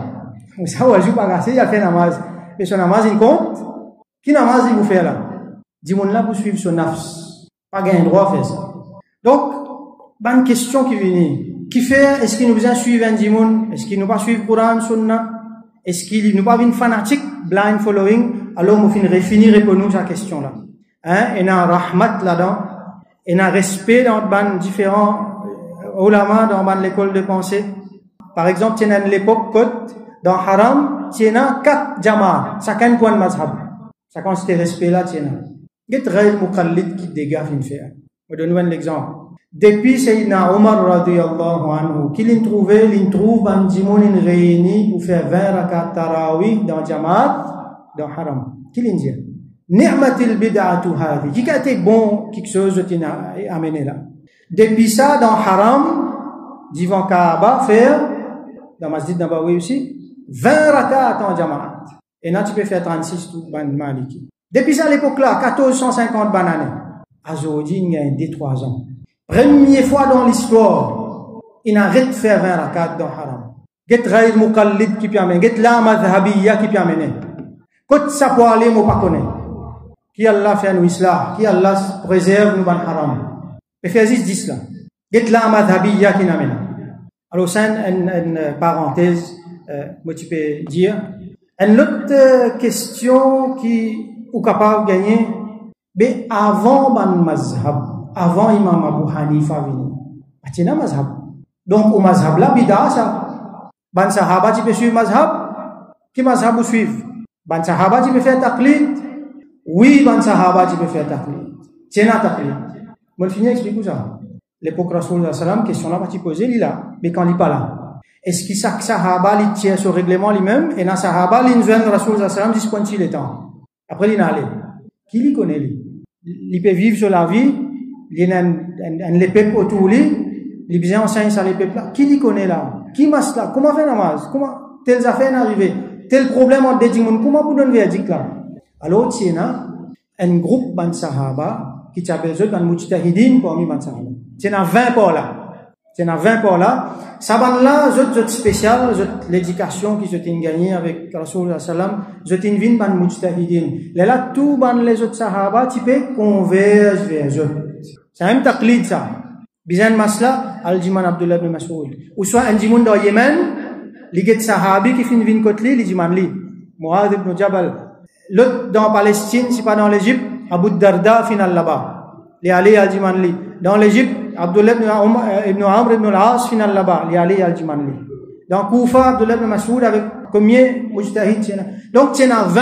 A: Ça, oiseau pas cassé, il a fait namaz. Mais son namaz, il compte. Qui namaz il vous fait là? Dis mon là pour suivre son nafs. Pas gain droit à faire ça. Donc, bonne question qui vient. Qui fait, est-ce qu'il nous besoin suivre un dimon? Est-ce qu'il nous pas suivre Coran, Sunna? Est-ce qu'il nous pas une fanatique, blind following? Alors, nous finir répondre à cette question-là. Hein? Et a rahmat là-dedans. Et a respect dans ban différents ulama dans l'école de pensée. Par exemple, tiens à l'époque, dans Haram, tiens 4 jama'a, chacun point de mazhab. Ça consiste respect là, tiens. Get ghayr muqallid qui dégage une faire. Je donne un exemple. Depuis Sayyidina Omar radiyallahu anhu, qu'il trouve un dimon réuni pour faire 20 rakat tarawih dans jamaat, dans Haram. Qu'il dit? Ni'matil bid'atu hadi. Qui a été bon, quelque chose qui a amené là. Depuis ça, dans Haram, devant Kaaba, faire, dans Masjid Nabawi aussi, 20 rakat en jamaat. Et là, tu peux faire 36 tout ban maliki. Depuis ça, à l'époque là, 1450 bananes. Aujourd'hui, il y a des 3 ans. Première fois dans l'histoire, il arrête de faire 20 rakat dans Haram. Get ghayr muqallid qui peut amener. Get la madhhabiyya qui peut amener. Quand ça peut aller, moi pas connaître. Qui Allah fait nous islam, qui Allah préserve nous ban Haram. Mais fais juste 10 là. Get la madhhabiyya qui n'amène. Alors, c'est une parenthèse, moi tu peux dire. Une autre question qui est capable de gagner, mais avant ban mazhab, avant Imam Abu Hanifa venu, c'est un mazhab. Donc, au mazhab là, bida ça. Ban sahaba, tu peux suivre mazhab? Qui mazhab vous suivre? Ban sahaba, tu peux faire taqlid? Oui, ban sahaba, tu peux faire taqlid. C'est un taqlid. Moi, je finis expliquer ça. L'époque Rasoul sallam, question là, tu poser, il est là. Mais quand il n'est pas là. Est-ce qu'il chaque sahaba, il tient ce règlement lui-même? Et dans sahaba, il nous vient Rasoul sallam, jusqu'à il est temps. Après, il est allé. Qui lui connaît, lui? Il peut vivre sur la vie. Il y a un épée autour de lui, il bien enseigne ça l'épée là. Qui lui connaît là? Qui masse là? Comment faire namaz? Comment telles affaires arrivent? Tel problème en dédimon? Comment vous donner verdict là? Alors, il y a un groupe ban sahaba qui s'appelle ban mujtahidin parmi ban sahaba. Il y en a 20 par là. Il y en a 20 par là. Ça ban là, zot spécial, l'éducation qui s'est gagnée avec Rasoul sallam, zot invin ban mujtahidin. Là, tout ban les autres sahaba, tu peux converger vers eux. C'est un taqlid ça. Bizan masla al-Jiman Abdullah ibn Mas'ud. Ou soit un Jimun dans Yémen, les sahabi qui fin vin kotli, les Jiman li. Mu'adh ibn Jabal. L'autre dans Palestine, c'est pas dans l'Égypte, Abu Darda final là-bas. Les Ali al-Jiman li. Dans l'Égypte, Abdullah ibn Amr ibn al-As final là-bas. Les Ali al-Jiman li. Dans Koufa, Abdullah ibn Mas'ud avec combien mujtahid tiens. Donc tiens à 20.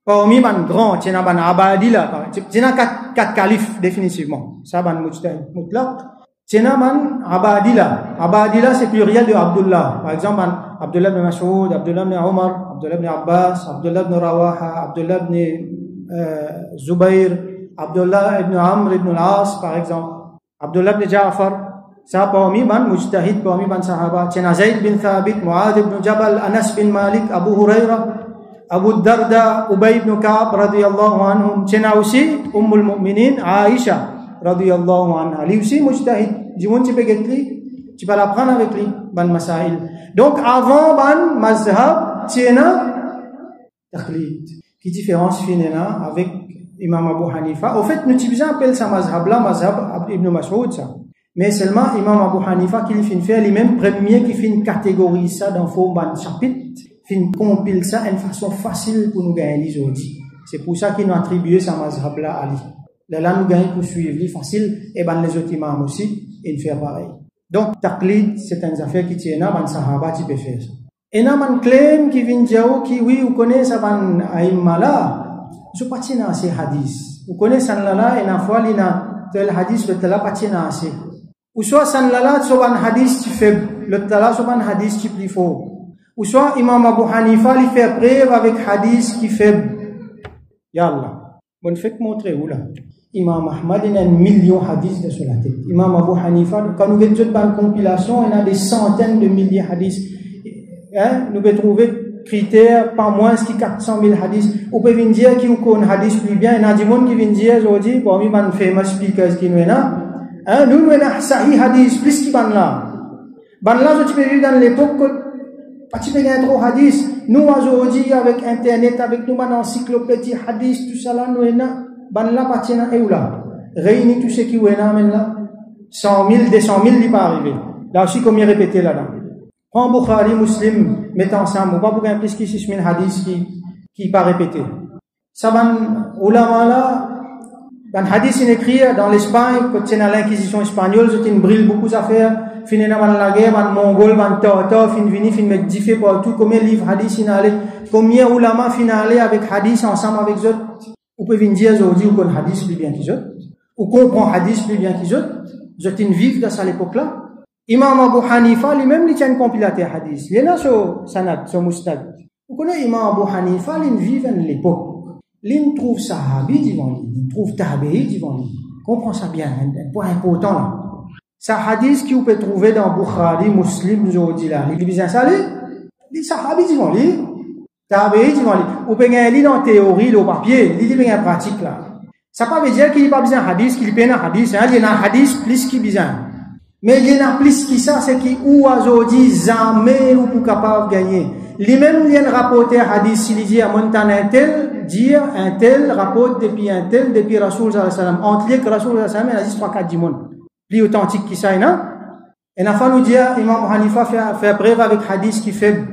A: Parmi ban grand, tiens ban abadila, tiens 4 califes définitivement. Ça ban mujtahid mutlaq. Tiens ban abadila. Abadila c'est pluriel de Abdullah. Par exemple, Abdullah ibn Mas'ud, Abdullah ibn Omar, Abdullah ibn Abbas, Abdullah ibn Rawaha, Abdullah ibn Zubair, Abdullah ibn Amr ibn al-As par exemple, Abdullah ibn Ja'far. Ça parmi ban mujtahid, parmi ban sahaba. Tiens Zayd bin Thabit, Mu'adh ibn Jabal, Anas bin Malik, Abu Hurairah, Abu Darda, Ubay ibn Ka'ab radiyallahu anhum. Tiens aussi Ummul Mu'minin, Aisha radiyallahu anha. Lui aussi mujtahid. Dis-moi tu peux getli, tu peux l'apprendre avec lui ban masail. Donc avant ban mazhab, tiens taqlid. Qui différence finena avec Imam Abu Hanifa? Au fait, nous appelons ça mazhab là, mazhab Ibn Mas'ud ça. Mais seulement Imam Abu Hanifa qui fin fait les mêmes premiers qui fin catégorie ça dans faux ban chapitre. Fin compile ça une façon facile pour nous gagner aujourd'hui. C'est pour ça qu'ils nous attribué ça mazhab là à lui. Là nous gagnons pour suivre lui facile et ben les autres imams aussi ils font pareil. Donc taqlid c'est une affaire qui tient ban sahaba qui peut faire ça. Et là man claim qui vient dire qui oui vous connaissez ça ban aïmma là, je pas tiens à ces hadiths. Vous connaissez ça là et na fois lina tel hadith le tala pas tiens à ces. Ou soit ça là sur un hadith qui faible, le tala sur un hadith qui plus fort. Ou soit Imam Abu Hanifa lui fait preuve avec hadith qui faible. Yallah. Bon, faites montrer où là. Imam Ahmad, il a 1 million de hadiths sur la tête. Imam Abu Hanifa, quand nous avons une compilation, il y a des centaines de milliers de hadiths. Hein? Nous pouvons trouver critères, pas moins que 400 000 hadiths. Ou peut venir dire qu'il y a un hadith plus bien, il y a des gens qui viennent dire aujourd'hui, parmi les famous speakers qui nous hein, nous avons sahih hadith, plus qui ban là. Ban là, je peux vivre dans l'époque que, pas tu peux gagner trop hadith. Nous, aujourd'hui, avec Internet, avec nous, dans encyclopédie, hadith, tout ça là, nous avons, ban là, pas tu n'as où là. Réunis tout ce qui est là, 100 000, 200 000, il n'est pas arrivé. Là aussi, comme il répétait là-dedans. Prends Bukhari, Muslim, mettez ensemble, ou pas pour un plus qui 6 000 hadiths qui pas répété. Ça, ban, ulama là, ban hadith, il écrit dans l'Espagne, quand c'est dans l'inquisition espagnole, c'est une brille beaucoup d'affaires, fin dans la guerre, ban mongol, ban torto, fin vini, fin mettre diffé partout, combien de livres hadith, il allé, combien ulama, fin allé avec hadith ensemble avec eux. Vous pouvez venir dire aujourd'hui, ou qu'on hadith plus bien qu'ils autres, ou comprend hadith plus bien qu'ils autres. Vous êtes une vive dans cette époque-là. Imam Abu Hanifa, lui-même, il tient un compilateur hadith. Il est là sur Sanad, sur Mustad. Vous connaissez Imam Abu Hanifa, il vit à l'époque. Il trouve Sahabi devant lui, il trouve Tabi'i devant lui. Comprends ça bien, un point important là. C'est un hadith que vous pouvez trouver dans Bukhari, Muslim, aujourd'hui là. Il dit ça, il Sahabi devant lui, Tabi'i devant lui. Vous pouvez lire dans la théorie, le papier, il dit bien en pratique là. Ça ne veut pas dire qu'il n'y a pas besoin de hadith, qu'il n'y a pas hadith, hein? Il y a un hadith plus qu'il besoin. Mais il y a plus qui ça, c'est qui ou aujourd'hui jamais ou pour capable de gagner. Lui-même, il y a un rapporté hadith, s'il dit à Montana un tel, rapporte depuis un tel, depuis Rasoul sallallahu alayhi wa sallam. Entre les que Rasoul sallallahu alayhi wa sallam, il a dit 3-4 dimons. Plus authentique qui ça, non? Et la fois nous dit, Imam Hanifa fait preuve avec hadith qui est faible.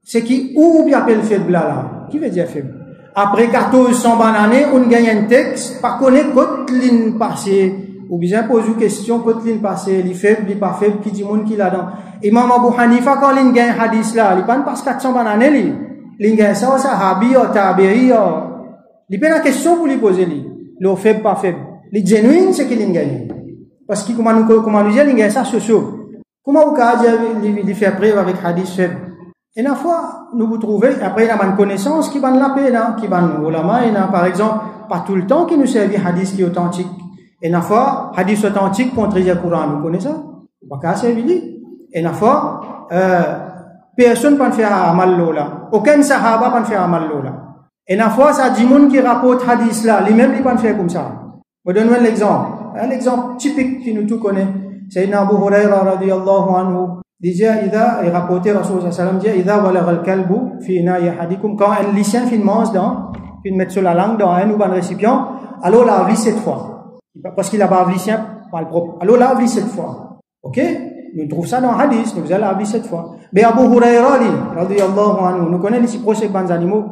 A: C'est qui ou bien appelle faible là? Qui veut dire faible? Après 1400 années, on gagne un texte, pas connaître côte ligne passée, ou bien poser une question, côte ligne passée, il est faible, il est pas faible, qui dit monde qui là-dedans. Imam Abu Hanifa, quand il gagne un hadith là, il pas passe 400 années, il gagne ça, au sahabi, au tabi'i, il fait la question pour lui poser, le faible, pas faible. Le genuine, c'est qu'il gagne. Parce que, comment nous dire, il gagne ça, socio. Comment vous pouvez dire, faire preuve avec hadith faible? Et la fois, nous vous trouvez, après, il y a une connaissance qui va la paix, qui va nous ulama, il y a, par exemple, pas tout le temps qui nous servent hadith qui est authentique. Et la fois, hadith authentique contre le Coran, vous connaissez ça? Pas qu'à servir. Et la fois, personne ne peut faire amal là. Aucun sahaba ne peut faire amal là. Et la fois, ça dit monde qui rapporte hadith là, lui-même, il ne peut faire comme ça. Je vous donne un exemple. Un exemple typique qui nous tous connaît. C'est Abu Huraira radiyallahu anhu. Déjà, il rapporté Rasul sallam dit, idha walagha al-kalbu fi ina'i ahadikum, quand un lycéen fait une mange dans, fait mettre sur la langue dans un ou un récipient, alors lave-lui 7 fois. Parce qu'il a pas lycéen, pas le propre. Alors lave-lui 7 fois. Ok? Nous trouvons ça dans le hadith, nous allons laver 7 fois. Mais Abu Huraira, radiyallahu anhu, nous connaissons les proches des animaux,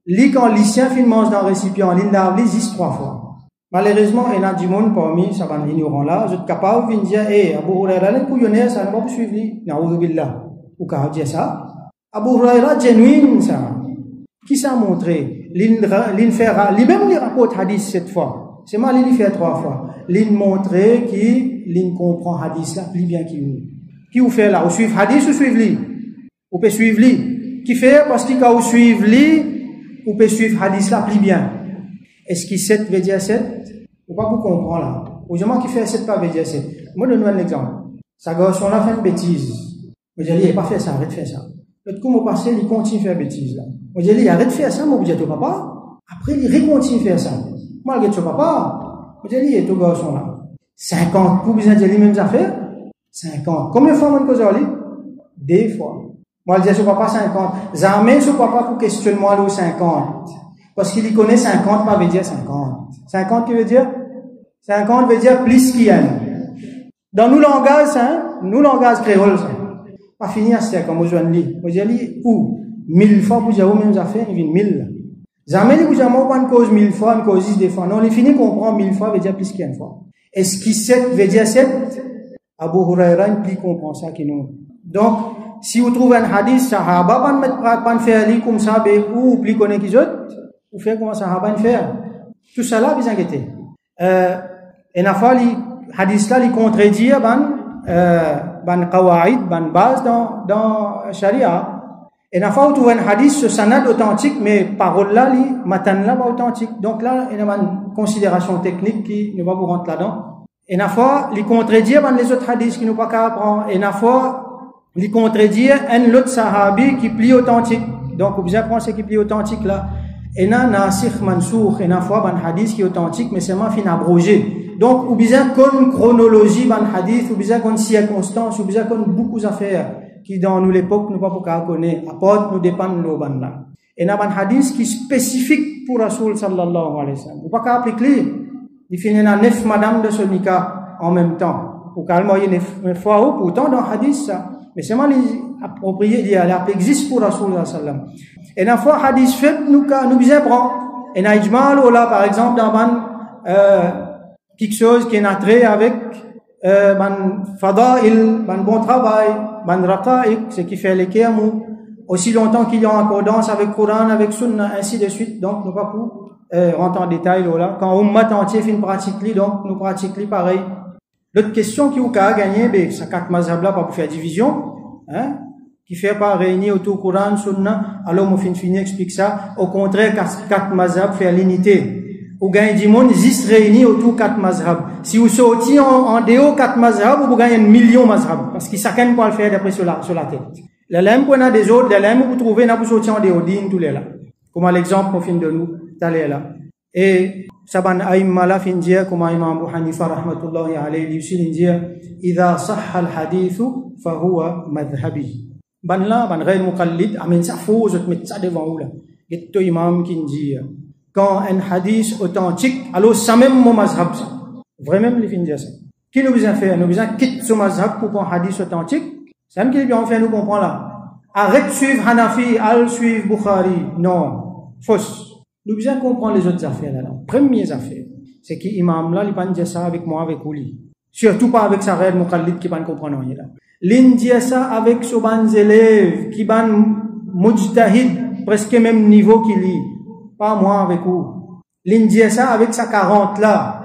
A: lui, quand le lycéen fait une mange dans un récipient, il lave-lui 3 fois. Malheureusement, il y a du monde parmi ça va ignorant là, je suis capable de dire, Abu Huraira, les couillonneurs, ça ne va pas suivre lui. Na'udhu billah. Ou qu'à dire ça? Abu Huraira, genuine, ça. Qui s'est montré? Lui-même, il rapporte hadith 7 fois. C'est mal, il fait 3 fois. Il montré qu'il comprend hadith là plus bien qu'il nous. Qui vous fait là? Vous suivez hadith ou suivez lui? Vous pouvez suivre lui. Qui fait? Parce que quand vous suivez lui, vous pouvez suivre hadith là plus bien. Est-ce qu'il 7 veut dire 7? Ou pas vous comprendre là. Ou gens qui fait 7 pas veut dire 7. Moi, donne-moi un exemple. Sa garçon là fait une bêtise. Moi, je dis, il n'a pas fait ça, arrête de faire ça. L'autre coup, mon passé, il continue de faire bêtise là. Moi, je dis, arrête de faire ça, moi, vous dites au papa. Après, il continue de faire ça. Moi, je dis au papa. Moi, je dis, il est au garçon là. 50. Vous besoin de dire les mêmes affaires? 50. Combien de fois, moi, je dis? 2 fois. Moi, je dis au papa 50. Jamais ce papa pour questionner moi le 50. Parce qu'il y connaît 50, pas veut dire 50. 50 qui veut dire? 50 veut dire plus qu'il y a. Dans nos langages, nous langages créoles, pas fini à ce comme vous jouez li. Vous allez où? 1000 fois vous avez même affaires, il vient 1000. Jamais vous avez pas une cause 1000 fois, une cause 10 fois. Non, il finit comprend 1000 fois veut dire plus qu'il y a une fois. Est-ce qu'il 7 veut dire 7? Abu Huraira, il plus comprend ça que nous. Donc, si vous trouvez un hadith, sahaba, pas faire li comme ça, ou plus connaît qu'ils autres, ou faire comment sahaba faire. Tout ça là, vous inquiétez. Et la fois, les hadiths là, les contredit ban qawaid, ban base dans Sharia. Et la fois, vous trouvez un hadith, ce sanad authentique, mais parole là, les matan là, pas authentique. Donc là, il y a une considération technique qui ne va vous rentrer là-dedans. Et la fois, les contredire ban les autres hadiths qui nous pas qu'à apprendre. Et la fois, les contredire un autre sahabi qui plie authentique. Donc, vous prendre ce qui est authentique là. Et na nasikh mansoukh, et na fois ban hadith qui est authentique, mais c'est ma fin abrogé. Donc, ou bien qu'on chronologie ban hadith, ou bien qu'on circonstance, ou bien qu'on beaucoup d'affaires qui dans nous l'époque nous pas pour connaître, apporte nous dépendent de ban là. Et na ban hadith qui est spécifique pour Rasoul sallallahu alayhi wa sallam. Ou pas qu'à appliquer, il finit na 9 madame de ce nikah en même temps. Ou calme, il y a 9 fois, pourtant dans hadith ça. Mais c'est mal approprié d'y aller. Il existe pour Rasoul sallallahu alayhi wa sallam. Et na fois hadith fait nous bien prend. Et na ijmal ou là par exemple dans quelque chose qui est natré avec ban fadail, ban bon travail, ban raqa'iq, ce qui fait les qiyamou, aussi longtemps qu'il y a en accordance avec Coran, avec Sunna, ainsi de suite. Donc nous pas pour rentrer en détail là. Quand ummat entier fait une pratique donc nous pratiquons pareil. L'autre question qui a gagné, ben ça quatre mazhab là pas pour faire division, hein? Qui fait pas réunir autour Coran, Sunna, alors mon fin explique ça. Au contraire, quatre mazhab faire l'unité. Ou gagne du monde, ils se réunissent autour quatre mazhab. Si vous sortez en dehors quatre mazhab, vous gagnez 1 million mazhab. Parce qu'ils chacun peut le faire d'après sur la tête. Les lèmes qu'on a des autres, les lèmes vous trouvez, n'a pas sorti en dehors, din tous les là. Comme l'exemple qu'on fin de nous, t'allez là. Et, saban aïmma la fin dire, comme Imam Abu Hanifa rahmatullahi alayhi, il dit, idha sahha al-hadithu, fahuwa madhhabi. Ban là, ban ghayr muqallid, amen ça faut, je te mets ça devant vous là. Et toi imam qui dit, quand un hadith authentique, alors ça même mon mazhab ça. Vraiment les fins dire ça. Qui nous besoin faire? Nous besoin quitter ce mazhab pour un hadith authentique. C'est même qui bien fait nous comprendre là. Arrête de suivre Hanafi, al suivre Bukhari. Non. Fausse. Nous besoin comprendre les autres affaires là. Premières affaires. C'est qui imam là, il pas dire ça avec moi, avec lui. Surtout pas avec sa règle muqallid qui pas comprendre rien là. L'India ça avec soban élèves qui ban mujtahid presque même niveau qu'il lit. Pas moi avec vous. L'India ça avec sa 40 là.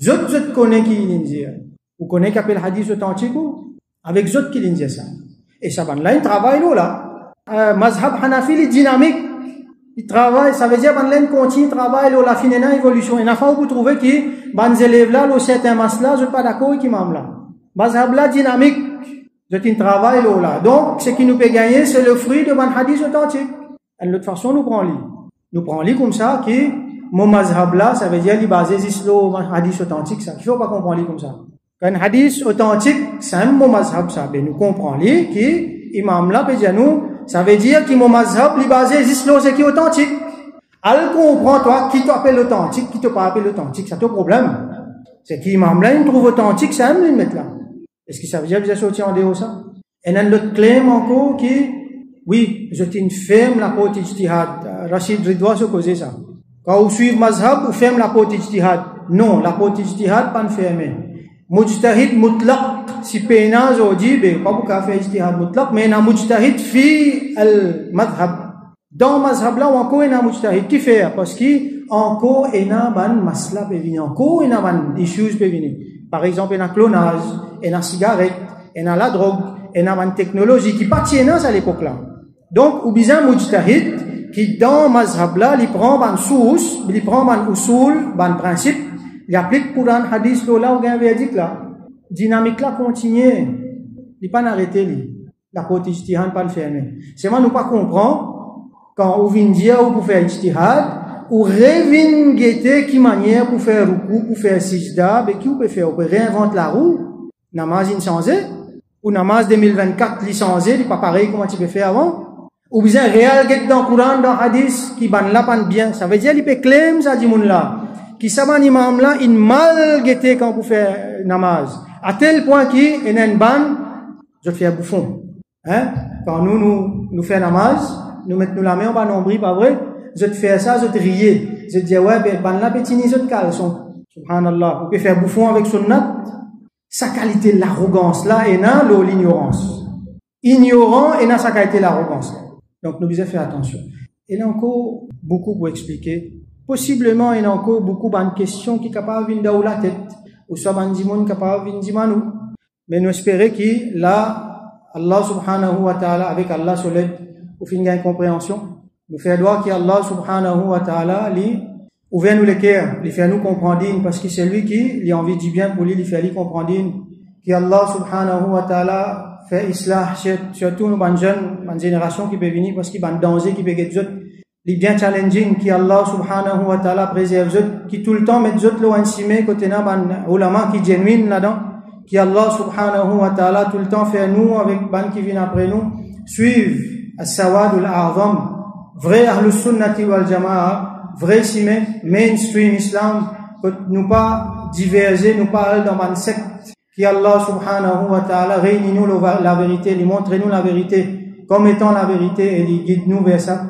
A: Zot connaît qui l'India. Vous connaissez qu'appelle hadith authentique ou? Avec zot qui l'India ça. Et ça ban là il travaille là. Mazhab Hanafi il est dynamique. Il travaille, ça veut dire ban là il continue travaille là la fin de évolution. Et n'a pas vous trouver que ban élèves là le certain mas là je pas d'accord avec imam là. Mazhab là dynamique. C'est un travail là. Donc, ce qui nous peut gagner, c'est le fruit de ban hadith authentique. Et de toute façon, nous prenons lit. Nous prenons lit comme ça, qui, mon mazhab là, ça veut dire, il basé sur le hadith authentique, ça. Il faut pas qu'on prenne lit comme ça. Quand un hadith authentique, c'est un mon mazhab, ça. Ben, nous comprenons lit, qui, imam là, peut dire nous, ça veut dire que mon mazhab, il basé sur ce qui est authentique. Alors, comprends, toi, qui t'appelle authentique, qui te pas appelle authentique, c'est ton problème. C'est qui imam là, il trouve authentique, c'est un le mettre là. Est-ce que ça veut dire que vous avez sorti en dehors ça? Et on a l'autre claim encore qui, oui, je suis une ferme la porte ijtihad. Rachid Ridwa se cause ça. Quand vous suivez mazhab, vous fermez la porte ijtihad. Non, la porte ijtihad pas fermée. Mujtahid mutlaq, si pénage au dit, ben, pas beaucoup faire ijtihad mutlaq, mais il y a mujtahid fi al-madhab. Dans mazhab là, encore il y a mujtahid qui fait, parce qu'il encore il y a ban masla peut venir, encore il y a ban issues peut venir. Par exemple, il y a clonage, il y a cigarette, il y a la drogue, il y a une technologie qui pas tienne à l'époque là. Donc, ou bien mujtahid qui dans mazhab là, il prend ban source, il prend ban usul, ban principe, il applique Coran, hadith là ou bien verdict là. Dynamique là continue, il pas arrêté lui. La porte ijtihad pas le fermer. C'est moi nous pas comprend quand on vient dire ou pour faire ijtihad ou revin guetter qui manière pour faire ruku, pour faire sijda, mais qui vous peut faire? On peut réinventer la roue. Namaz inchangé, ou namaz 2024 licencié, il pas pareil comment tu peux faire avant. Ou bien réel guet dans Coran, dans hadith, qui ban là pan bien. Ça veut dire, il peut claim ça dit moun là. Qui saban imam là, il mal guetté quand vous faites namaz. À tel point qu'il y a une ban, je fais un bouffon. Hein? Quand nous faisons namaz, nous mettons la main en bas nombril, pas vrai? Je te fais ça, je te riais. Je te dis, ouais, ben, la pétini, je te caleçon. Subhanallah. Vous pouvez faire bouffon avec sunnat. Sa qualité, l'arrogance, là, et n'a l'ignorance. Ignorant, et n'a sa qualité, l'arrogance. Donc, nous devons faire attention. Il y a encore beaucoup pour expliquer. Possiblement, il y a encore beaucoup de questions qui sont capables de venir dans la tête. Ou soit, des gens capables de venir dans nous. Mais nous espérons que là, Allah subhanahu wa ta'ala, avec Allah sur l'aide, pour finir une compréhension. Nous faisons droit qu'Allah subhanahu wa ta'ala lui ouvre nous les cœurs, lui fait nous comprendre parce que c'est lui qui a envie du bien pour lui, lui fait lui comprendre qu'Allah subhanahu wa ta'ala faire islah, surtout nous ban jeunes, ban génération qui peut venir parce qu'il ban danger qui peut être zot, les bien challenging qui Allah subhanahu wa ta'ala préserve zot, qui tout le temps met zot lo ensimé côté na ban ulama qui genuine là-dedans, qui Allah subhanahu wa ta'ala tout le temps fait nous avec ban qui viennent après nous, suivre as-sawad al-a'zam, vrai ahlus sunnati wal jama'a, vrai simé, mainstream islam, que nous pas diverger, nous pas aller dans ban secte, qui Allah subhanahu wa ta'ala réunit-nous la vérité, lui montre-nous la vérité comme étant la vérité et lui guide-nous vers ça,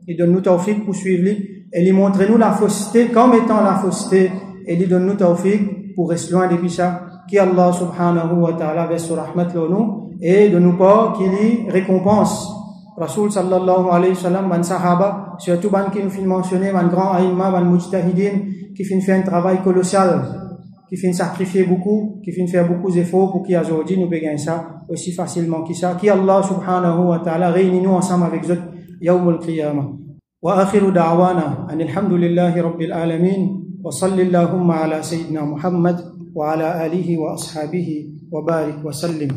A: il donne-nous tawfiq pour suivre lui, et lui montre-nous la fausseté comme étant la fausseté, et lui donne-nous tawfiq pour rester loin de ça, qui Allah subhanahu wa ta'ala verse sur rahmat nous, et de nous pas qu'il y récompense. Rasul sallallahu alayhi wa sallam, ban sahaba, surtout ban qui nous fin mentionner, ban grand aïma, ban mujtahidin, qui fin faire un travail colossal, qui finit sacrifier beaucoup, qui finit faire beaucoup d'efforts pour qu'il aujourd'hui nous gagne ça aussi facilement que ça. Qui Allah subhanahu wa ta'ala réunit-nous ensemble avec eux yawm al-qiyamah. Wa akhiru da'wana anil hamdulillahi rabbil alamin wa sallallahu ala sayyidina Muhammad wa ala alihi wa ashabihi wa barik wa sallim.